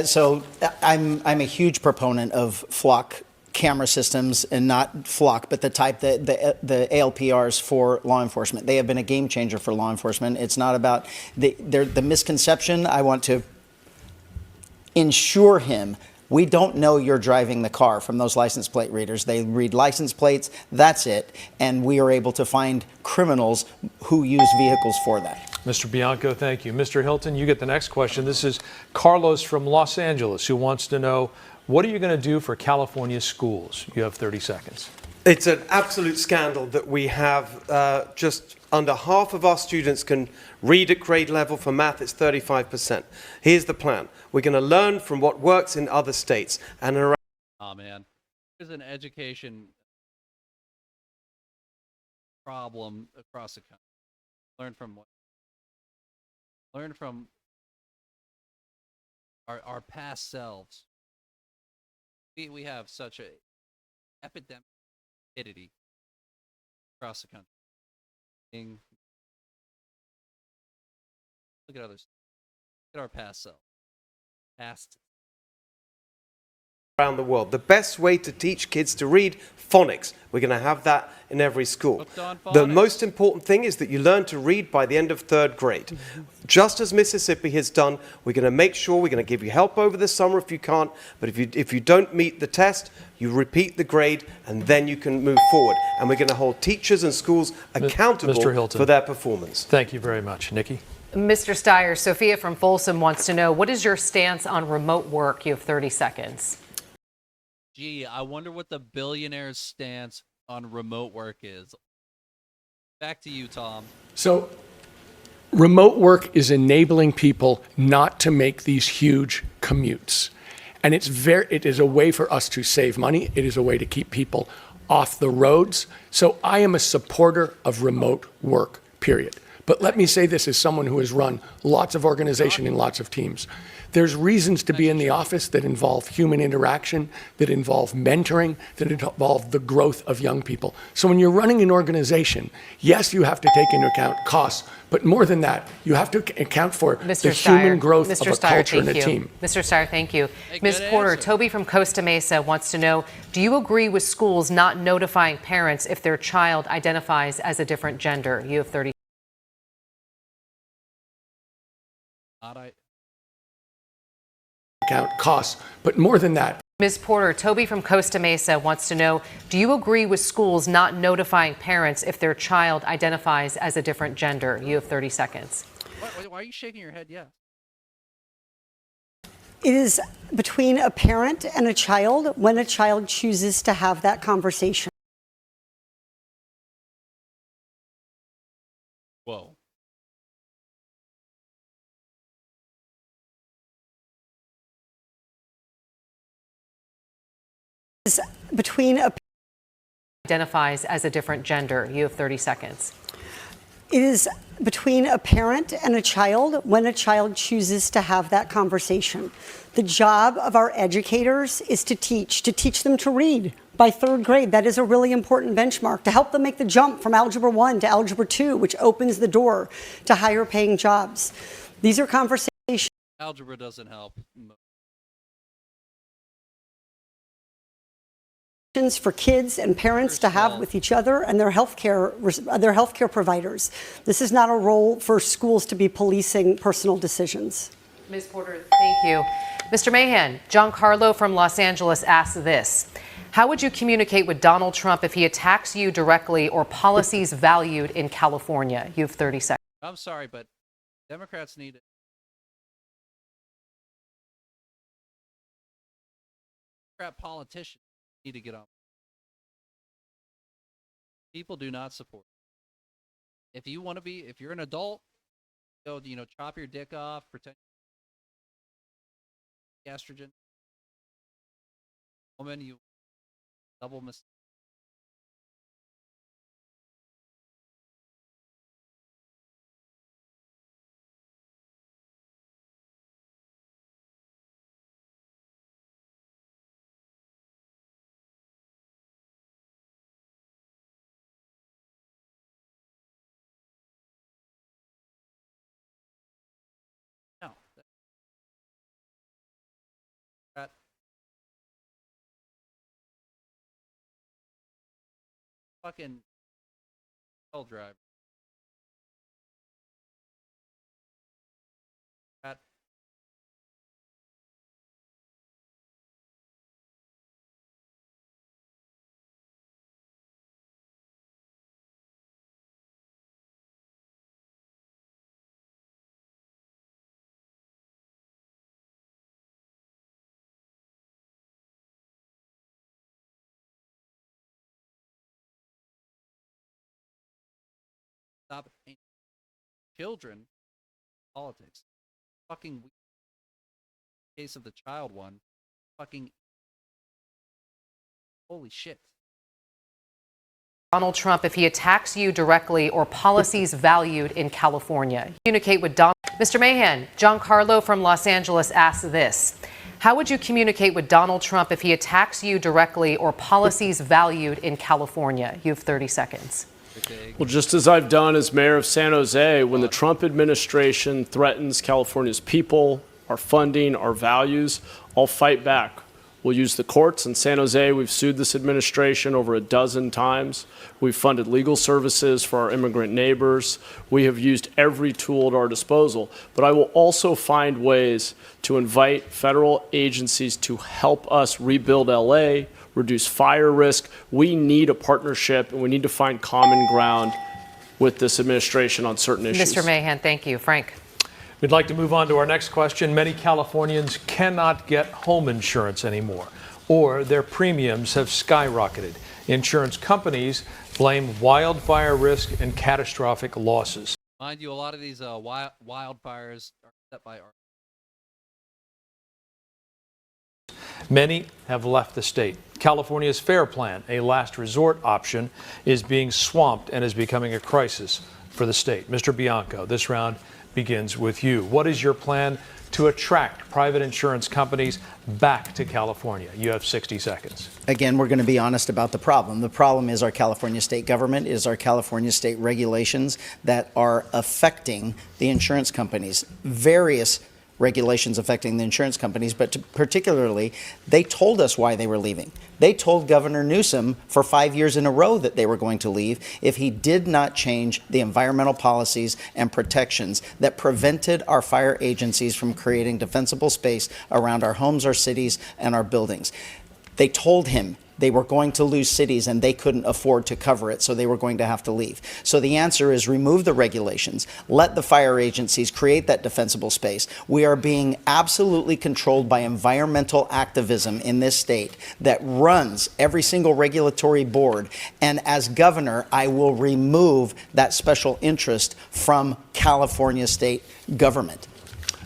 So I'm a huge proponent of flock camera systems, and not flock, but the type that the ALPRs for law enforcement. They have been a game changer for law enforcement. It's not about the misconception. I want to ensure him, we don't know you're driving the car from those license plate readers. They read license plates, that's it. And we are able to find criminals who use vehicles for that. Mr. Bianco, thank you. Mr. Hilton, you get the next question. This is Carlos from Los Angeles who wants to know, what are you going to do for California schools? You have 30 seconds. It's an absolute scandal that we have just under half of our students can read at grade level. For math, it's 35%. Here's the plan. We're going to learn from what works in other states. And around. Oh, man. There's an education problem across the country. Learn from what? Learn from our past selves. We have such a epidemic across the country. Look at others. Look at our past self. Around the world. The best way to teach kids to read phonics. We're going to have that in every school. The most important thing is that you learn to read by the end of 3rd grade. Just as Mississippi has done, we're going to make sure we're going to give you help over the summer if you can't, but if you don't meet the test, you repeat the grade and then you can move forward. And we're going to hold teachers and schools accountable for their performance. Thank you very much. Nikki? Mr. Steyer, Sophia from Folsom wants to know, what is your stance on remote work? You have 30 seconds. Gee, I wonder what the billionaire's stance on remote work is. Back to you, Tom. So remote work is enabling people not to make these huge commutes. And it is a way for us to save money. It is a way to keep people off the roads. So I am a supporter of remote work, period. But let me say this as someone who has run lots of organization and lots of teams. There's reasons to be in the office that involve human interaction, that involve mentoring, that involve the growth of young people. So when you're running an organization, yes, you have to take into account costs, but more than that, you have to account for the human growth of a culture and a team. Mr. Steyer, thank you. Hey, Ms. Porter, answer. Toby from Costa Mesa wants to know, do you agree with schools not notifying parents if their child identifies as a different gender? You have 30. Account costs, but more than that. Ms. Porter, Toby from Costa Mesa wants to know, do you agree with schools not notifying parents if their child identifies as a different gender? You have 30 seconds. Why are you shaking your head? Yeah. It is between a parent and a child when a child chooses to have that conversation. Whoa. Is between a Identifies as a different gender. You have 30 seconds. It is between a parent and a child when a child chooses to have that conversation. The job of our educators is to teach them to read by 3rd grade. That is a really important benchmark to help them make the jump from Algebra 1 to Algebra 2, which opens the door to higher paying jobs. These are conversations. Algebra doesn't help. For kids and parents to have with each other and their healthcare providers. This is not a role for schools to be policing personal decisions. Ms. Porter, thank you. Mr. Mahan, John Carlo from Los Angeles asks this. How would you communicate with Donald Trump if he attacks you directly or policies valued in California? You have 30 seconds. I'm sorry, but Democrats need it. Democrat politicians need to get on. People do not support. If you want to be, if you're an adult, go, chop your dick off, pretend estrogen. Woman, you double mistake. No. That fucking driver. Stop painting children politics. Fucking case of the child one. Fucking holy shit. Donald Trump if he attacks you directly or policies valued in California. Communicate with Mr. Mahan, John Carlo from Los Angeles asks this. How would you communicate with Donald Trump if he attacks you directly or policies valued in California? You have 30 seconds. Well, just as I've done as mayor of San Jose, when the Trump administration threatens California's people, our funding, our values, I'll fight back. We'll use the courts. In San Jose, we've sued this administration over a dozen times. We've funded legal services for our immigrant neighbors. We have used every tool at our disposal. But I will also find ways to invite federal agencies to help us rebuild LA, reduce fire risk. We need a partnership, and we need to find common ground with this administration on certain issues. Mr. Mahan, thank you. Frank. We'd like to move on to our next question. Many Californians cannot get home insurance anymore, or their premiums have skyrocketed. Insurance companies blame wildfire risk and catastrophic losses. Mind you, a lot of these wildfires are set by our. Many have left the state. California's FAIR Plan, a last resort option, is being swamped and is becoming a crisis for the state. Mr. Bianco, this round begins with you. What is your plan to attract private insurance companies back to California? You have 60 seconds. Again, we're going to be honest about the problem. The problem is our California state government, is our California state regulations that are affecting the insurance companies. Various regulations affecting the insurance companies, but particularly, they told us why they were leaving. They told Governor Newsom for 5 years in a row that they were going to leave if he did not change the environmental policies and protections that prevented our fire agencies from creating defensible space around our homes, our cities, and our buildings. They told him they were going to lose cities and they couldn't afford to cover it, so they were going to have to leave. So the answer is remove the regulations, let the fire agencies create that defensible space. We are being absolutely controlled by environmental activism in this state that runs every single regulatory board. And as governor, I will remove that special interest from California state government.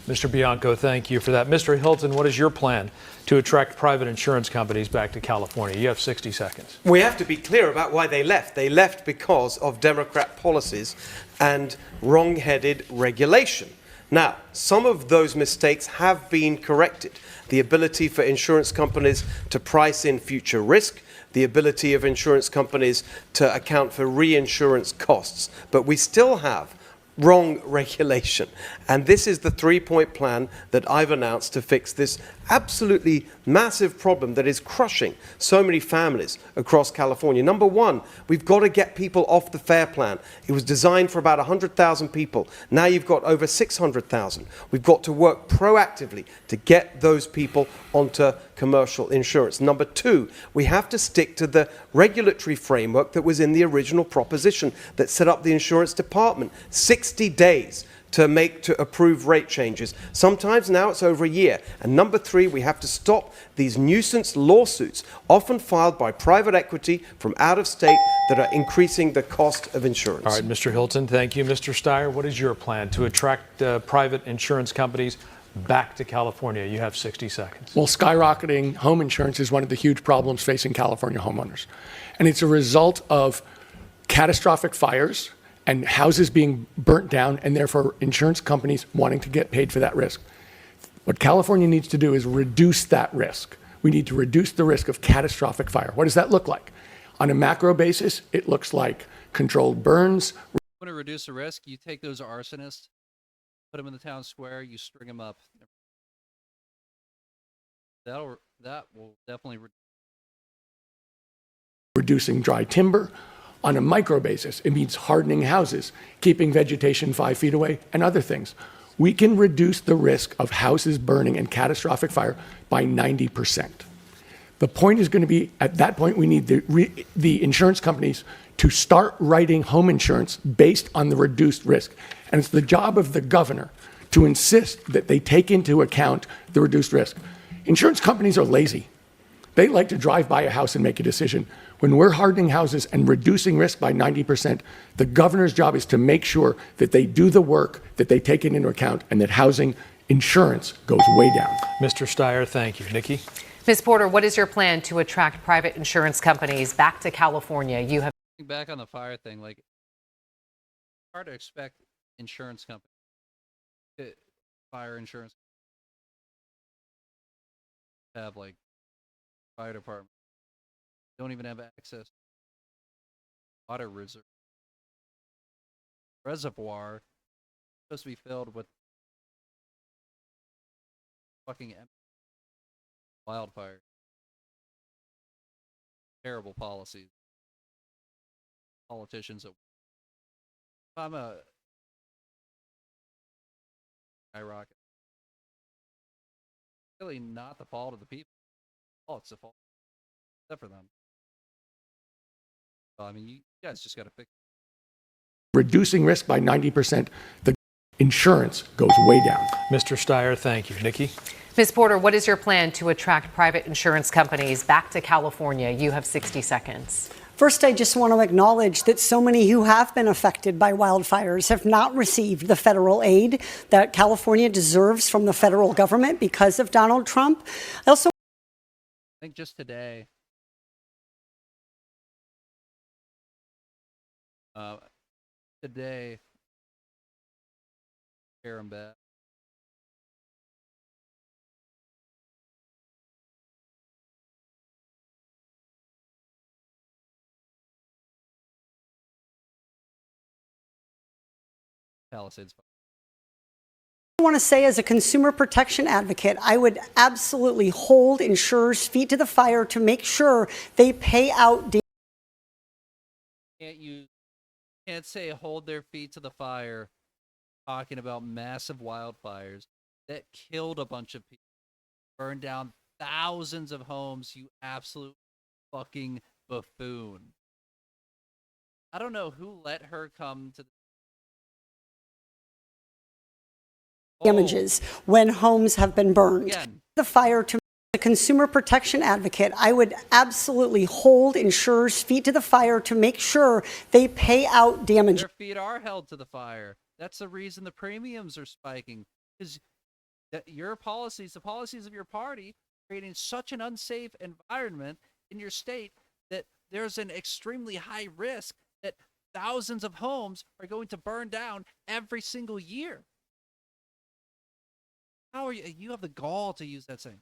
Mr. Bianco, thank you for that. Mr. Hilton, what is your plan to attract private insurance companies back to California? You have 60 seconds. We have to be clear about why they left. They left because of Democrat policies and wrong-headed regulation. Now, some of those mistakes have been corrected. The ability for insurance companies to price in future risk, the ability of insurance companies to account for reinsurance costs. But we still have wrong regulation. And this is the three-point plan that I've announced to fix this absolutely massive problem that is crushing so many families across California. Number one, we've got to get people off the FAIR Plan. It was designed for about 100,000 people. Now you've got over 600,000. We've got to work proactively to get those people onto commercial insurance. Number two, we have to stick to the regulatory framework that was in the original proposition that set up the insurance department. 60 days to approve rate changes. Sometimes now it's over a year. And number three, we have to stop these nuisance lawsuits, often filed by private equity from out of state, that are increasing the cost of insurance. All right, Mr. Hilton, thank you. Mr. Steyer, what is your plan to attract private insurance companies back to California? You have 60 seconds. Well, skyrocketing home insurance is one of the huge problems facing California homeowners. And it's a result of catastrophic fires and houses being burnt down, and therefore insurance companies wanting to get paid for that risk. What California needs to do is reduce that risk. We need to reduce the risk of catastrophic fire. What does that look like? On a macro basis, it looks like controlled burns. You want to reduce the risk? You take those arsonists, put them in the town square, you string them up. That will definitely Reducing dry timber. On a micro basis, it means hardening houses, keeping vegetation 5 feet away, and other things. We can reduce the risk of houses burning and catastrophic fire by 90%. The point is going to be, at that point, we need the insurance companies to start writing home insurance based on the reduced risk. And it's the job of the governor to insist that they take into account the reduced risk. Insurance companies are lazy. They like to drive by a house and make a decision. When we're hardening houses and reducing risk by 90%, the governor's job is to make sure that they do the work, that they take it into account, and that housing insurance goes way down. Mr. Steyer, thank you. Nikki? Ms. Porter, what is your plan to attract private insurance companies back to California? You have Back on the fire thing, like, hard to expect insurance companies, fire insurance, have like fire department, don't even have access to water reservoir supposed to be filled with fucking empty wildfire. Terrible policies. Politicians that if I'm a skyrocket, really not the fault of the people. Oh, it's the fault except for them. So, I mean, you guys just got to fix it. Reducing risk by 90%, the insurance goes way down. Mr. Steyer, thank you. Nikki? Ms. Porter, what is your plan to attract private insurance companies back to California? You have 60 seconds. First, I just want to acknowledge that so many who have been affected by wildfires have not received the federal aid that California deserves from the federal government because of Donald Trump. I also think just today, Karen Beth, Palisades. I want to say, as a consumer protection advocate, I would absolutely hold insurers' feet to the fire to make sure they pay out. Can't say hold their feet to the fire talking about massive wildfires that killed a bunch of people, burned down thousands of homes, you absolute fucking buffoon. I don't know who let her come to Damages when homes have been burned. Again. The fire to a consumer protection advocate, I would absolutely hold insurers' feet to the fire to make sure they pay out damages. Their feet are held to the fire. That's the reason the premiums are spiking. Because your policies, the policies of your party, creating such an unsafe environment in your state that there's an extremely high risk that thousands of homes are going to burn down every single year. How are you? You have the gall to use that saying.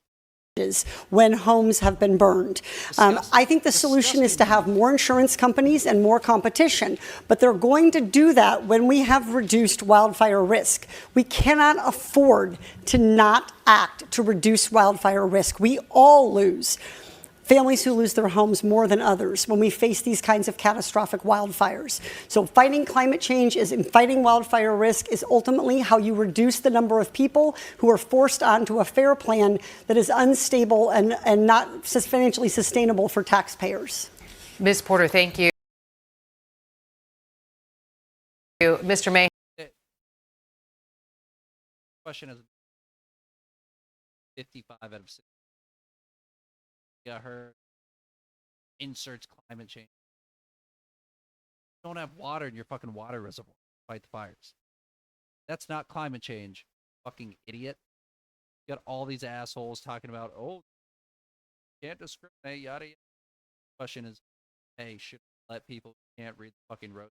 When homes have been burned. I think the solution is to have more insurance companies and more competition, but they're going to do that when we have reduced wildfire risk. We cannot afford to not act to reduce wildfire risk. We all lose. Families who lose their homes more than others when we face these kinds of catastrophic wildfires. So fighting climate change and fighting wildfire risk is ultimately how you reduce the number of people who are forced onto a fair plan that is unstable and not financially sustainable for taxpayers. Ms. Porter, thank you. Mr. May. Question is 55 out of 60. Got her inserts climate change. You don't have water in your fucking water reservoir to fight the fires. That's not climate change, fucking idiot. You got all these assholes talking about, oh, can't discriminate, yada yada. Question is, hey, should we let people who can't read the fucking road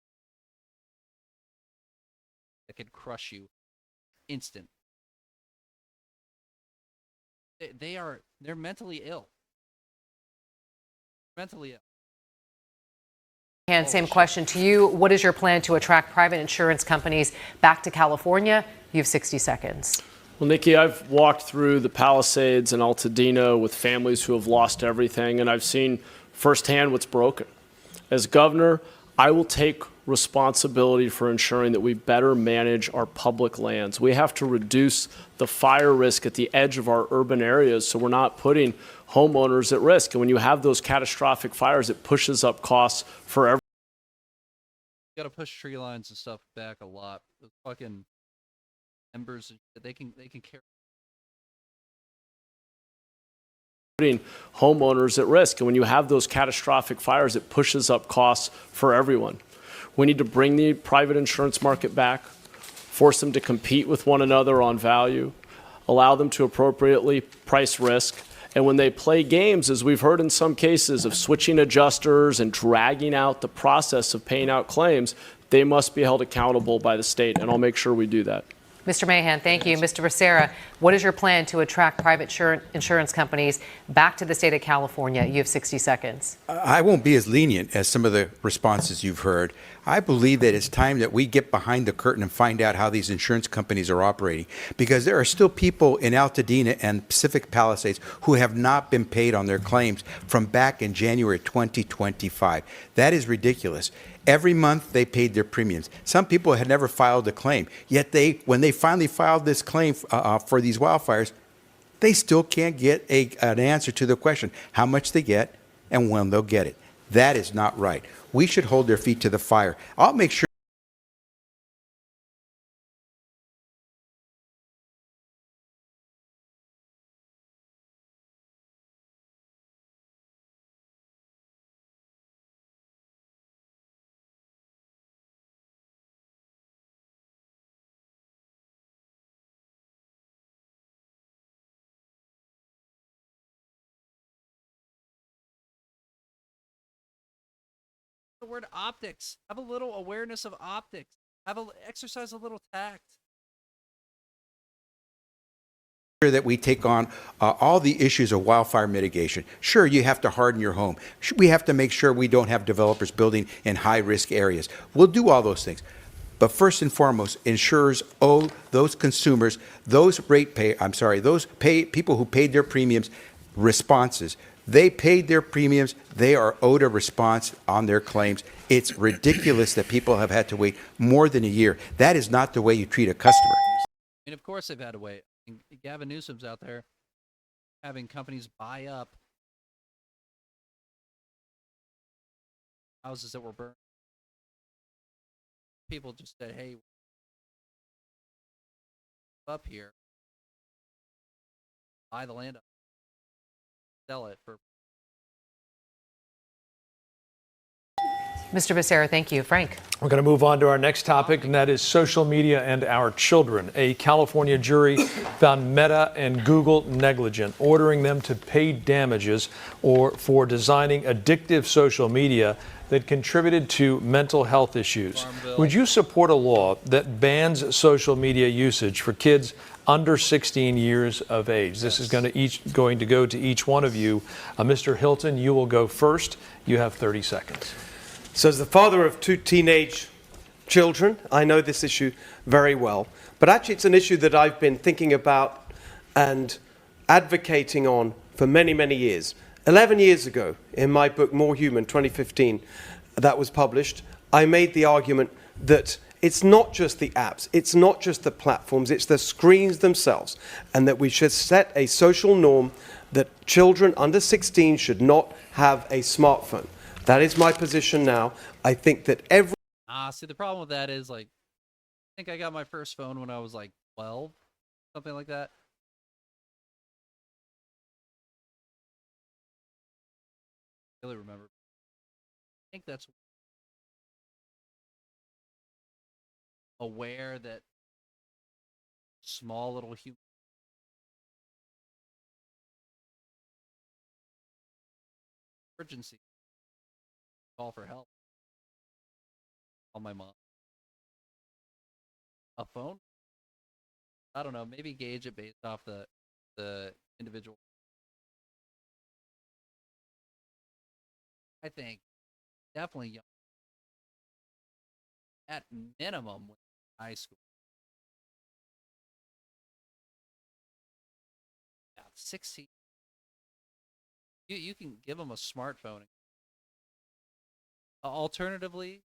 that could crush you instant? They're mentally ill. Mentally ill. And same question to you. What is your plan to attract private insurance companies back to California? You have 60 seconds. Well, Nikki, I've walked through the Palisades and Altadena with families who have lost everything, and I've seen firsthand what's broken. As governor, I will take responsibility for ensuring that we better manage our public lands. We have to reduce the fire risk at the edge of our urban areas so we're not putting homeowners at risk. And when you have those catastrophic fires, it pushes up costs for everyone. You got to push tree lines and stuff back a lot. The fucking embers, they can carry. putting homeowners at risk. And when you have those catastrophic fires, it pushes up costs for everyone. We need to bring the private insurance market back, force them to compete with one another on value, allow them to appropriately price risk. And when they play games, as we've heard in some cases, of switching adjusters and dragging out the process of paying out claims, they must be held accountable by the state, and I'll make sure we do that. Mr. Mahan, thank you. Mr. Becerra, what is your plan to attract private insurance companies back to the state of California? You have 60 seconds. I won't be as lenient as some of the responses you've heard. I believe that it's time that we get behind the curtain and find out how these insurance companies are operating, because there are still people in Altadena and Pacific Palisades who have not been paid on their claims from back in January 2025. That is ridiculous. Every month they paid their premiums. Some people had never filed a claim, yet when they finally filed this claim for these wildfires, they still can't get an answer to the question how much they get and when they'll get it. That is not right. We should hold their feet to the fire. I'll make sure. The word optics. Have a little awareness of optics. Exercise a little tact. That we take on all the issues of wildfire mitigation. Sure, you have to harden your home. We have to make sure we don't have developers building in high-risk areas. We'll do all those things. But first and foremost, insurers owe those consumers, those people who paid their premiums, responses. They paid their premiums. They are owed a response on their claims. It's ridiculous that people have had to wait more than a year. That is not the way you treat a customer. I mean, of course they've had to wait. Gavin Newsom's out there having companies buy up houses that were burned. People just said, hey, up here, buy the land up, sell it for. Mr. Becerra, thank you. Frank. We're going to move on to our next topic, and that is social media and our children. A California jury found Meta and Google negligent, ordering them to pay damages for designing addictive social media that contributed to mental health issues. Would you support a law that bans social media usage for kids under 16 years of age? This is going to go to each one of you. Mr. Hilton, you will go first. You have 30 seconds. So as the father of 2 teenage children, I know this issue very well. But actually, it's an issue that I've been thinking about and advocating on for many, many years. 11 years ago, in my book, More Human, 2015, that was published, I made the argument that it's not just the apps, it's not just the platforms, it's the screens themselves, and that we should set a social norm that children under 16 should not have a smartphone. That is my position now. I think that See, the problem with that is, like, I think I got my first phone when I was like 12, something like that. I really remember. I think that's aware that small little human emergency call for help. Call my mom. A phone? I don't know. Maybe gauge it based off the individual. I think definitely young. At minimum, high school. Yeah, 16. You can give them a smartphone. Alternatively,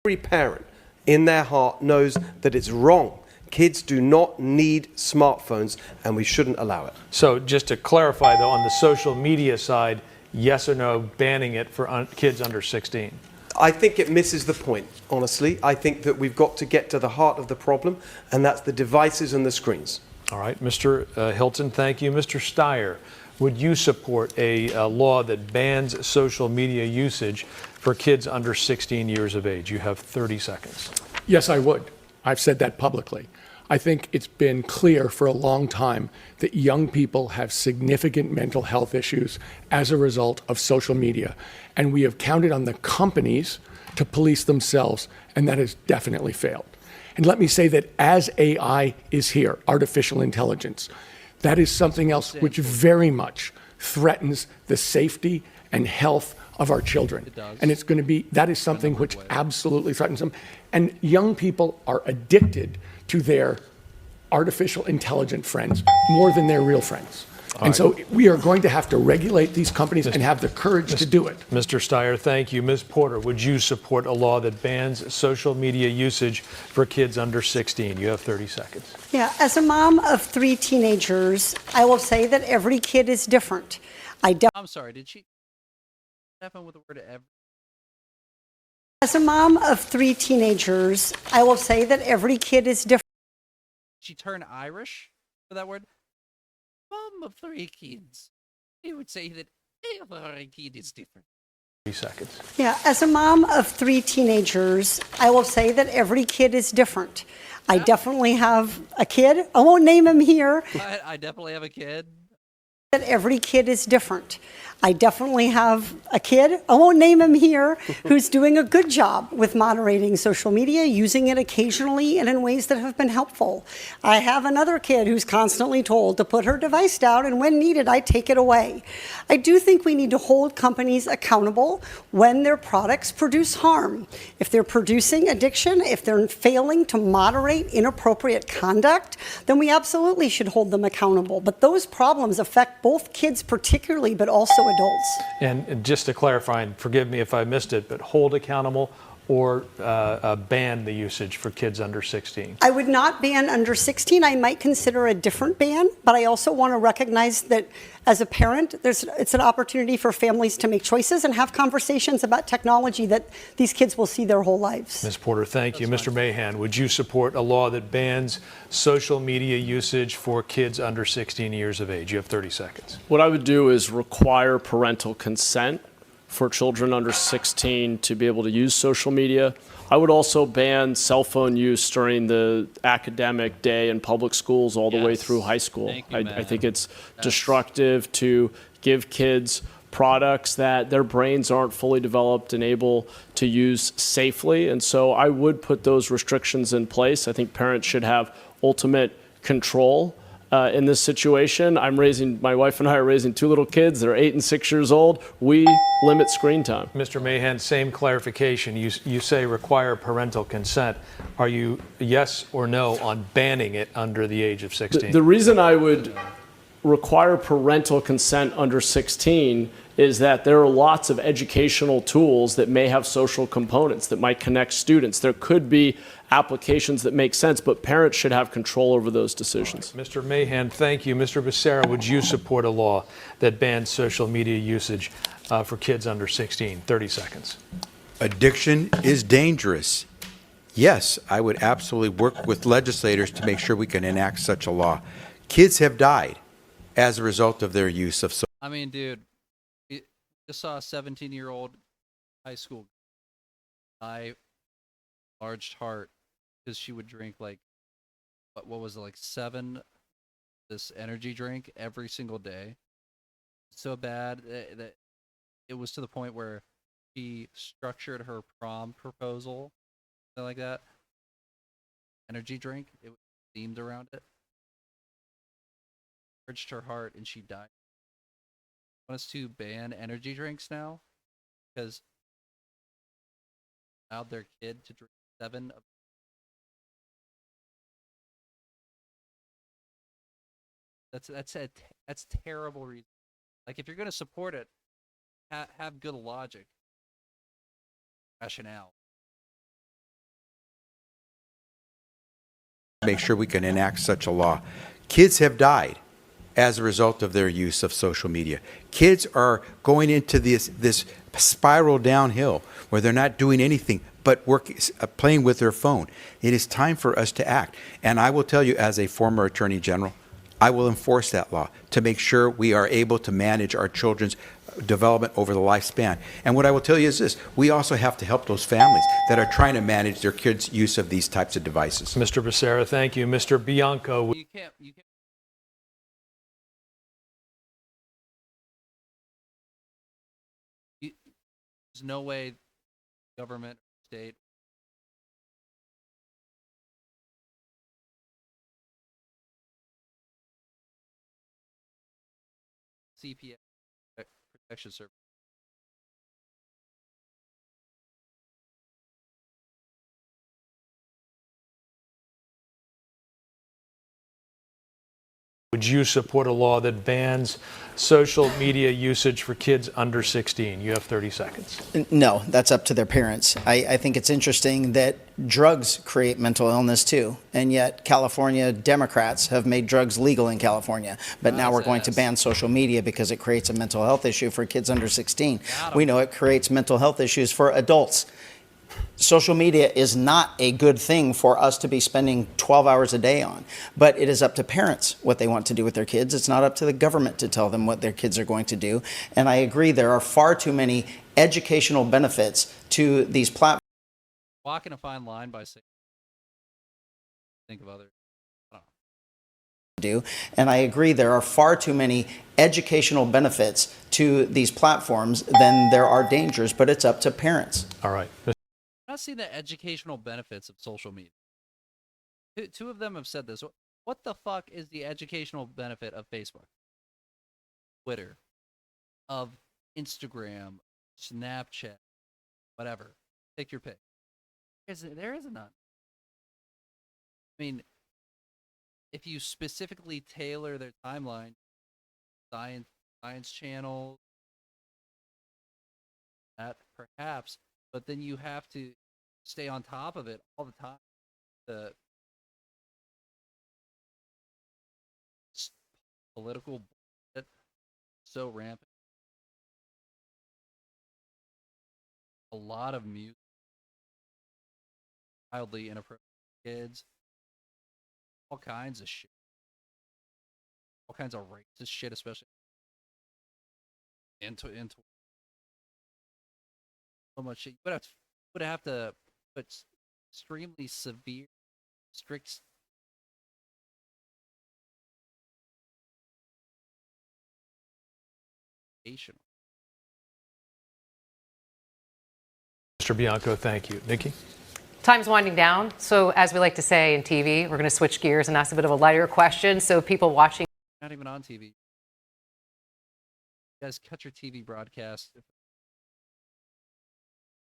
every parent in their heart knows that it's wrong. Kids do not need smartphones, and we shouldn't allow it. So just to clarify, though, on the social media side, yes or no, banning it for kids under 16? I think it misses the point, honestly. I think that we've got to get to the heart of the problem, and that's the devices and the screens. All right, Mr. Hilton, thank you. Mr. Steyer, would you support a law that bans social media usage for kids under 16 years of age? You have 30 seconds. Yes, I would. I've said that publicly. I think it's been clear for a long time that young people have significant mental health issues as a result of social media. And we have counted on the companies to police themselves, and that has definitely failed. And let me say that as AI is here, artificial intelligence, that is something else which very much threatens the safety and health of our children. And it's going to be, that is something which absolutely threatens them. And young people are addicted to their artificial intelligent friends more than their real friends. And so we are going to have to regulate these companies and have the courage to do it. Mr. Steyer, thank you. Ms. Porter, would you support a law that bans social media usage for kids under 16? You have 30 seconds. Yeah, as a mom of 3 teenagers, I will say that every kid is different. I'm sorry, did she happen with the word ever? As a mom of 3 teenagers, I will say that every kid is different. She turned Irish for that word? Mom of 3 kids. He would say that every kid is different. 30 seconds. Yeah, as a mom of 3 teenagers, I will say that every kid is different. I definitely have a kid. I won't name him here. I definitely have a kid. That every kid is different. I definitely have a kid, I won't name him here, who's doing a good job with moderating social media, using it occasionally and in ways that have been helpful. I have another kid who's constantly told to put her device down, and when needed, I take it away. I do think we need to hold companies accountable when their products produce harm. If they're producing addiction, if they're failing to moderate inappropriate conduct, then we absolutely should hold them accountable. But those problems affect both kids particularly, but also adults. And just to clarify, and forgive me if I missed it, but hold accountable or ban the usage for kids under 16? I would not ban under 16. I might consider a different ban, but I also want to recognize that as a parent, it's an opportunity for families to make choices and have conversations about technology that these kids will see their whole lives. Ms. Porter, thank you. Mr. Mahan, would you support a law that bans social media usage for kids under 16 years of age? You have 30 seconds. What I would do is require parental consent for children under 16 to be able to use social media. I would also ban cell phone use during the academic day in public schools all the way through high school. I think it's destructive to give kids products that their brains aren't fully developed and able to use safely. And so I would put those restrictions in place. I think parents should have ultimate control in this situation. My wife and I are raising 2 little kids. They're 8 and 6 years old. We limit screen time. Mr. Mahan, same clarification. You say require parental consent. Are you yes or no on banning it under the age of 16? The reason I would require parental consent under 16 is that there are lots of educational tools that may have social components that might connect students. There could be applications that make sense, but parents should have control over those decisions. Right. Mr. Mahan, thank you. Mr. Becerra, would you support a law that bans social media usage for kids under 16? 30 seconds. Addiction is dangerous. Yes, I would absolutely work with legislators to make sure we can enact such a law. Kids have died as a result of their use of social I mean, dude, just saw a 17-year-old high school die, large heart, because she would drink like, what was it, like 7 this energy drink every single day. So bad that it was to the point where she structured her prom proposal, something like that. Energy drink, it was themed around it. Urged her heart and she died. Want us to ban energy drinks now because allowed their kid to drink 7 of. That's terrible reason. Like if you're going to support it, have good logic, rationale. make sure we can enact such a law. Kids have died as a result of their use of social media. Kids are going into this spiral downhill where they're not doing anything but playing with their phone. It is time for us to act. And I will tell you, as a former Attorney General, I will enforce that law to make sure we are able to manage our children's development over the lifespan. And what I will tell you is this: we also have to help those families that are trying to manage their kids' use of these types of devices. Mr. Becerra, thank you. Mr. Bianco. You can't. There's no way government, state, CPS, protection service. Would you support a law that bans social media usage for kids under 16? You have 30 seconds. No, that's up to their parents. I think it's interesting that drugs create mental illness too, and yet California Democrats have made drugs legal in California. But now we're going to ban social media because it creates a mental health issue for kids under 16. We know it creates mental health issues for adults. Social media is not a good thing for us to be spending 12 hours a day on, but it is up to parents what they want to do with their kids. It's not up to the government to tell them what their kids are going to do. And I agree, there are far too many educational benefits to these platforms. Walking a fine line by saying, think of others. And I agree, there are far too many educational benefits to these platforms than there are dangers, but it's up to parents. All right. I don't see the educational benefits of social media. Two of them have said this. What the fuck is the educational benefit of Facebook, Twitter, of Instagram, Snapchat, whatever? Take your pick. There is none. I mean, if you specifically tailor their timeline, science channels, that perhaps, but then you have to stay on top of it all the time. The political bullshit so rampant. A lot of music, wildly inappropriate kids, all kinds of shit, all kinds of racist shit, especially into so much shit. You would have to put extremely severe, strict education. Mr. Bianco, thank you. Nikki? Time's winding down. So as we like to say in TV, we're going to switch gears and ask a bit of a lighter question. So people watching. Not even on TV. You guys cut your TV broadcast.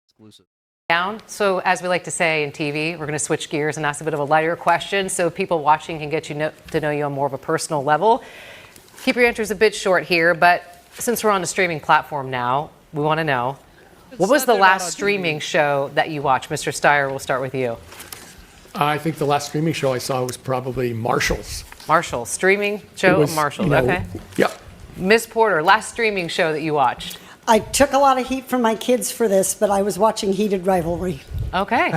Exclusive. Down. So as we like to say in TV, we're going to switch gears and ask a bit of a lighter question so people watching can get to know you on more of a personal level. Keep your answers a bit short here, but since we're on the streaming platform now, we want to know, what was the last streaming show that you watched? Mr. Steyer, we'll start with you. I think the last streaming show I saw was probably Marshall's. Marshall, streaming show of Marshall. Okay. Yep. Ms. Porter, last streaming show that you watched. I took a lot of heat from my kids for this, but I was watching Heated Rivalry. Okay.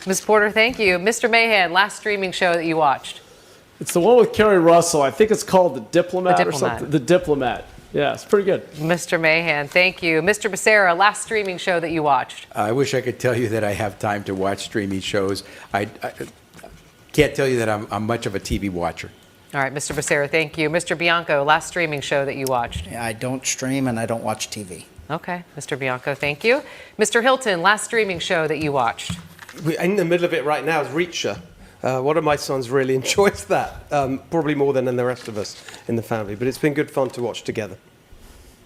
Ms. Porter, thank you. Mr. Mahan, last streaming show that you watched. It's the one with Kerry Russell. I think it's called The Diplomat, The or Diplomat. something. The Diplomat. Yeah, it's pretty good. Mr. Mahan, thank you. Mr. Becerra, last streaming show that you watched. I wish I could tell you that I have time to watch streaming shows. I can't tell you that I'm much of a TV watcher. All right, Mr. Becerra, thank you. Mr. Bianco, last streaming show that you watched. I don't stream and I don't watch TV. Okay, Mr. Bianco, thank you. Mr. Hilton, last streaming show that you watched. We're in the middle of it right now is Reacher. One of my sons really enjoys that, probably more than the rest of us in the family. But it's been good fun to watch together.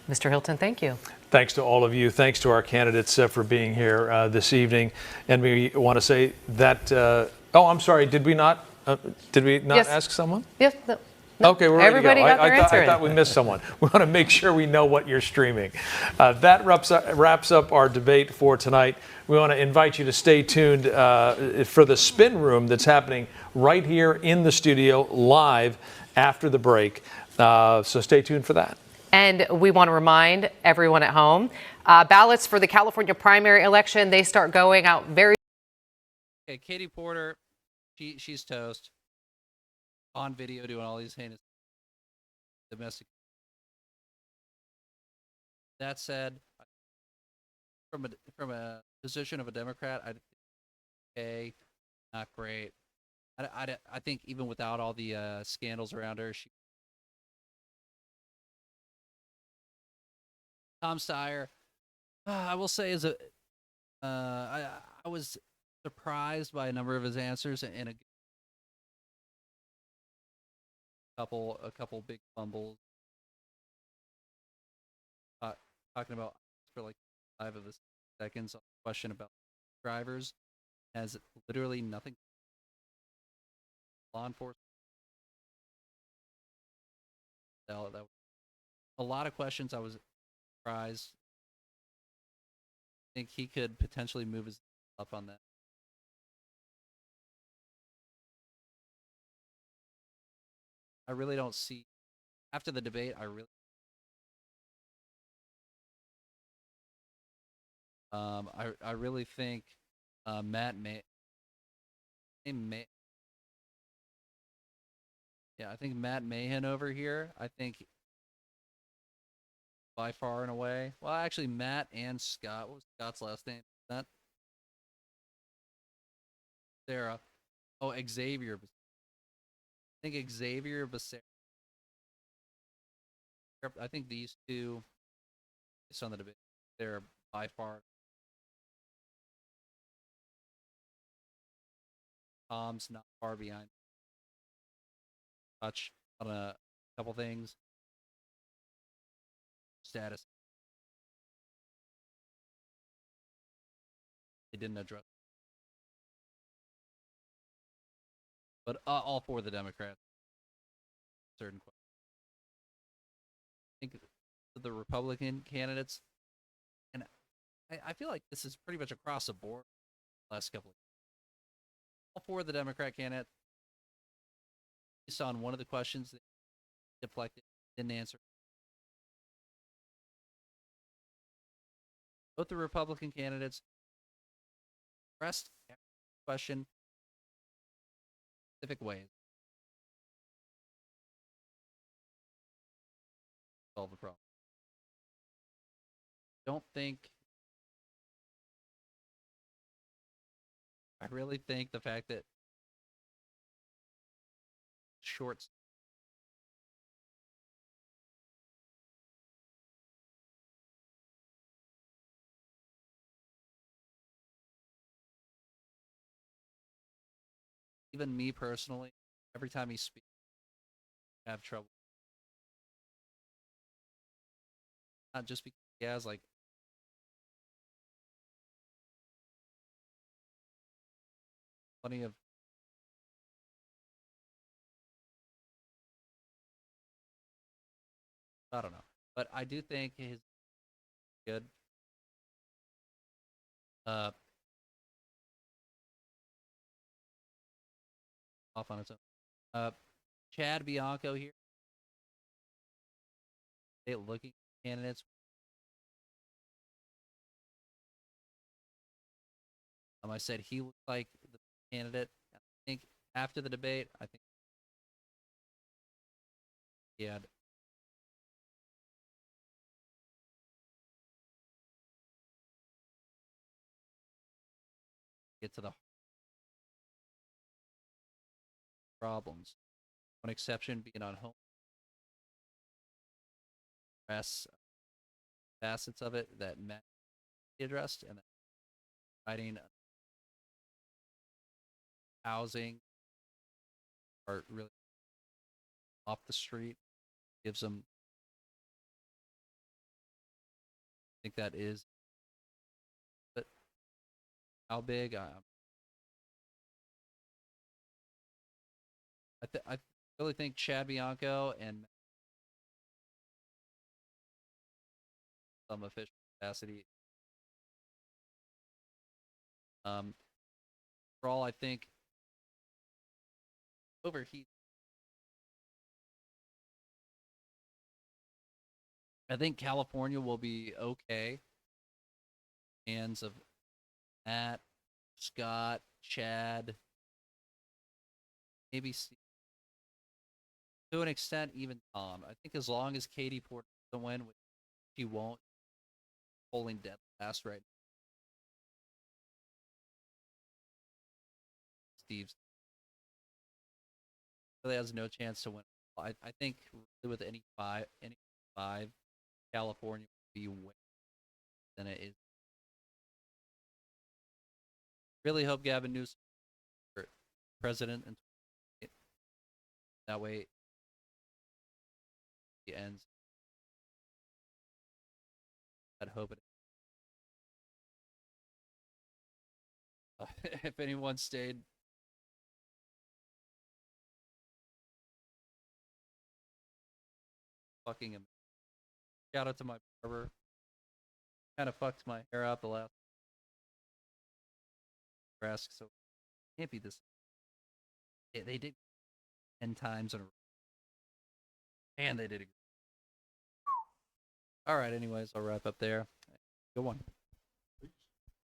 Mr. Hilton, thank you. Thanks to all of you. Thanks to our candidates for being here this evening. And we want to say that, oh, I'm sorry, did we not Yes. ask someone? Yes. No. Okay, we're ready Everybody to go. got their answer I in. thought we missed someone. We want to make sure we know what you're streaming. That wraps up our debate for tonight. We want to invite you to stay tuned for the spin room that's happening right here in the studio live after the break. So stay tuned for that. And we want to remind everyone at home, ballots for the California primary election, they start going out very. Okay, Katie Porter, she's toast. On video doing all these heinous domestic. That said, from a position of a Democrat, I think okay, not great. I think even without all the scandals around her, Tom Steyer, I will say, I was surprised by a number of his answers and a couple big fumbles. Talking about for like 5 of the seconds on the question about drivers has literally nothing. Law enforcement. That was a lot of questions. I was surprised. I think he could potentially move his up on that. I really don't see after the debate. I really think Matt I think Matt Mahan over here. I think by far and away. Well, actually, Matt and Scott. What was Scott's last name? That Sarah. Oh, Xavier. I think Xavier Becerra. I think these two, based on the debate, they're by far. Tom's not far behind. Touch on a couple things. Status. They didn't address. But all 4 of the Democrats. Certain questions. I think the Republican candidates, and I feel like this is pretty much across the board the last couple of years. All 4 of the Democrat candidates, based on one of the questions they deflected, didn't answer. Both the Republican candidates pressed question specific ways. Solve the problem. Don't think. I really think the fact that shorts even me personally, every time he speaks, I have trouble. Not just because he has like plenty of I don't know. But I do think his good. Off on its own. Chad Bianco here. They looking at candidates. I said he looked like the candidate. I think after the debate, I think he had get to the problems. One exception being on home. Rest facets of it that Matt addressed, and then writing housing are really off the street gives them. I think that is, but how big? I really think Chad Bianco and some official capacity. Overall, I think overheat I think California will be okay. Hands of Matt, Scott, Chad, maybe Steve. To an extent, even Tom. I think as long as Katie Porter doesn't win, which she won't, polling dead last right now. Steve's really has no chance to win. I think really with any five, California will be way than it is. Really hope Gavin Newsom for president and that way he ends. I'd hope it. If anyone stayed. Fucking amazing. Shout out to my barber. Kind of fucked my hair out the last grass, so can't be this. They did 10 times in a row. And they did it. All right, anyways, I'll wrap up there. Good one.